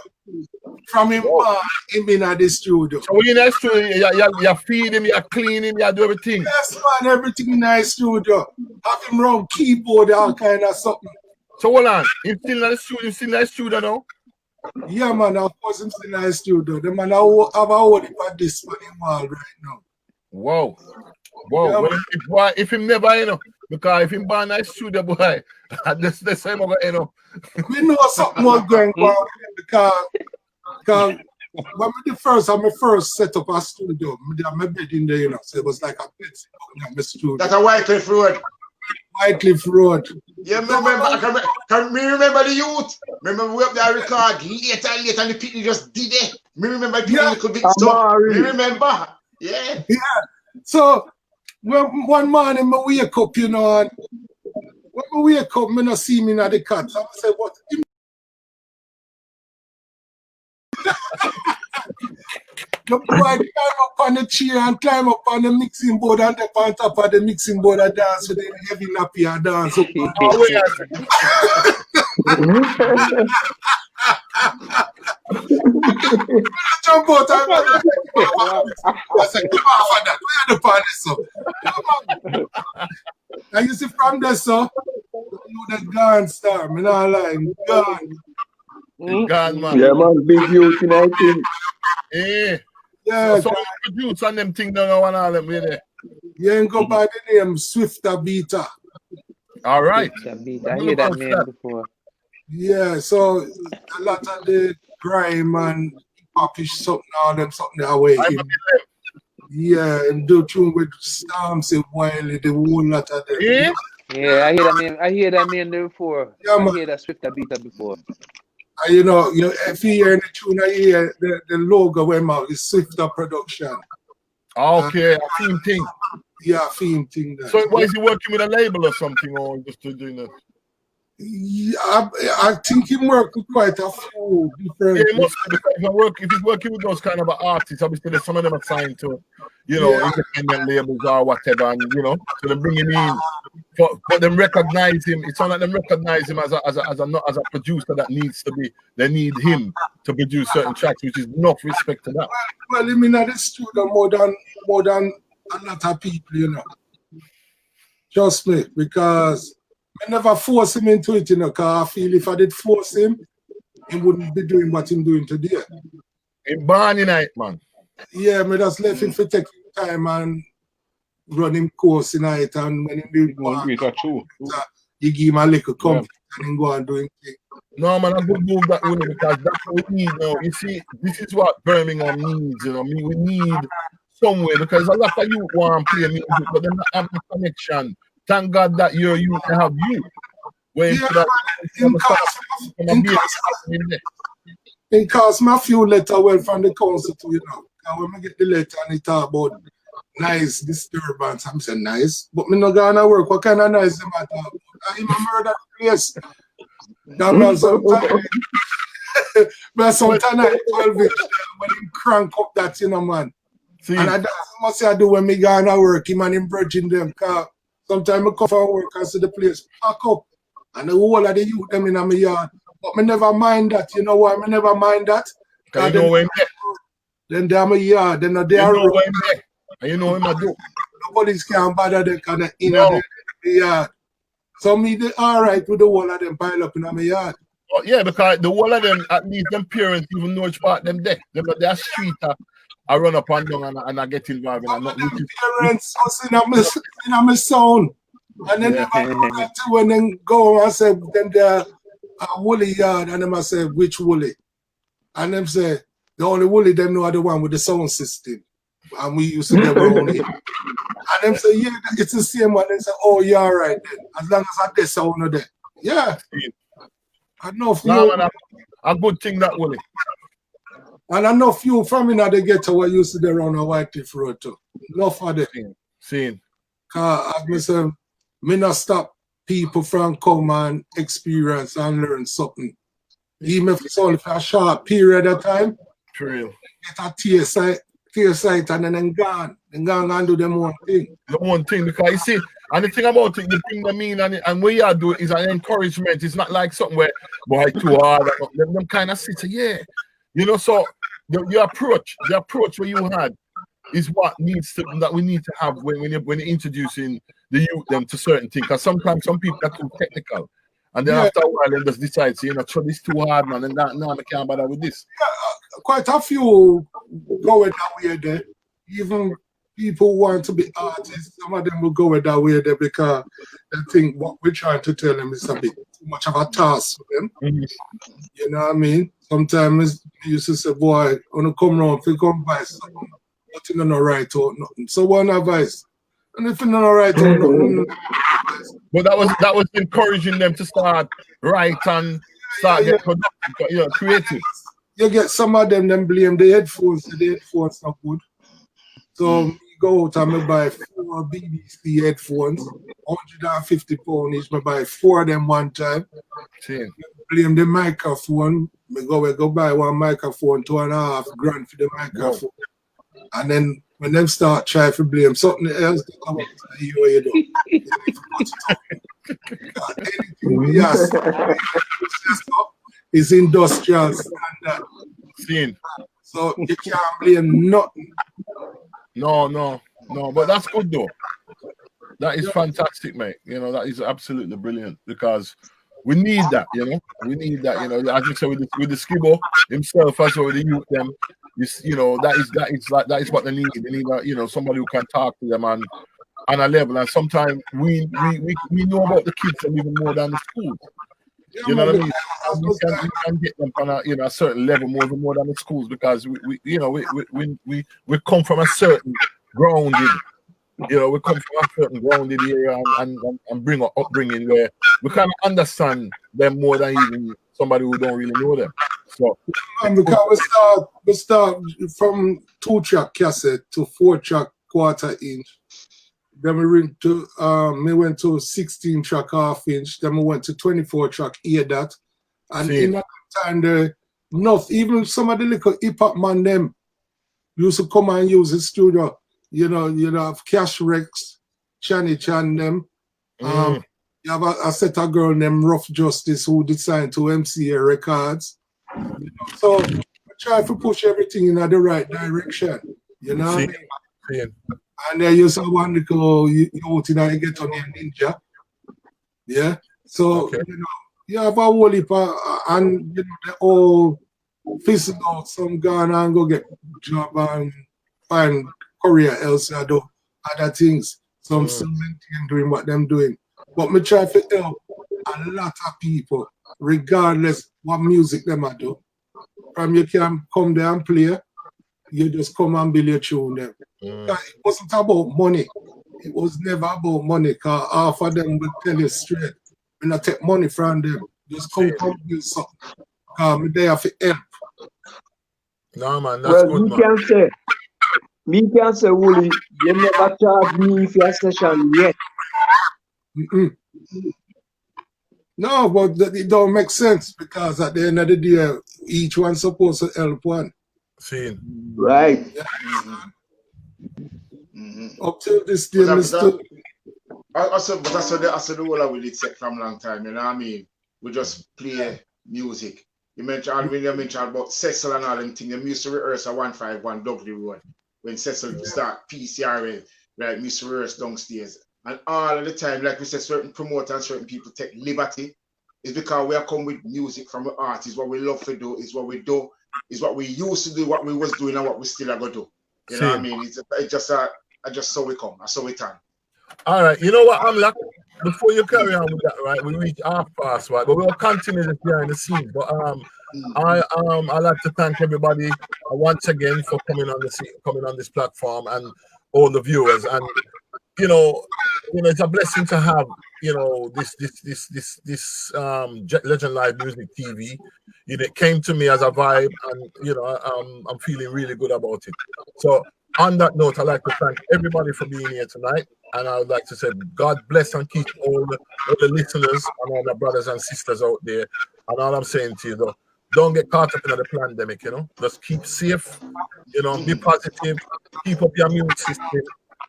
From him born him in the studio. So when you're in the studio, you feed him, you clean him, you do everything. Yes, man, everything in the studio. Have him run keyboard, all kind of something. So hold on, he's still in the studio now? Yeah, man, of course I'm still in the studio. The man have a hold for this man in wall right now. Wow. Yeah, Well, if him never, you know, because if him born in the studio, boy, that's the same, you know. We know something was going on because when I first set up a studio, my bed in there, you know, so it was like a bed in my studio. That's a Wycliffe Road. Wycliffe Road. Yeah, can me remember the youth? Remember we up there record later and the people just did it. Me remember people little bit stuff. Me remember. Yeah. So when one morning I wake up, you know, and when I wake up, I not see me in the cat. So I say, what? The boy climb up on the chair and climb up on the mixing board and up on top of the mixing board and dance with the heavy nappy and dance. Jump out I said, come on, that. Where the party, so? Come on. And you see from there, so, you the gone star. Me not lying, gone. God, man. Yeah, man, big youth in I think. Yeah. So produce on them things don't know one of them really. You ain't go by the name Swifter Beta. All right. I hear that name before. Yeah, so a lot of the grime and popish something that way. Yeah, and do tune with Storms and Wiley, the whole lot of them. Yeah? Yeah, I hear that name. I hear that name before. Yeah, I man. hear that Swifter Beta before. You know, if you hear the tune, I hear the logo went out, it's Swifter Production. Okay, a theme thing. Yeah, theme thing. There. So why is he working with a label or something, or just doing that? Yeah, I think he worked with quite a few different. Yeah, he must be, because if he's working with those kind of artists, obviously there's some of them are signed to, you know, independent labels or whatever, and you know, so they bring him in. But them recognize him. It's not like them recognize him as a producer that needs to be. They need him to produce certain tracks, which is enough respect to that. Well, I mean, at the studio more than a lot of people, you know. Trust me, because I never force him into it, you know, because I feel if I did force him, he wouldn't be doing what he's doing today. In Barney night, man. Yeah, I just left him for taking time and run him course in it, and when he did you give him a little comfort and then go and do his thing. No, man, I would move that way because that's what we need now. You see, this is what Birmingham needs, you know. I mean, we need somewhere because a lot of you want to play music, but they don't have the connection. Thank God that you have you. Where it cost me a few letters well from the council too, you know. And when I get the letter and it talk about nice disturbance, I'm saying nice, but me not gonna work. What kind of nice them I talk about? I'm a murder place. That man sometimes, but sometimes I 12 when him crank up that, you know, man. See? And I must say I do when me gonna work, him and him bridging them car. Sometimes I come from work and see the place pack up and the whole of the youth them in my yard. But me never mind that. You know why me never mind that? Because you know when then they're my yard, then they're you know when and you know when I do. The police can't bother them kind of in no. the yard. So me did all right with the whole of them pile up in my yard. Oh, yeah, because the whole of them, at least them parents even know which part them there. They're street I run up and down and I get involved in Some of them parents was in my sound. And then Yeah. they go back to and then go and say them there woolly yard and them I say which woolly. And them say the only woolly them know are the one with the sound system. And we used to get around it. And them say, yeah, it's the same one. They say, oh, yeah, all right then. As long as I get sound of that. Yeah. I know few. No, man, a good thing that woolly. And I know few from in the ghetto were used to there on a White Cliff Road too. Enough of them. Seen. Because as I say, me not stop people from come and experience and learn something. Even if it's only for a short period of time. True. Get a tear sight and then gone. Then gone and do them one thing. The one thing, because you see, and the thing about it, the thing I mean, and what you do is an encouragement. It's not like something where, boy, too hard. Them kind of sit, yeah. You know, so the approach what you had is what that we need to have when you're introducing the youth them to certain things. Because sometimes some people are too technical. And then after a while, they just decide, you know, so this too hard, man, and that, no, I can't bother with this. Yeah, quite a few going that way there. Even people who want to be artists, some of them will go that way there because they think what we're trying to tell them is a bit too much of a task for them. You know what I mean? Sometimes you used to say, boy, when you come around, if you come by something, nothing on right or nothing. So one advice. And if you're not right or nothing. But that was encouraging them to start right and start getting productive, you know, creative. You get some of them blame the headphones not good. So me go out and me buy 4 BBC headphones, £150 each. Me buy 4 of them one time. Blame the microphone. Me go buy one microphone, $2.5 grand for the microphone. And then when them start trying to blame something else, they come up and say, what you do. Yes. It's industrial standard. So you can't blame nothing. No. But that's good though. That is fantastic, mate. You know, that is absolutely brilliant because we need that, you know. We need that, you know. As you said with the Skibbo himself as well, the youth them. You know, that is what they need. They need you know, somebody who can talk to them on a level. And sometimes we know about the kids and even more than the schools. You know what I mean? We can get them on a certain level more than the schools because we come from a certain grounded. You know, we come from a certain grounded area and bring our upbringing where we kind of understand them more than even somebody who don't really know them. So because we start from 2-track cassette to 4-track quarter-inch. Then we went to 16-track half-inch. Then we went to 24-track ear-dot. And in that time, even some of the little hip-hop man them used to come and use the studio. You know, have Cash Rex, Channy Chan them. You have a set of girl named Rough Justice who designed to MCA Records. You know, so we try to push everything in the right direction. You know what I mean? And then you saw one little youth in the ghetto named Ninja. Yeah. So you know, you have a whole heap and you know they all fizzle out, some gone and go get job and find career else and do other things. Some still maintain doing what them doing. But me try to help a lot of people, regardless what music them I do. From you can come there and play, you just come and build your tune them. It wasn't about money. It was never about money, because half of them will tell you straight, when I take money from them, just come do something. Because I'm there for help. No man, that's good, man. Me can say, Wooly, you never charge me for your session yet. No, but it don't make sense because at the end of the day, each one's supposed to help one. Right. Up till this day, I said the whole of it take from long time, you know what I mean? We just play music. You mentioned about Cecil and all them things. They used to rehearse a 151 Dudley Road when Cecil start PCR, right? We used to rehearse downstairs. and all of the time, like we said, certain promoters and certain people take liberty. It's because we are come with music from the artists. What we love to do is what we do, is what we used to do, what we was doing, and what we still are going to do. You know what I mean? It's just so we come. That's how we turn. All right. You know what, Amla? Before you carry on with that, right? We reach half past, right? But we'll continue this behind the scenes. But I like to thank everybody once again for coming on this platform and all the viewers. And it's a blessing to have this Legend Live Music TV. It came to me as a vibe, and I'm feeling really good about it. So on that note, I'd like to thank everybody for being here tonight. And I would like to say God bless and keep all the listeners and all the brothers and sisters out there. And all I'm saying to you, though, don't get caught up in the pandemic, Just keep safe, be positive, keep up your immune system,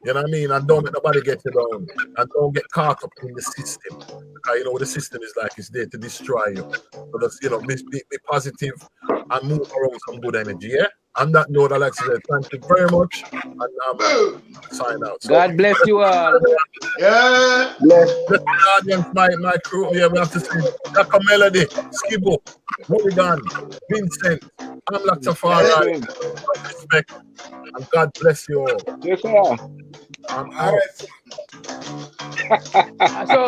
you know what I mean? And don't let nobody get you down. And don't get caught up in the system. Because you know what the system is like, it's there to destroy you. So just, be positive and move around some good energy, yeah? On that note, I'd like to say thank you very much. And sign out. So, God bless you all. Yeah. Bless. The audience, my crew here, we have to say Dr. Melody, Skibo, Hooligan, Vincent, Amlak Tafari, respect, and God bless you all. Yes, sir. I'm out. So